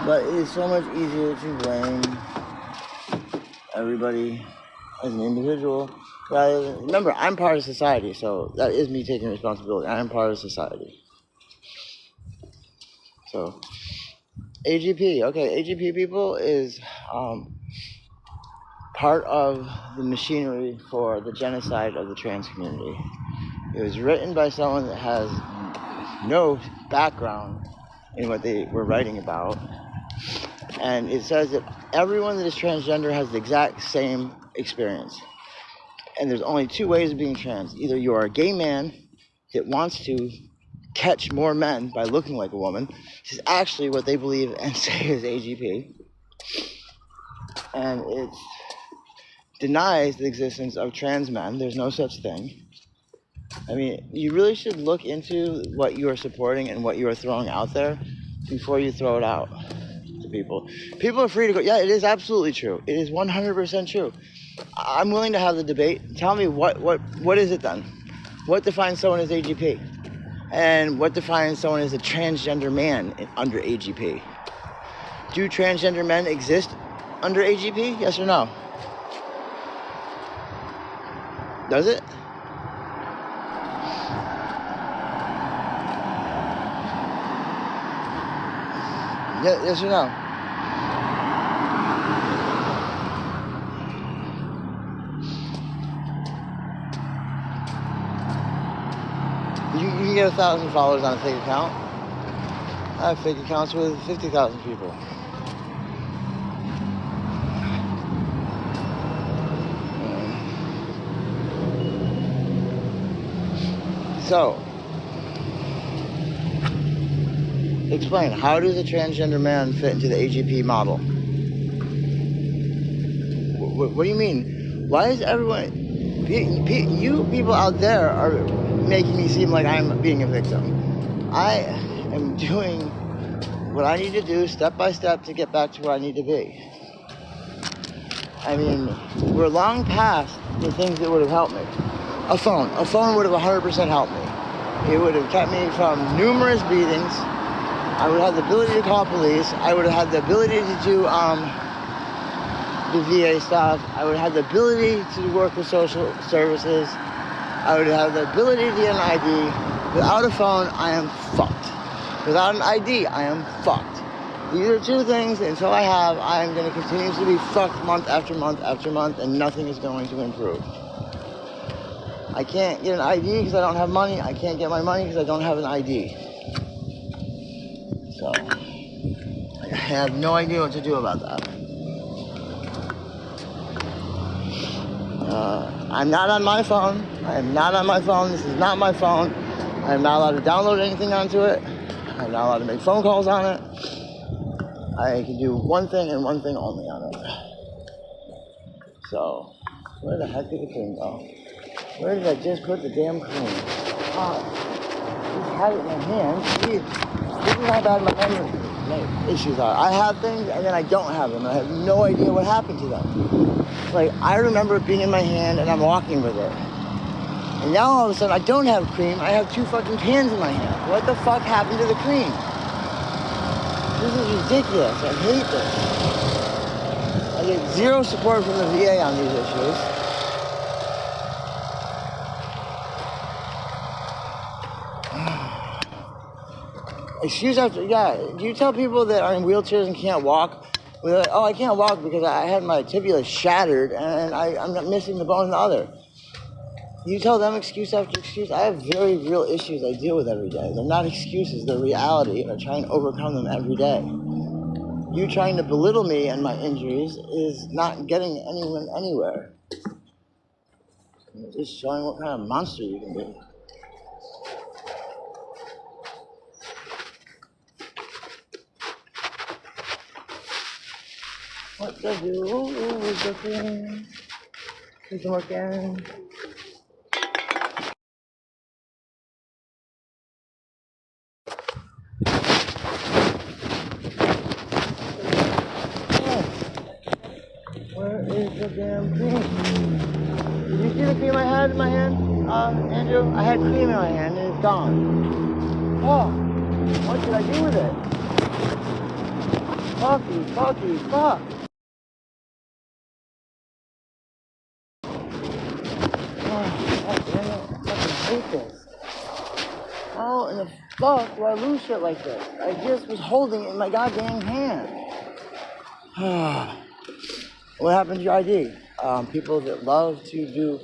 But it is so much easier to blame everybody as an individual rather than, remember, I'm part of society, so that is me taking responsibility. I am part of society. So, AGP, okay, AGP people is part of the machinery for the genocide of the trans community. It was written by someone that has no background in what they were writing about. And it says that everyone that is transgender has the exact same experience. And there's only two ways of being trans. Either you are a gay man that wants to catch more men by looking like a woman, which is actually what they believe and say is AGP. And it denies the existence of trans men. There's no such thing. I mean, you really should look into what you are supporting and what you are throwing out there before you throw it out to people. People are free to go, yeah, it is absolutely true. It is 100% true. I'm willing to have the debate. Tell me what is it then? What defines someone as AGP? And what defines someone as a transgender man under AGP? Do transgender men exist under AGP? Yes or no? Does it? Yes or no? You can get 1,000 followers on a fake account. I have fake accounts with 50,000 people. So, explain, how does a transgender man fit into the AGP model? What do you mean? Why is everyone... You people out there are making me seem like I'm being a victim. I am doing what I need to do step by step to get back to where I need to be. I mean, we're long past the things that would have helped me. A phone would have 100% helped me. It would have kept me from numerous beatings. I would have the ability to call police. I would have had the ability to do the VA stuff. I would have the ability to work with social services. I would have the ability to get an ID. Without a phone, I am fucked. Without an ID, I am fucked. These are two things that until I have, I am going to continuously be fucked month after month after month, and nothing is going to improve. I can't get an ID because I don't have money. I can't get my money because I don't have an ID. So, I have no idea what to do about that. I'm not on my phone. I am not on my phone. This is not my phone. I am not allowed to download anything onto it. I'm not allowed to make phone calls on it. I can do one thing and one thing only on it. So, where the heck did the cream go? Where did I just put the damn cream? Oh, I just had it in my hand. Jeez. This is how bad my memory issues are. I have things and then I don't have them. I have no idea what happened to them. Like, I remember it being in my hand and I'm walking with it. And now all of a sudden I don't have cream. I have 2 fucking cans in my hand. What the fuck happened to the cream? This is ridiculous. I hate this. I get zero support from the VA on these issues. Excuse after, yeah, do you tell people that are in wheelchairs and can't walk? They're like, oh, I can't walk because I had my tibia shattered and I'm not missing the bone in the other. You tell them excuse after excuse. I have very real issues I deal with every day. They're not excuses, they're reality, and I try and overcome them every day. You trying to belittle me and my injuries is not getting anyone anywhere. It's just showing what kind of monster you can be. What to do with the thing? Keep working. Where is the damn cream? Did you see the cream I had in my hand, Andrew? I had cream in my hand and it's gone. Oh, what did I do with it? Fuck. Oh, damn it. I fucking hate this. How in the fuck do I lose shit like this? I just was holding it in my goddamn hand. What happened to your ID? People that love to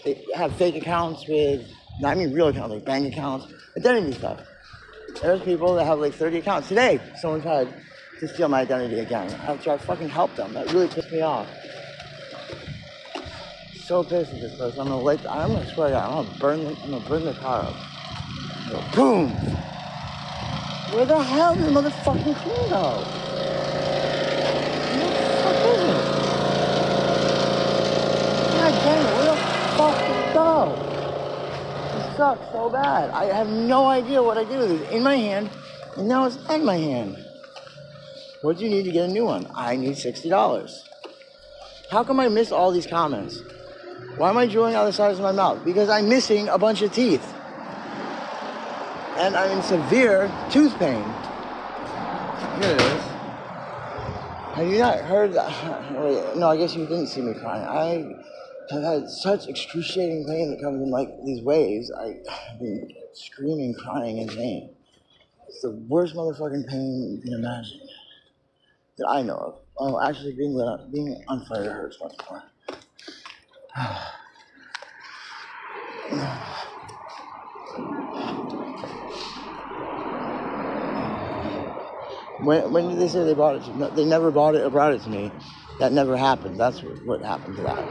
they have fake accounts with, I mean real accounts, like bank accounts, identity stuff. There's people that have like 30 accounts. Today, someone tried to steal my identity again after I fucking helped them. That really pissed me off. So pissed at this person. I'm gonna swear to God, I'm gonna burn the car up. Go, boom! Where the hell did the motherfucking cream go? What the fuck is it? God damn it, where the fuck did it go? It sucks so bad. I have no idea what I did with it. In my hand, and now it's not in my hand. What do you need to get a new one? I need $60. How come I miss all these comments? Why am I drooling out the sides of my mouth? Because I'm missing a bunch of teeth. And I'm in severe tooth pain. Here it is. Have you not heard that? Wait, no, I guess you didn't see me crying. I have had such excruciating pain that comes in like these waves. I've been screaming, crying in pain. It's the worst motherfucking pain you can imagine that I know of. Oh, actually being on fire hurts much more. When did they say they bought it to me? No, they never bought it or brought it to me. That never happened. That's what happened to that.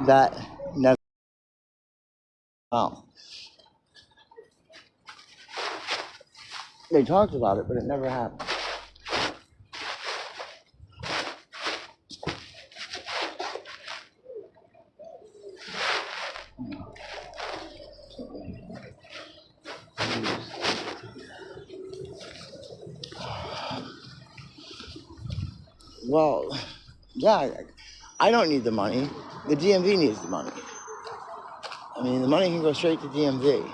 That never. Oh. They talked about it, but it never happened. Well, yeah, I don't need the money. The DMV needs the money. I mean, the money can go straight to DMV.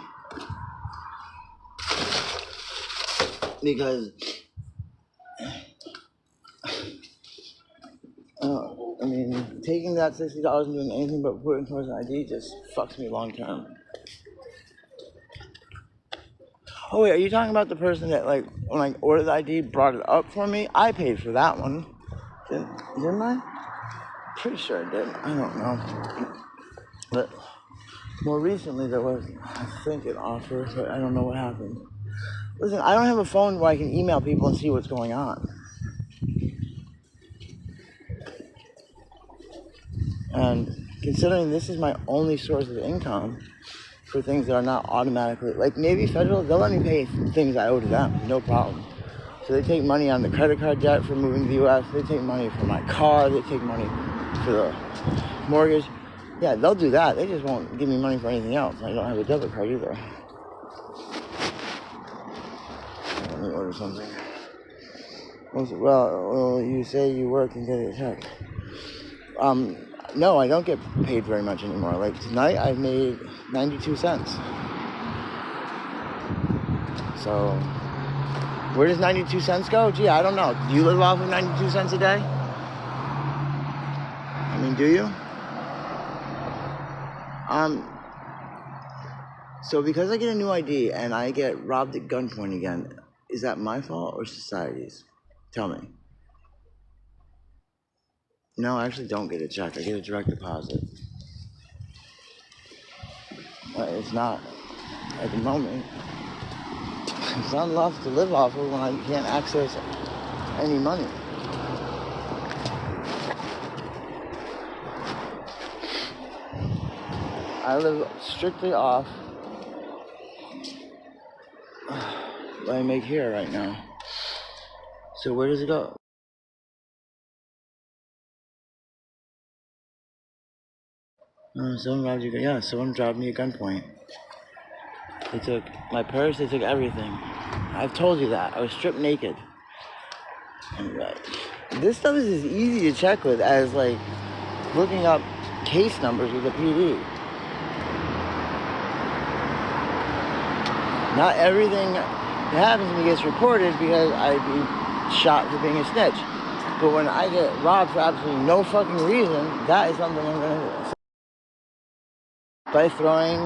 Because, I mean, taking that $60 and doing anything but putting towards an ID just fucks me long term. Oh wait, are you talking about the person that, like, when I ordered the ID, brought it up for me? I paid for that one. Didn't I? Pretty sure I did. I don't know. But More recently, there was, I think, an offer, but I don't know what happened. Listen, I don't have a phone where I can email people and see what's going on. And considering this is my only source of income for things that are not automatically, like Navy Federal, they'll let me pay things I owe to them, no problem. So they take money on the credit card debt for moving to the U.S. They take money for my car. They take money for the mortgage. Yeah, they'll do that. They just won't give me money for anything else. I don't have a debit card either. Let me order something. Well, you say you work and get a check. No, I don't get paid very much anymore. Like tonight, I've made 92 cents. So, where does 92 cents go? Gee, I don't know. Do you live off of 92 cents a day? I mean, do you? So because I get a new ID and I get robbed at gunpoint again, is that my fault or society's? Tell me. No, I actually don't get a check. I get a direct deposit. It's not, at the moment, it's not enough to live off of when I can't access any money. I live strictly off what I make here right now. So where does it go? Someone robbed you. Yeah, someone robbed me at gunpoint. They took my purse. They took everything. I've told you that. I was stripped naked. This stuff is as easy to check with as like looking up case numbers with the PD. Not everything that happens to me gets reported because I'd be shot for being a snitch. But when I get robbed for absolutely no fucking reason, that is something I'm gonna do. By throwing,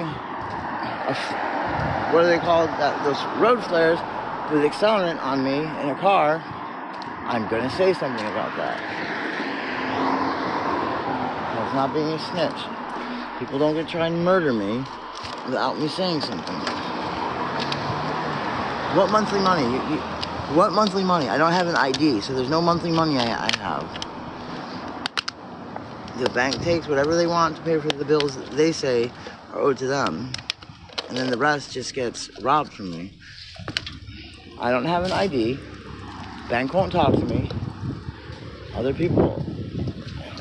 what are they called? Those road flares with accelerant on me in a car, I'm gonna say something about that. That's not being a snitch. People don't get to try and murder me without me saying something. What monthly money? What monthly money? I don't have an ID, so there's no monthly money I have. The bank takes whatever they want to pay for the bills that they say are owed to them, and then the rest just gets robbed from me. I don't have an ID. Bank won't talk to me. Other people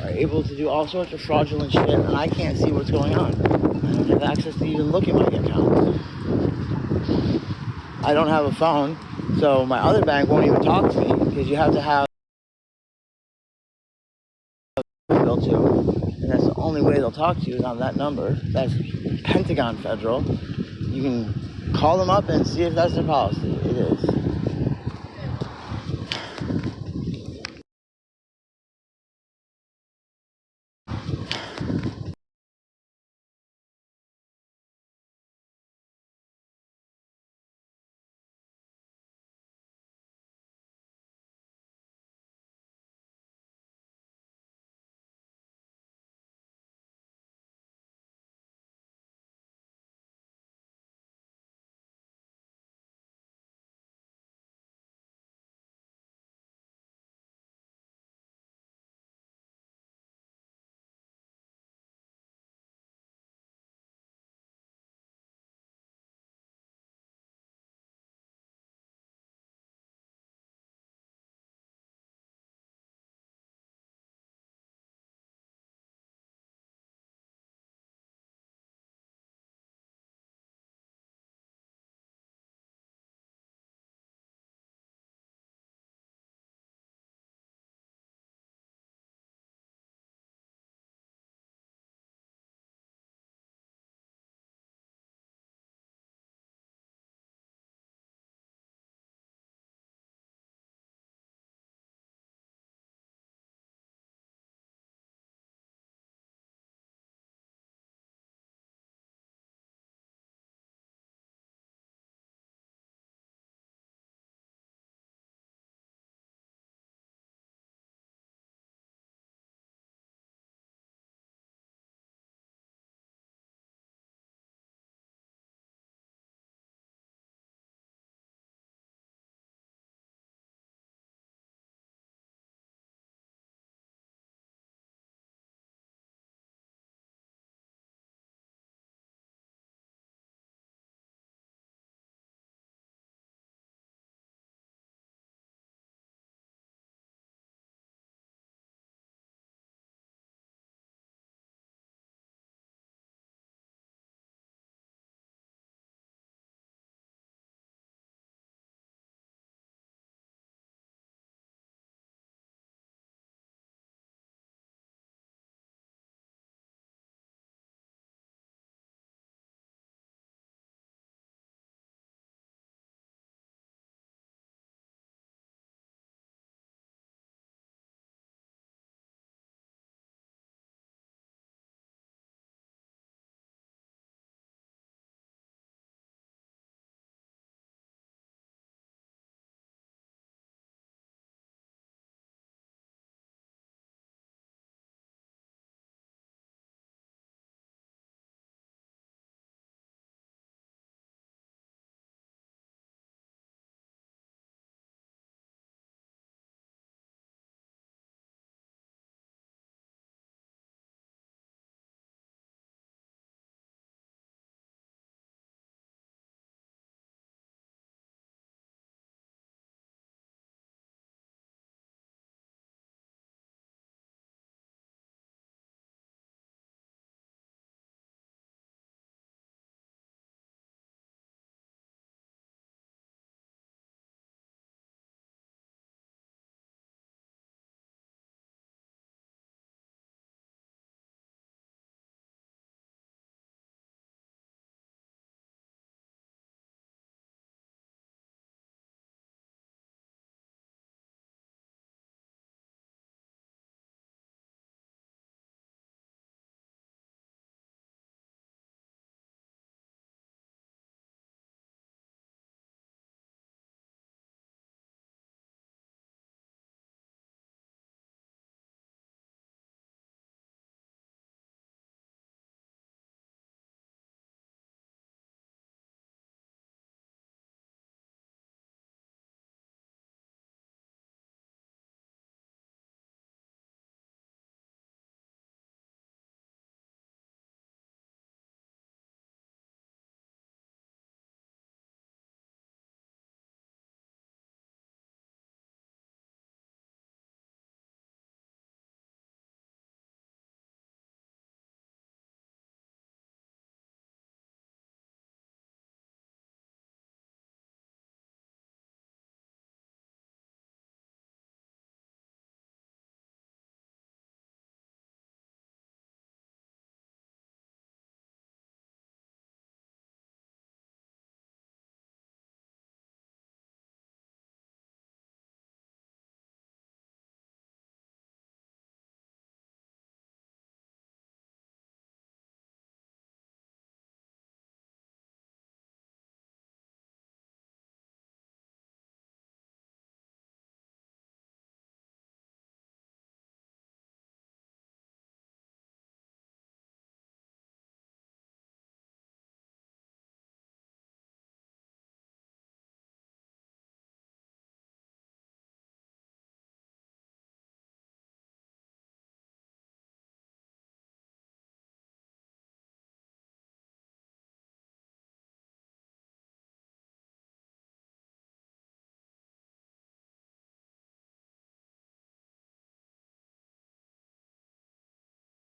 are able to do all sorts of fraudulent shit, and I can't see what's going on. I don't have access to even look at my accounts. I don't have a phone, so my other bank won't even talk to me because you have to have a bill too, and that's the only way they'll talk to you is on that number. That's Pentagon Federal. You can call them up and see if that's their policy. It is.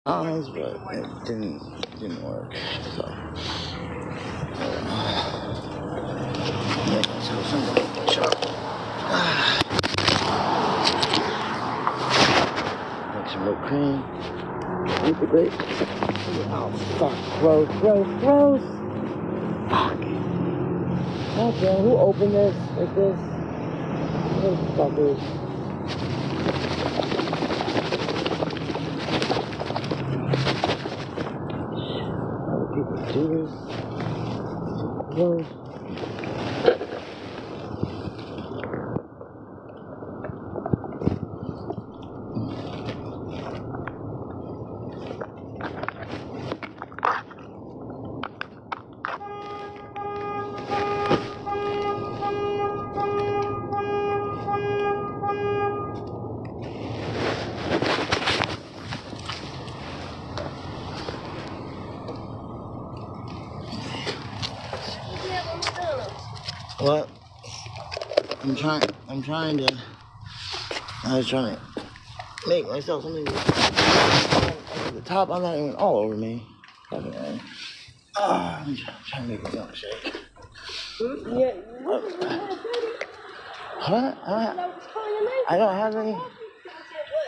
eyes, but it didn't work. So yeah, so somebody shot. Make some whipped cream. Eat the grapes. Oh fuck! Gross! Fuck! Okay, who opened this like this? Motherfuckers. Other people do this. Gross. What? I was trying to make myself something. The top, I'm not even all over me. I'm trying to make a milkshake. Yeah. What? I don't have any.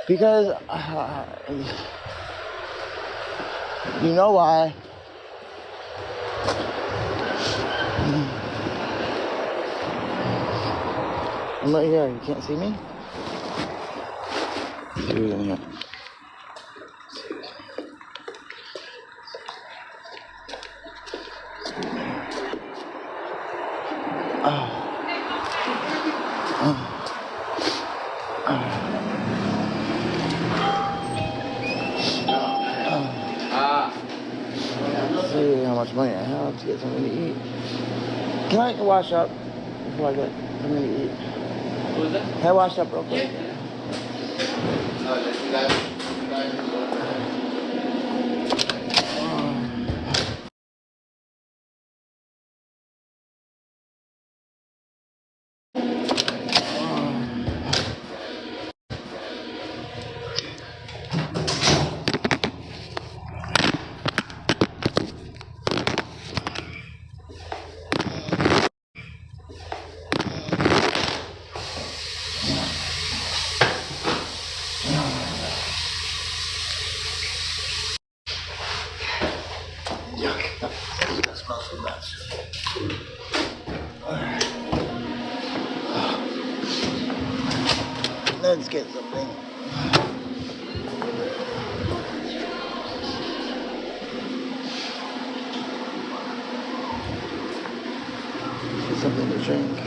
Because, you know why? I'm right here. You can't see me? See who's in here. Let's see how much money I have to get something to eat. Can I wash up before I get something to eat? What was that? Can I wash up real quick? That smells so bad. Let's get something. Get something to drink.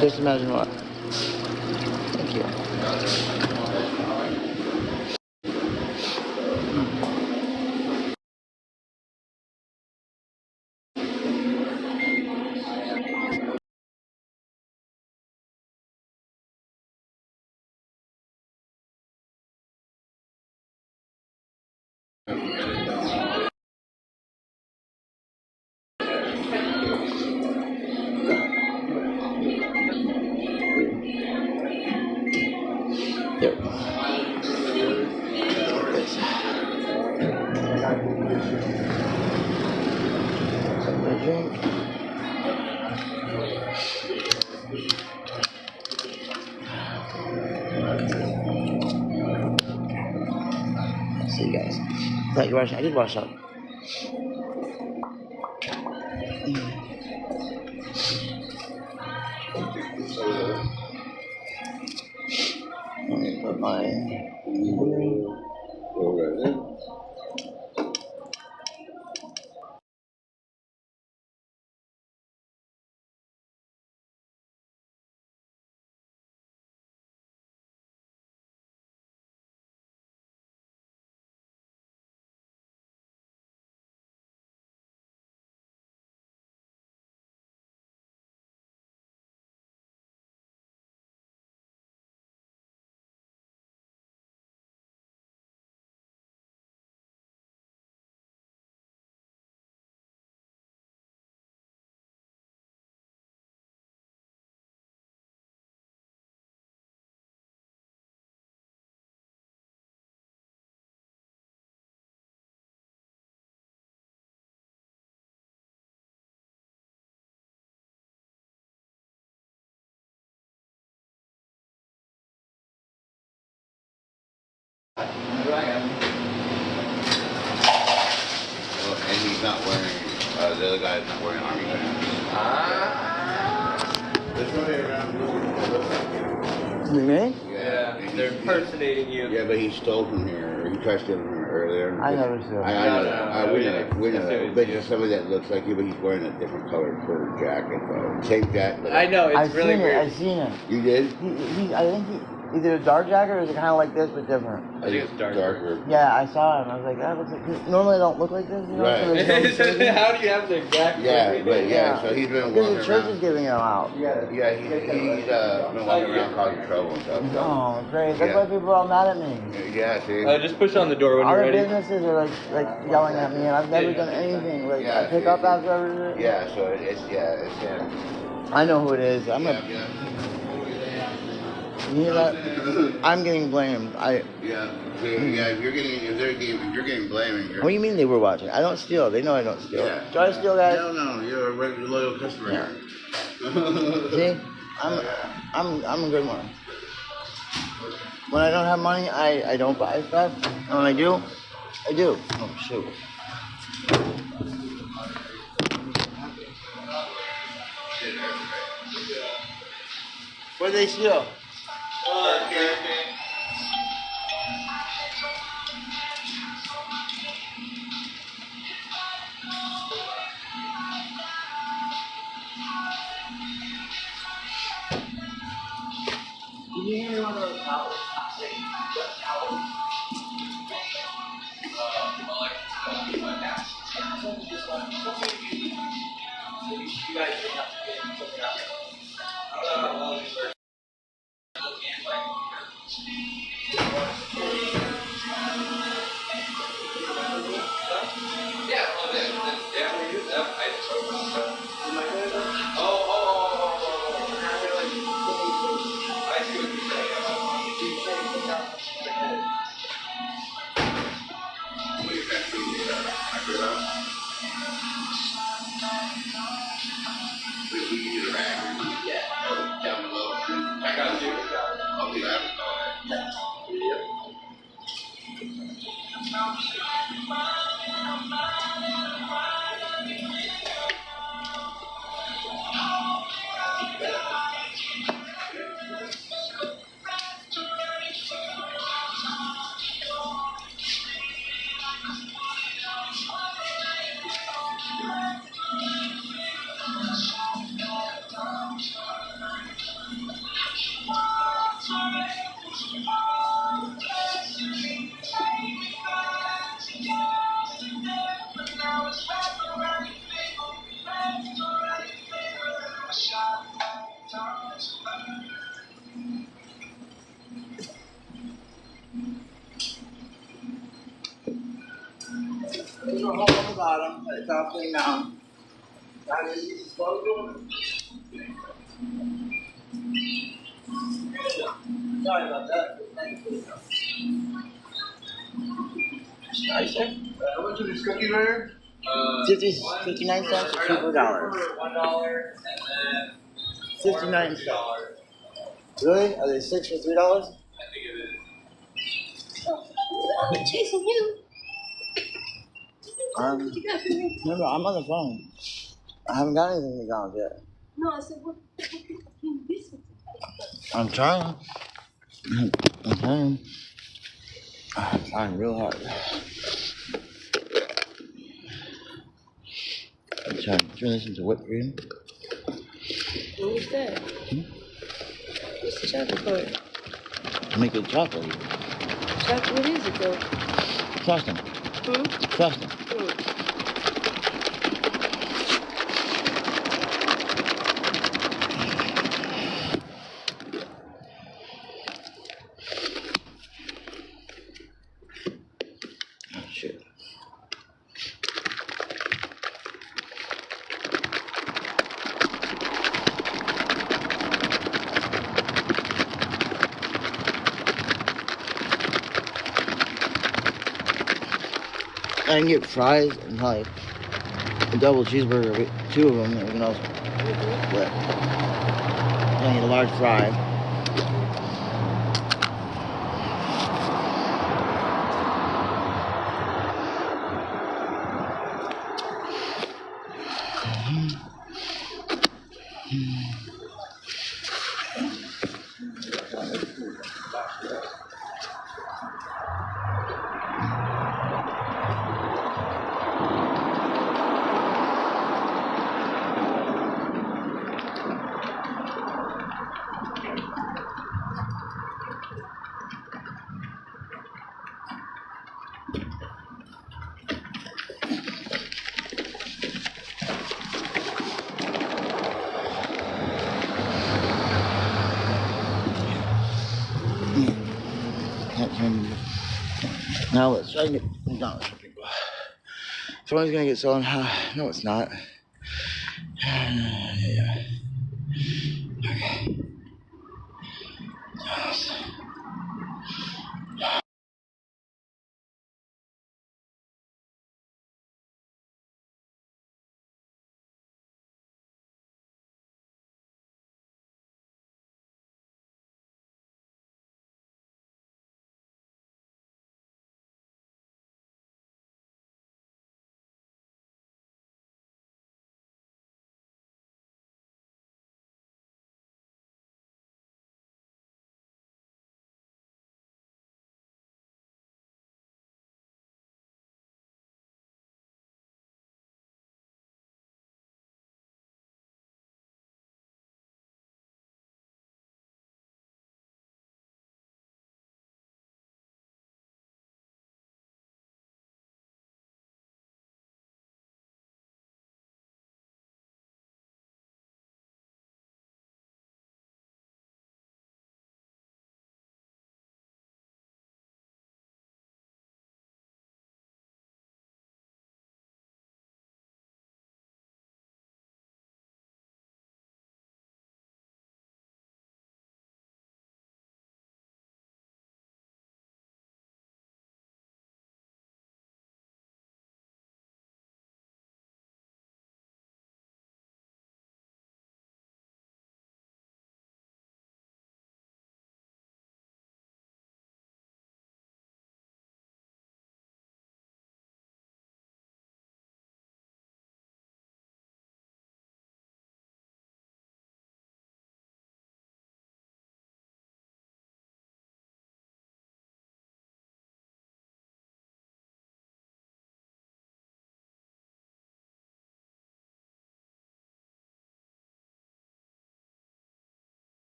Just imagine what. Thank you. Here. Something to drink. See you guys. Thought you washing. I did wash up. Let me put my. Well, and he's not wearing, the other guy's not wearing army pants. Let's go here around. You mean? Yeah, They're impersonating you. Yeah, but he stole from here. Or he tried stealing from here earlier. I never stole. I know No, that. no, We yeah. know that. We know Yes, that. it But is you. just somebody that looks like you, but he's wearing a different colored fur jacket, though. Same jacket. I know, it's I've really seen weird. it. I've seen it. You did? I think he either a dark jacket or is it kind of like this but different. I think it's darker. Yeah, I saw him. I was like, that looks like. Normally I don't look like this, you know. Right. So there's no shading. How do you have the exact Yeah, but yeah, so he's been Because walking the church is around. giving him out. Yeah, he's been walking around causing trouble and stuff. Oh, great. That's Yeah. why people are all mad at me. Yeah, see? Just push on the door when you're Other ready. businesses are like yelling at me, and I've never done anything. Like Yeah, I pick up after everything. Yeah, so it's I know who it is. You hear that? I'm getting blamed. Yeah, if you're getting blamed. What do you mean they were watching? I don't steal. They know I don't steal. Yeah. Do I steal, guys? No, you're a regular loyal customer. Yeah. See, I'm a good one. When I don't have money, I don't buy stuff. And when I do, I do. Oh shoot. Where'd they steal? Did you hear one of those towels? There's a hole on the bottom, but it's all clean now. Sorry about that. Nicer. How much is this cookie right here? 59 cents or $2 $1. $1 and then 59 cents. Really? Are they 6 for $3? I think it is. I'm chasing you. What you got for me? Remember, I'm on the phone. I haven't got anything to McDonald's yet. No, I said, what can you do? I'm trying. I'm trying. I'm trying real hard. I'm trying to turn this into whipped cream. What was that? What's the chocolate part? Make it chocolate. Chocolate, what is it though? Frosting. Frosting. Oh shit. I can get fries and probably a double cheeseburger with 2 of them, and we can also split. I need a large fry. Now what? So I can get McDonald's for people. Someone's gonna get stolen. No, it's not. Yeah. Okay.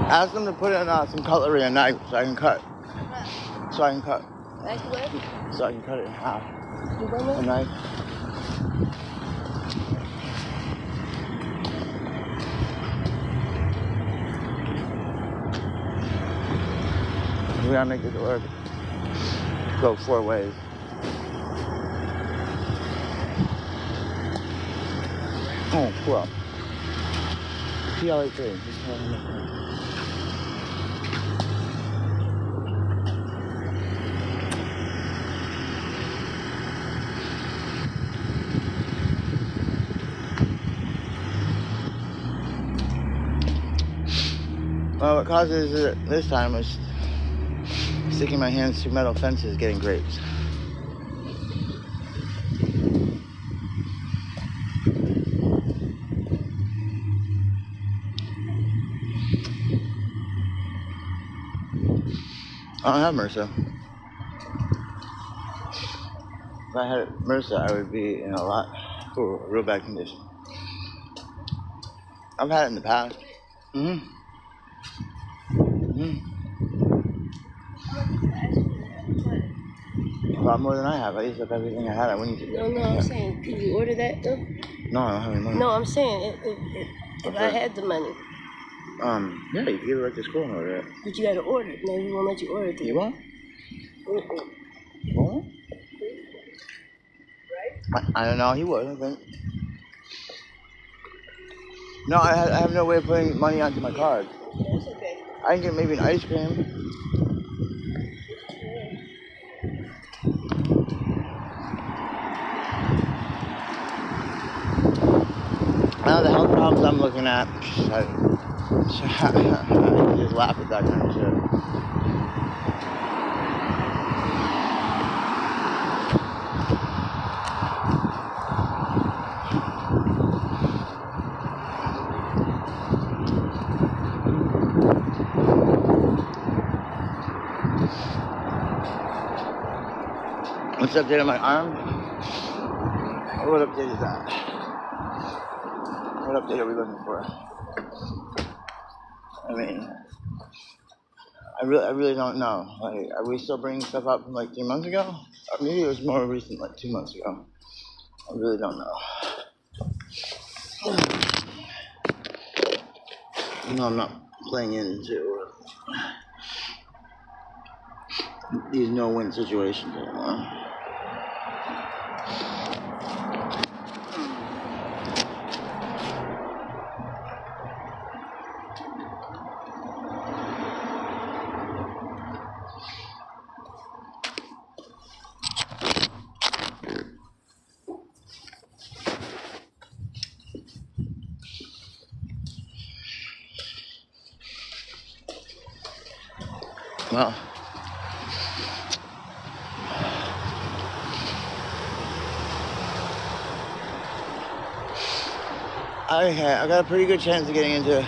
Ask them to put in some cutlery and knife so I can cut. So I can cut. So I can cut it in half. A knife. We gotta make this work. Go 4 ways. Oh, cool. PLA3. Well, what causes it this time was sticking my hands through metal fences getting grapes. I don't have MRSA. If I had MRSA, I would be in a real bad condition. I've had it in the past. A lot more than I have. I used up everything I had. I wouldn't. No, I'm saying, can you order that though? No, I don't have any money. No, I'm saying if I had the money. Yeah, you can give it right to school and order it. But you gotta order it. No, he won't let you order it. You want? You want? I don't know. He would, I think. No, I have no way of putting money onto my card. That's okay. I can get maybe an ice cream. problems I'm looking at. I just laugh at that kind of shit. What's update on my arm? What update is that? What update are we looking for? I mean, I really don't know. Like, are we still bringing stuff up from like 3 months ago? Or maybe it was more recent, like 2 months ago. I really don't know. No, I'm not playing into these no-win situations anymore. Well, I got a pretty good chance of getting into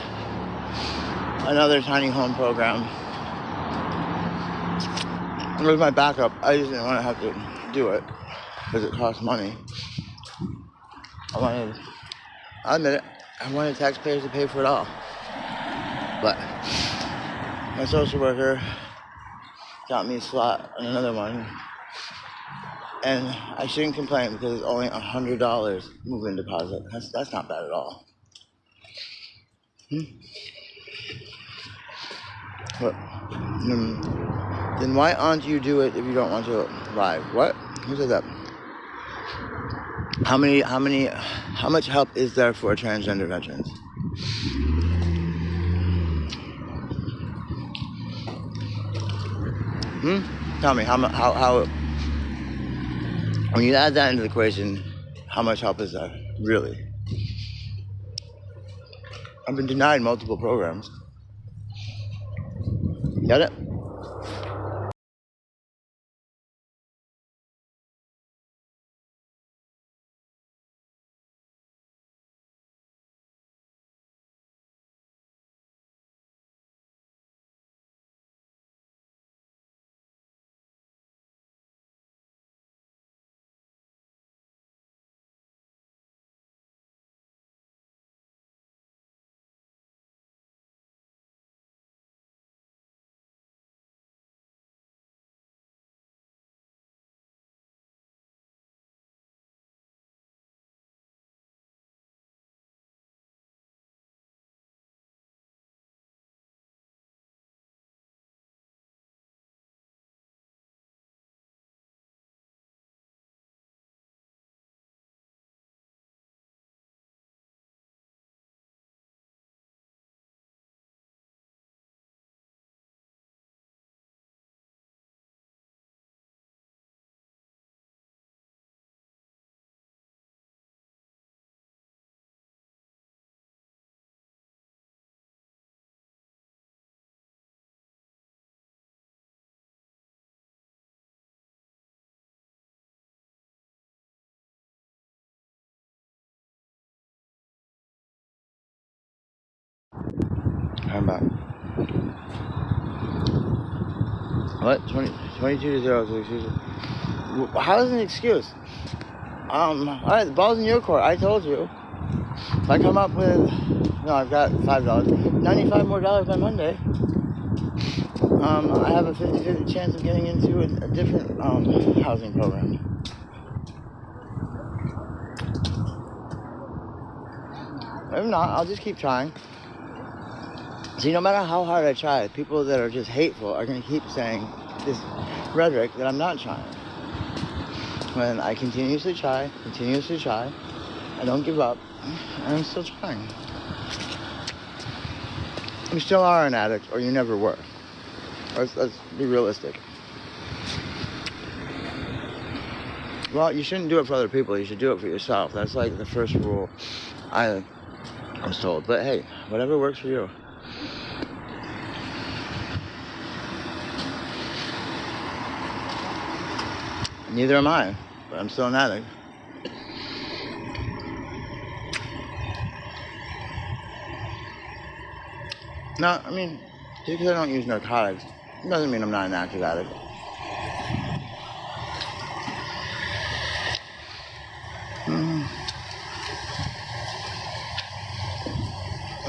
another tiny home program. It was my backup. I just didn't want to have to do it because it costs money. I'll admit it, I wanted taxpayers to pay for it all. But my social worker got me a slot on another one. And I shouldn't complain because it's only $100 move-in deposit. That's not bad at all. But, then why aren't you do it if you don't want to live? What? Who said that? How much help is there for transgender veterans? Tell me, how when you add that into the equation, how much help is there, really? I've been denied multiple programs. Get it? I'm back. What? 22 to 0 is an excuse. How is it an excuse? Alright, the ball's in your court. I told you. If I come up with, no, I've got $5, $95 more by Monday. I have a 50-50 chance of getting into a different housing program. If not, I'll just keep trying. See, no matter how hard I try, people that are just hateful are going to keep saying this rhetoric that I'm not trying. When I continuously try, I don't give up, and I'm still trying. You still are an addict, or you never were. Let's be realistic. Well, you shouldn't do it for other people. You should do it for yourself. That's like the first rule I I was told. But hey, whatever works for you. Neither am I, but I'm still an addict. No, I mean, just because I don't use narcotics doesn't mean I'm not an active addict.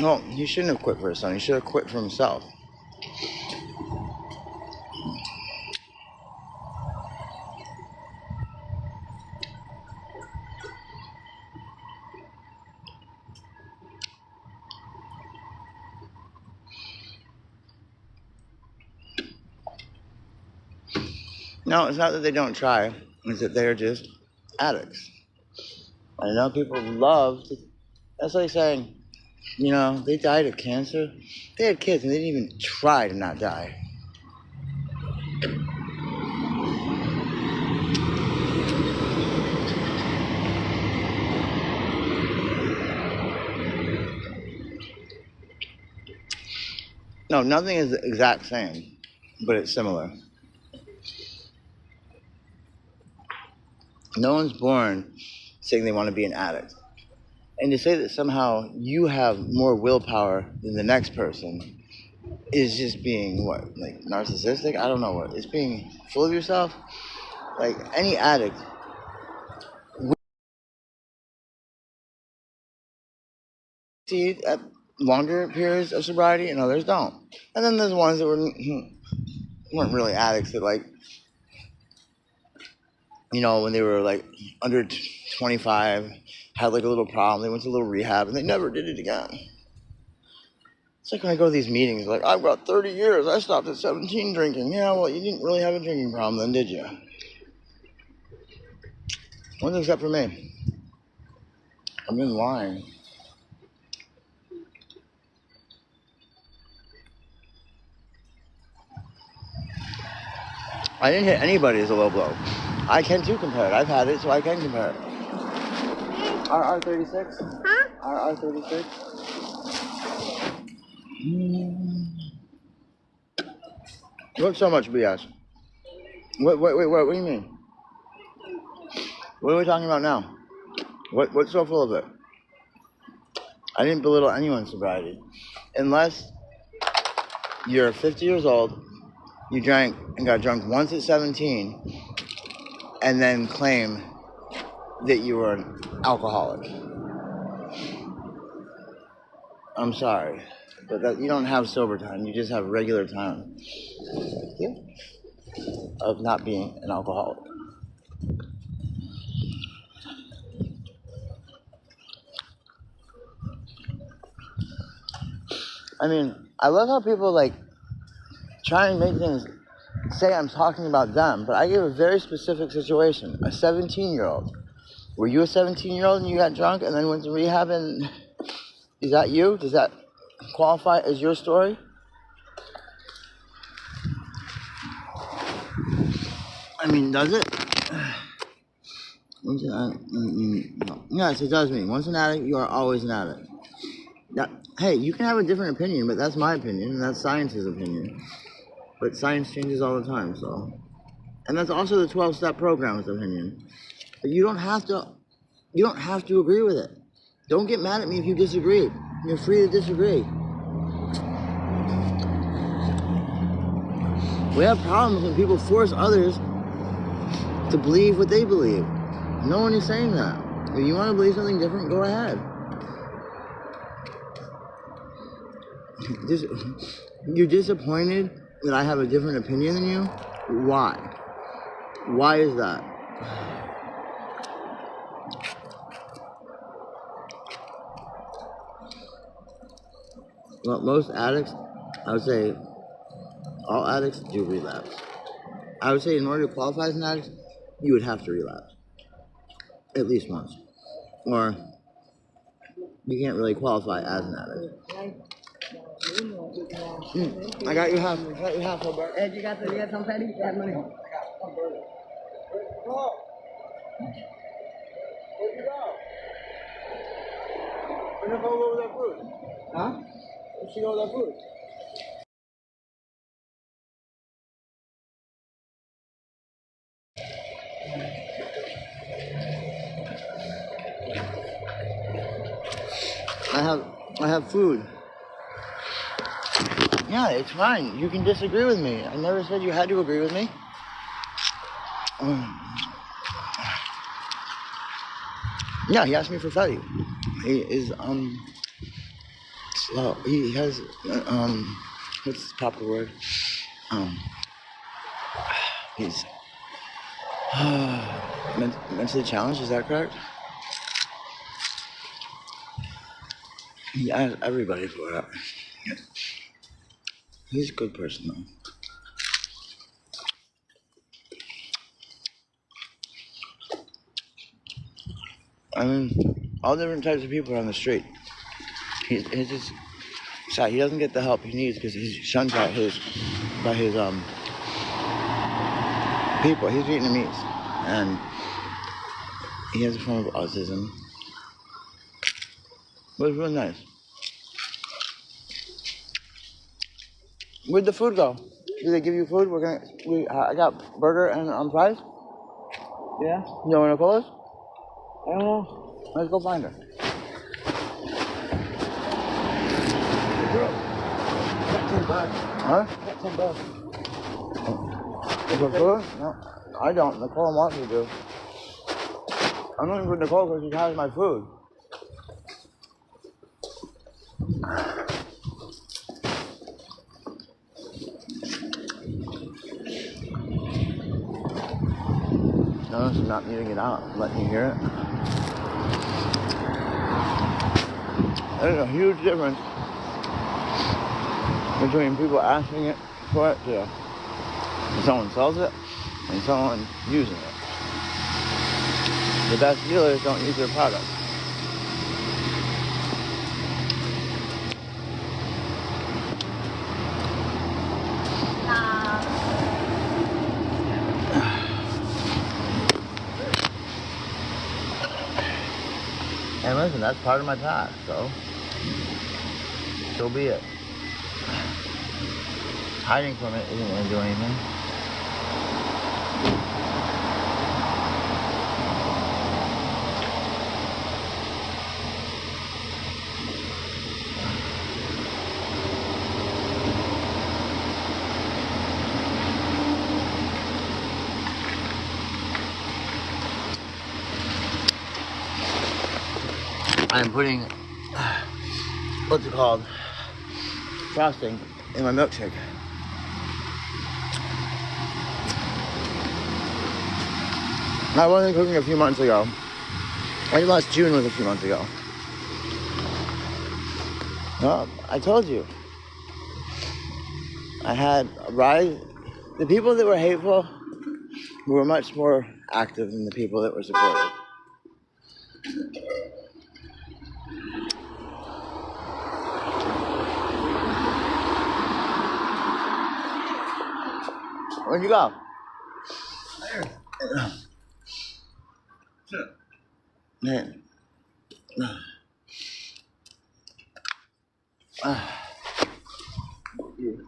No, he shouldn't have quit for his son. He should have quit for himself. No, it's not that they don't try. It's that they're just addicts. I know people love to, that's like saying, you know, they died of cancer. They had kids and they didn't even try to not die. No, nothing is the exact same, but it's similar. No one's born saying they want to be an addict. And to say that somehow you have more willpower than the next person is just being, what, like narcissistic? I don't know what. It's being full of yourself. Like any addict. See at longer periods of sobriety and others don't. And then there's ones that weren't really addicts that, like, you know, when they were like under 25, had like a little problem, they went to a little rehab and they never did it again. It's like when I go to these meetings, like, I've got 30 years, I stopped at 17 drinking. Yeah, well, you didn't really have a drinking problem then, did you? One except for me. I've been lying. I didn't hit anybody as a low blow. I can too compare it. I've had it, so I can compare it. RR36? Huh? RR36? What's so much BS? What do you mean? What are we talking about now? What's so full of it? I didn't belittle anyone's sobriety. Unless you're 50 years old, you drank and got drunk once at 17, and then claim that you were an alcoholic. I'm sorry, but that, you don't have sober time. You just have regular time of not being an alcoholic. I mean, I love how people like try and make things say I'm talking about them, but I gave a very specific situation. A 17-year-old. Were you a 17-year-old and you got drunk and then went to rehab, and is that you? Does that qualify as your story? I mean, does it? Yes, it does mean once an addict, you are always an addict. Hey, you can have a different opinion, but that's my opinion, and that's science's opinion. But science changes all the time, so. And that's also the 12-step program's opinion. But you don't have to agree with it. Don't get mad at me if you disagree. You're free to disagree. We have problems when people force others to believe what they believe. No one is saying that. If you want to believe something different, go ahead. You're disappointed that I have a different opinion than you? Why? Why is that? Well, most addicts, I would say all addicts do relapse. I would say in order to qualify as an addict, you would have to relapse. At least once. Or you can't really qualify as an addict. I got you half. I got you half, Robert. Hey, you got some fatty? You have money. Where'd you go? gonna go with that food? Huh? Where'd she go with that food? I have food. Yeah, it's fine. You can disagree with me. I never said you had to agree with me. Yeah, he asked me for value. He is slow. He has what's the proper word? He's mentally challenged. Is that correct? He asked everybody for it. He's a good person though. I mean, all different types of people are on the street. He's just sad. He doesn't get the help he needs because he's shunned by his people. He's Vietnamese, and he has a form of autism. But it's really nice. Where'd the food go? Did they give you food? I got burger and fries. Yeah? You know where Nicole is? I don't know. Let's go find her. Huh? $10. Is it food? No, I don't. Nicole wants me to. I'm looking for Nicole because she has my food. Notice I'm not muting it out. I'm letting you hear it. There's a huge difference between people asking it for it to someone sells it and someone using it. The best dealers don't use their product. And listen, that's part of my task, so be it. Hiding from it isn't going to do anything. I'm putting, what's it called, frosting in my milkshake. I wasn't cooking a few months ago. I think last June was a few months ago. No, I told you. I had a rise. The people that were hateful were much more active than the people that were supportive. Where'd you go? Man.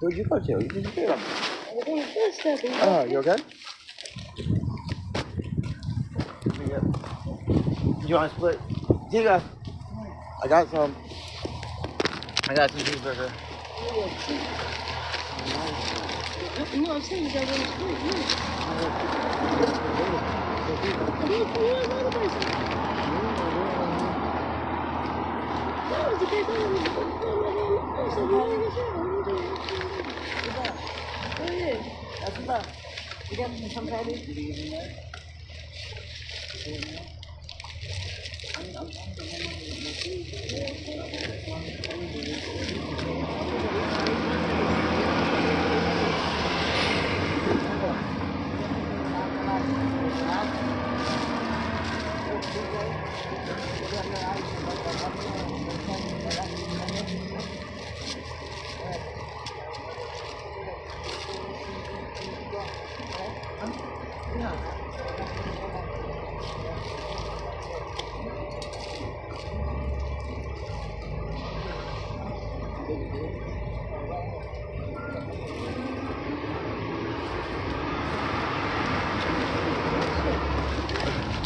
Where'd you go to? You disappeared on me. Oh, you okay? You want to split? Here you go. I got some cheeseburger. No, I'm saying that was You got some patties?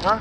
Huh?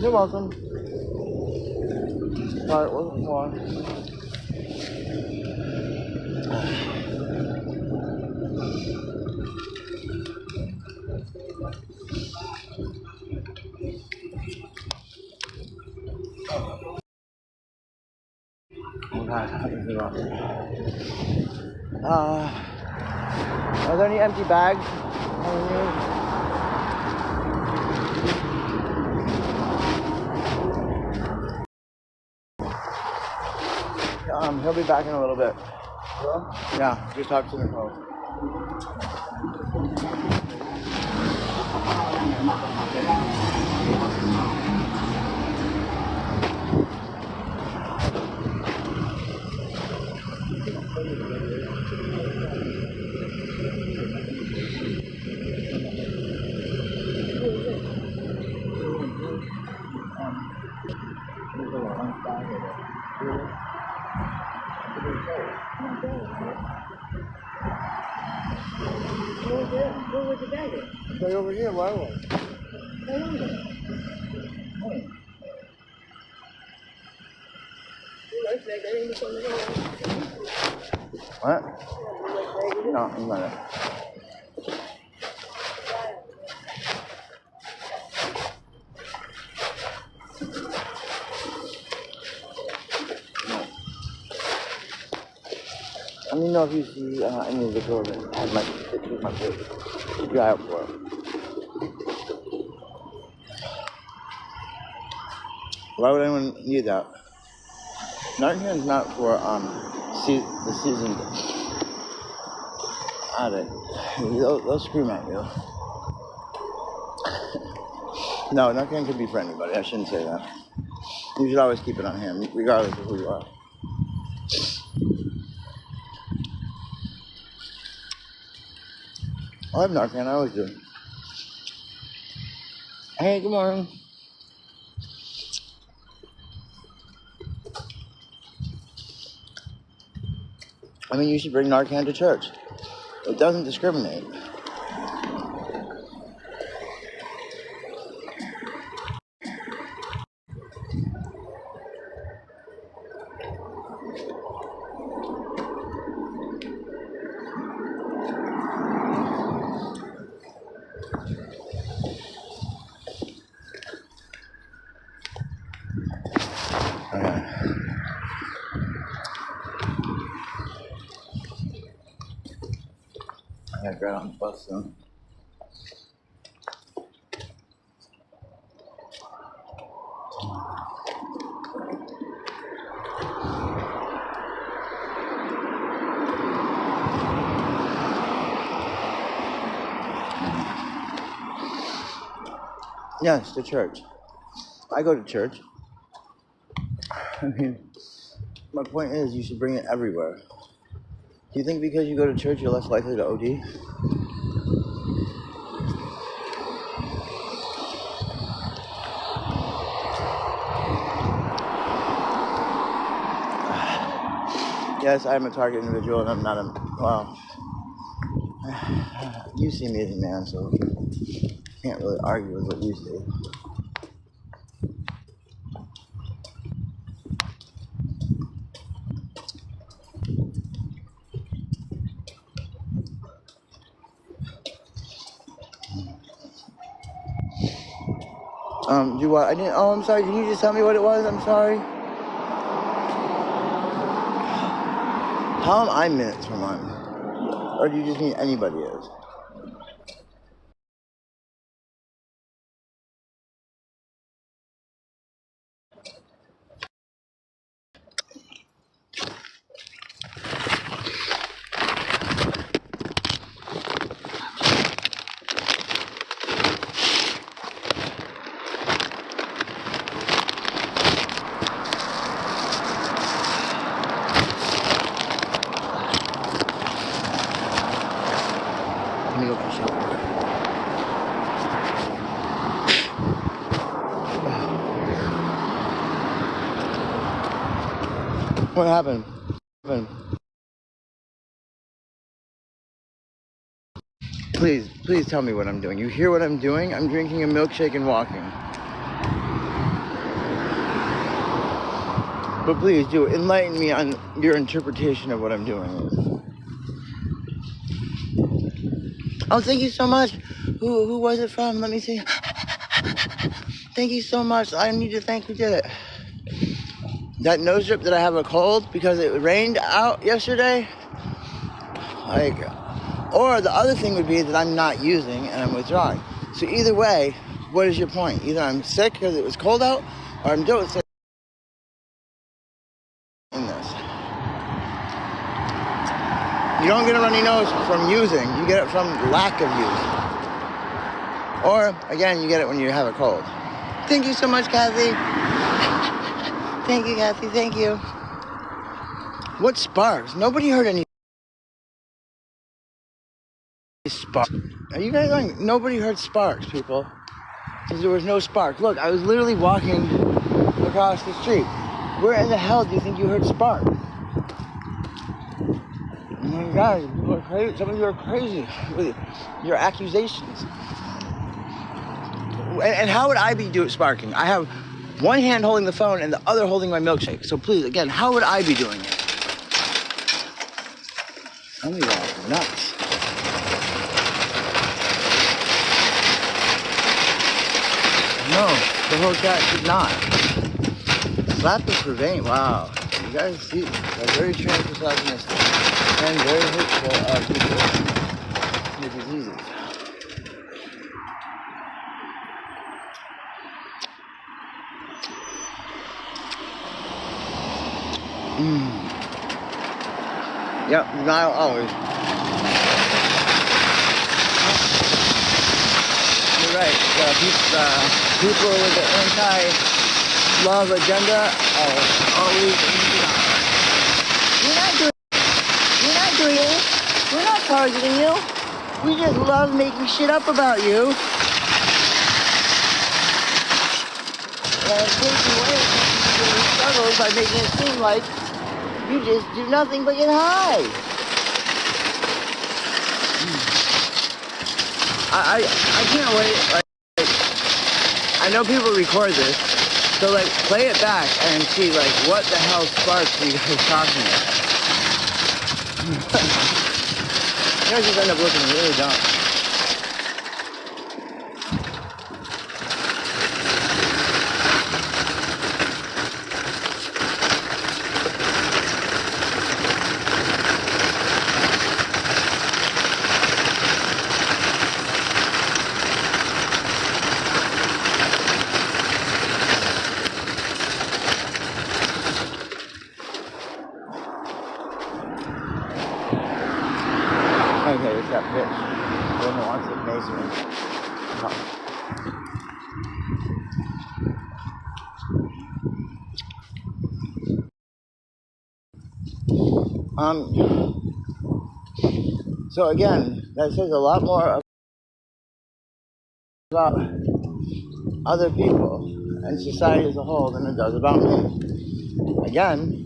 You're welcome. Alright, what's more? Are there any empty bags on you? He'll be back in a little bit. Yeah, just talk to Nicole. Where was the bag? Stay over here, why won't? What? No, I'm not. Let me know if you see any of the girls that had my picture of my face. Keep your eye out for it. Why would anyone need that? Narcan's not for the seasoned addict. They'll scream at you. No, Narcan could be for anybody. I shouldn't say that. You should always keep it on hand, regardless of who you are. I have Narcan, I always do. Hey, good morning. I mean, you should bring Narcan to church. It doesn't discriminate. I gotta get on the bus soon. Yes, the church. I go to church. I mean, my point is you should bring it everywhere. Do you think because you go to church you're less likely to OD? Yes, I'm a target individual and I'm not a, well, you see me as a man, so can't really argue with what you say. Do what? I didn't, oh, I'm sorry, can you just tell me what it was? I'm sorry. How am I minutes from one? Or do you just mean anybody is? Let me go for a shower. What happened? Please tell me what I'm doing. You hear what I'm doing? I'm drinking a milkshake and walking. But please do enlighten me on your interpretation of what I'm doing. Oh, thank you so much. Who was it from? Let me see. Thank you so much. I need to thank who did it. That nose drip that I have a cold because it rained out yesterday. Like, or the other thing would be that I'm not using and I'm withdrawing. So either way, what is your point? Either I'm sick because it was cold out, or I'm dosing in this. You don't get a runny nose from using, you get it from lack of use. Or, again, you get it when you have a cold. Thank you so much, Kathy. Thank you, Kathy, thank you. What sparks? Nobody heard any sparks. Are you guys like, nobody heard sparks, people? Because there was no spark. Look, I was literally walking across the street. Where in the hell do you think you heard sparks? Oh my God, people are crazy. Some of you are crazy with your accusations. And how would I be sparking? I have one hand holding the phone and the other holding my milkshake. So please, again, how would I be doing it? Some of you are nuts. No, the whole chat should not. Slap is preventing. Wow. You guys see, they're very transmisogynistic and very hateful of people with diseases. Yep, denial always. You're right. People with the anti-love agenda are always in denial. We're not doing it. We're not targeting you. We just love making shit up about you. And taking away your struggles by making it seem like you just do nothing but get high. I can't wait. Like, I know people record this, so like play it back and see like what the hell sparks are you guys talking about. You guys just end up looking really dumb. knows me. So again, that says a lot more about other people and society as a whole than it does about me. Again,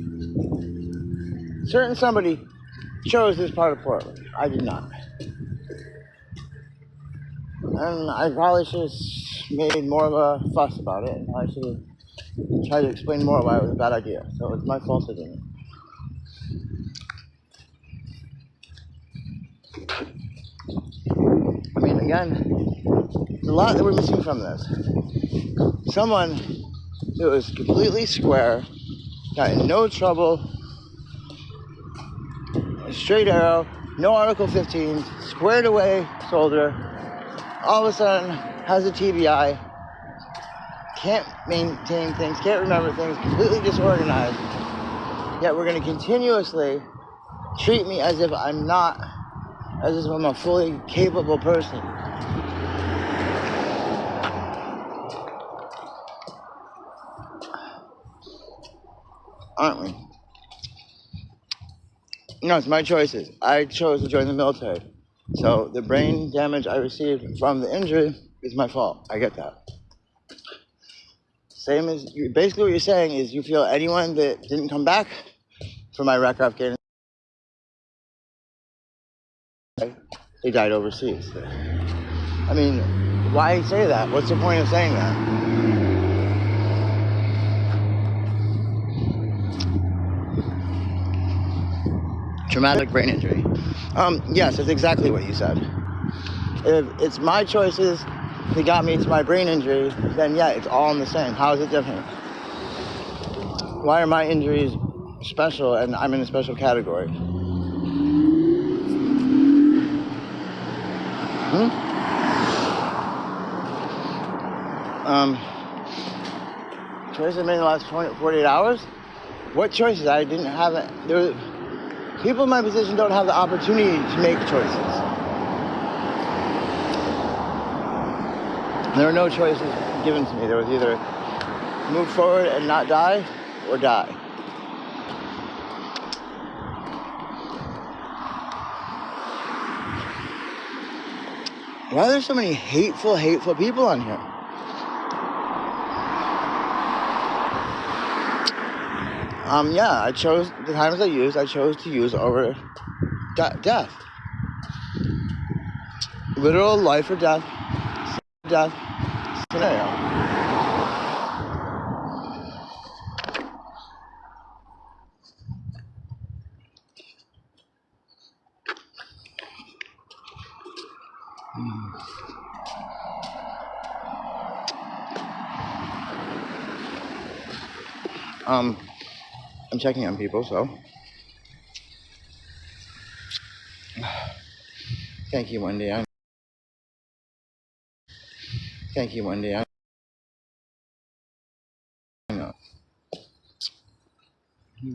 somebody chose this part of Portland. I did not. And I probably should have made more of a fuss about it, and I should have tried to explain more why it was a bad idea. So it's my fault I didn't. I mean, again, there's a lot that we're missing from this. Someone that was completely square, got in no trouble, a straight arrow, no Article 15, squared away soldier, all of a sudden has a TBI, can't maintain things, can't remember things, completely disorganized, yet we're going to continuously treat me as if I'm a fully capable person. Aren't we? No, it's my choices. I chose to join the military. So the brain damage I received from the injury is my fault. I get that. Same as, basically what you're saying is you feel anyone that didn't come back from Iraq or Afghanistan, they died overseas. I mean, why say that? What's the point of saying that? Traumatic brain injury. Yes, that's exactly what you said. If it's my choices that got me to my brain injury, then yeah, it's all in the same. How is it different? Why are my injuries special and I'm in a special category? Choices I made in the last 48 hours? What choices? I didn't have it. People in my position don't have the opportunity to make choices. There were no choices given to me. There was either move forward and not die, or die. Why are there so many hateful people on here? Yeah, I chose the times I chose to use over death. Literal life or death scenario. I'm checking on people, so thank you, Wendy. Thank you, Wendy. I know. Do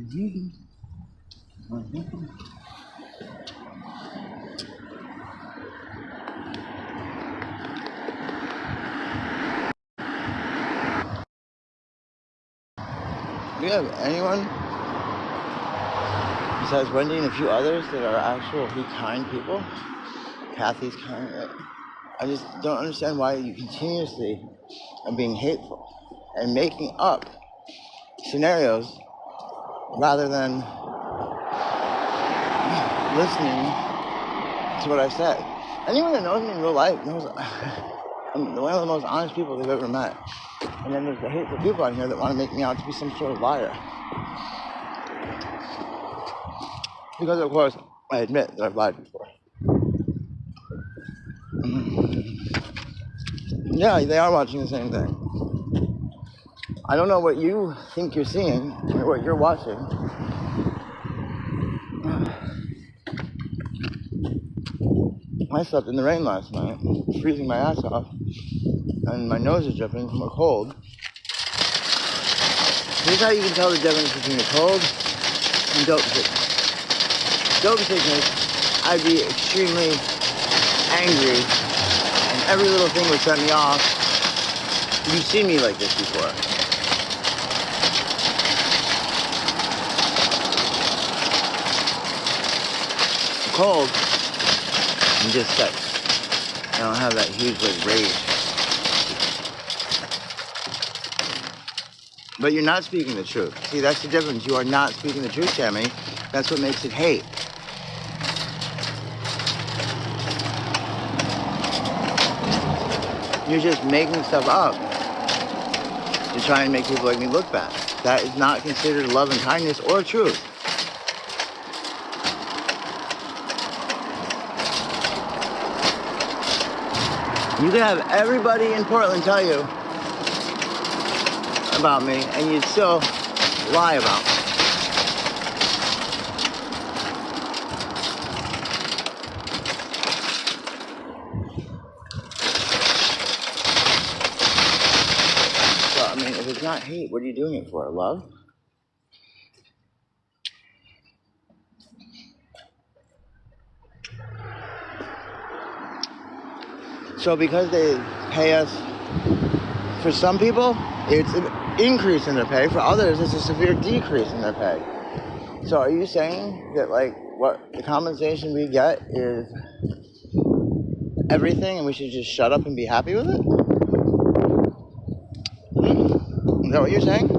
you have anyone besides Wendy and a few others that are actually kind people? Kathy's kind. I just don't understand why you continuously are being hateful and making up scenarios rather than listening to what I said. Anyone that knows me in real life knows I'm one of the most honest people they've ever met. And then there's the hateful people on here that want to make me out to be some sort of liar. Because, of course, I admit that I've lied before. Yeah, they are watching the same thing. I don't know what you think you're seeing or what you're watching. I slept in the rain last night, freezing my ass off, and my nose is dripping from a cold. Here's how you can tell the difference between a cold and dope sickness. Dope sickness, I'd be extremely angry every little thing would set me off. You've seen me like this before. I'm cold. I'm just sick. I don't have that huge like rage. But you're not speaking the truth. See, that's the difference. You are not speaking the truth, Tammy. That's what makes it hate. You're just making stuff up to try and make people like me look bad. That is not considered love and kindness or truth. You can have everybody in Portland tell you about me, and you'd still lie about me. So, I mean, if it's not hate, what are you doing it for? Love? So because they pay us, for some people, it's an increase in their pay. For others, it's a severe decrease in their pay. So are you saying that, like, what the compensation we get is everything and we should just shut up and be happy with it? Is that what you're saying?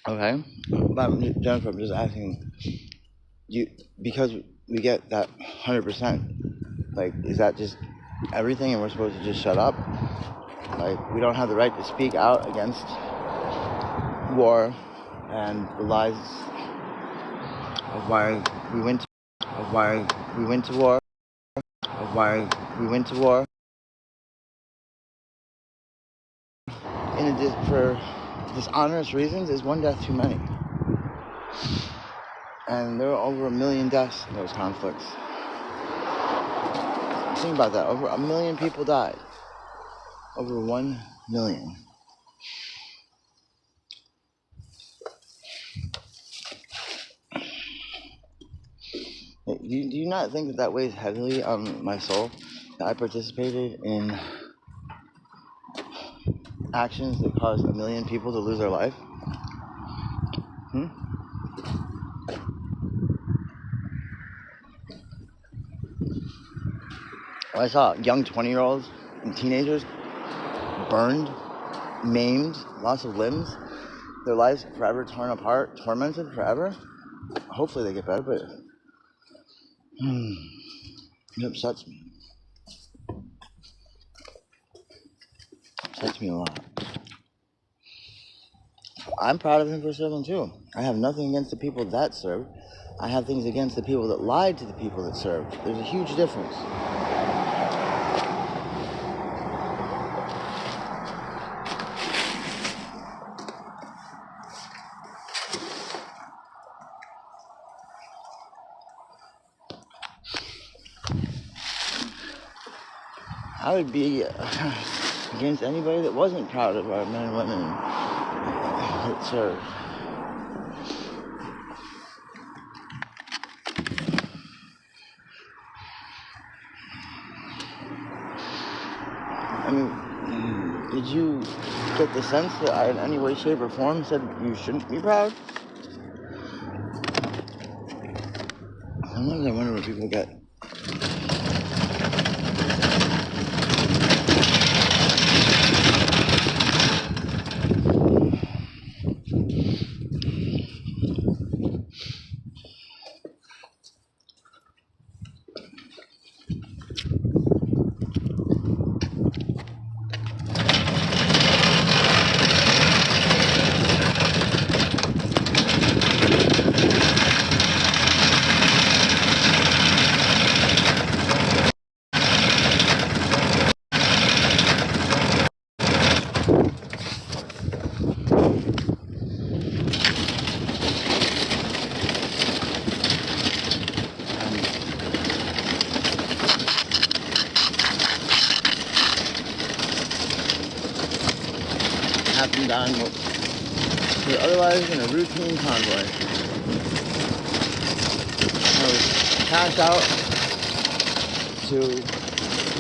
Okay, but Jennifer, I'm just asking you, because we get that 100%, like, is that just everything and we're supposed to just shut up? Like, we don't have the right to speak out against war and the lies of why we went to war, for dishonest reasons is one death too many. And there were over 1 million deaths in those conflicts. Think about that. Over 1 million people died. Over 1 million. Do you not think that weighs heavily on my soul? That I participated in actions that caused 1 million people to lose their life? I saw young 20-year-olds and teenagers burned, maimed, loss of limbs, their lives forever torn apart, tormented forever. Hopefully they get better, but it upsets me. Upsets me a lot. I'm proud of him for serving too. I have nothing against the people that served. I have things against the people that lied to the people that served. There's a huge difference. I would be against anybody that wasn't proud of our men and women that served. I mean, did you get the sense that I, in any way, shape, or form, said you shouldn't be proud? Sometimes I wonder what people get. on what was otherwise in a routine convoy. I was passed out to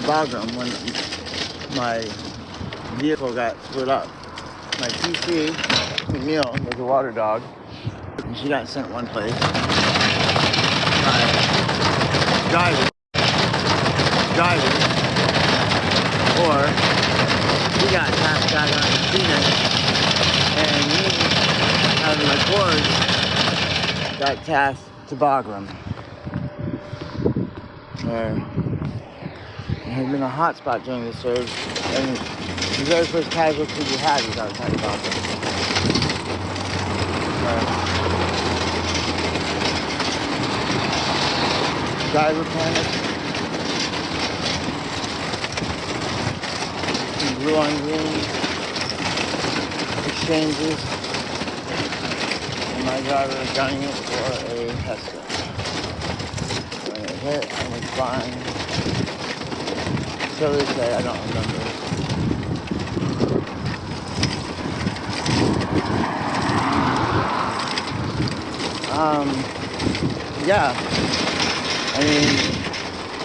Bagram when my vehicle got split up. My TC, McNeil, was a water dog, and she got sent one place. My driver, or he got passed back on the Phoenix, and me, having my cords, got tasked to Bagram. There had been a hot spot during the surge, and the very first casualty we had was outside of Bagram. Driver panic. Blue on green exchanges, and my driver was gunning it for a Hester. When it hit, I was fine. So they say, I don't remember. Yeah. I mean,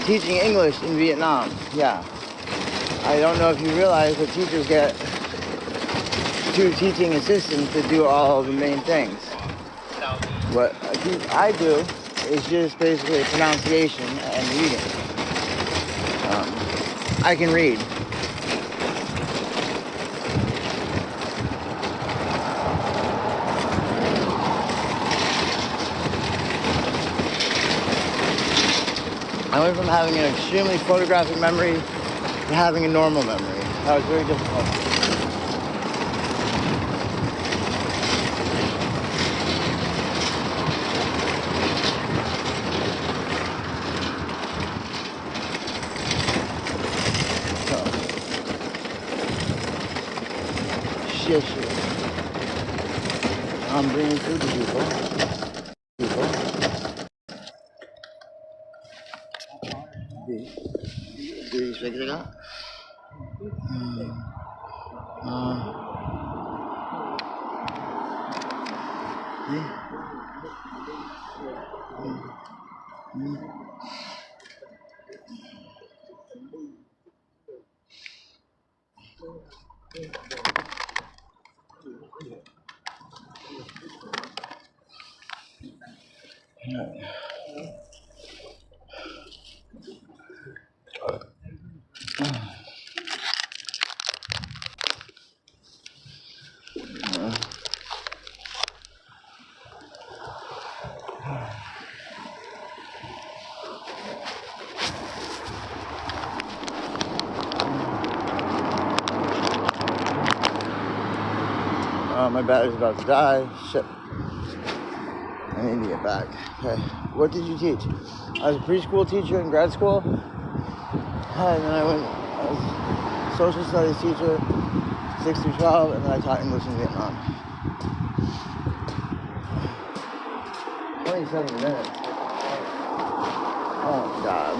teaching English in Vietnam, yeah. I don't know if you realize that teachers get 2 teaching assistants to do all the main things. What I do is just basically pronunciation and reading. I can read. I went from having an extremely photographic memory to having a normal memory. That was very difficult. So, shit. I'm bringing food to people. Do you speak it up? My battery's about to die. Shit. I need to get back. Okay. What did you teach? I was a preschool teacher in grad school. And then I was a social studies teacher, 6 through 12, and then I taught English in Vietnam. 27 minutes. Oh, God.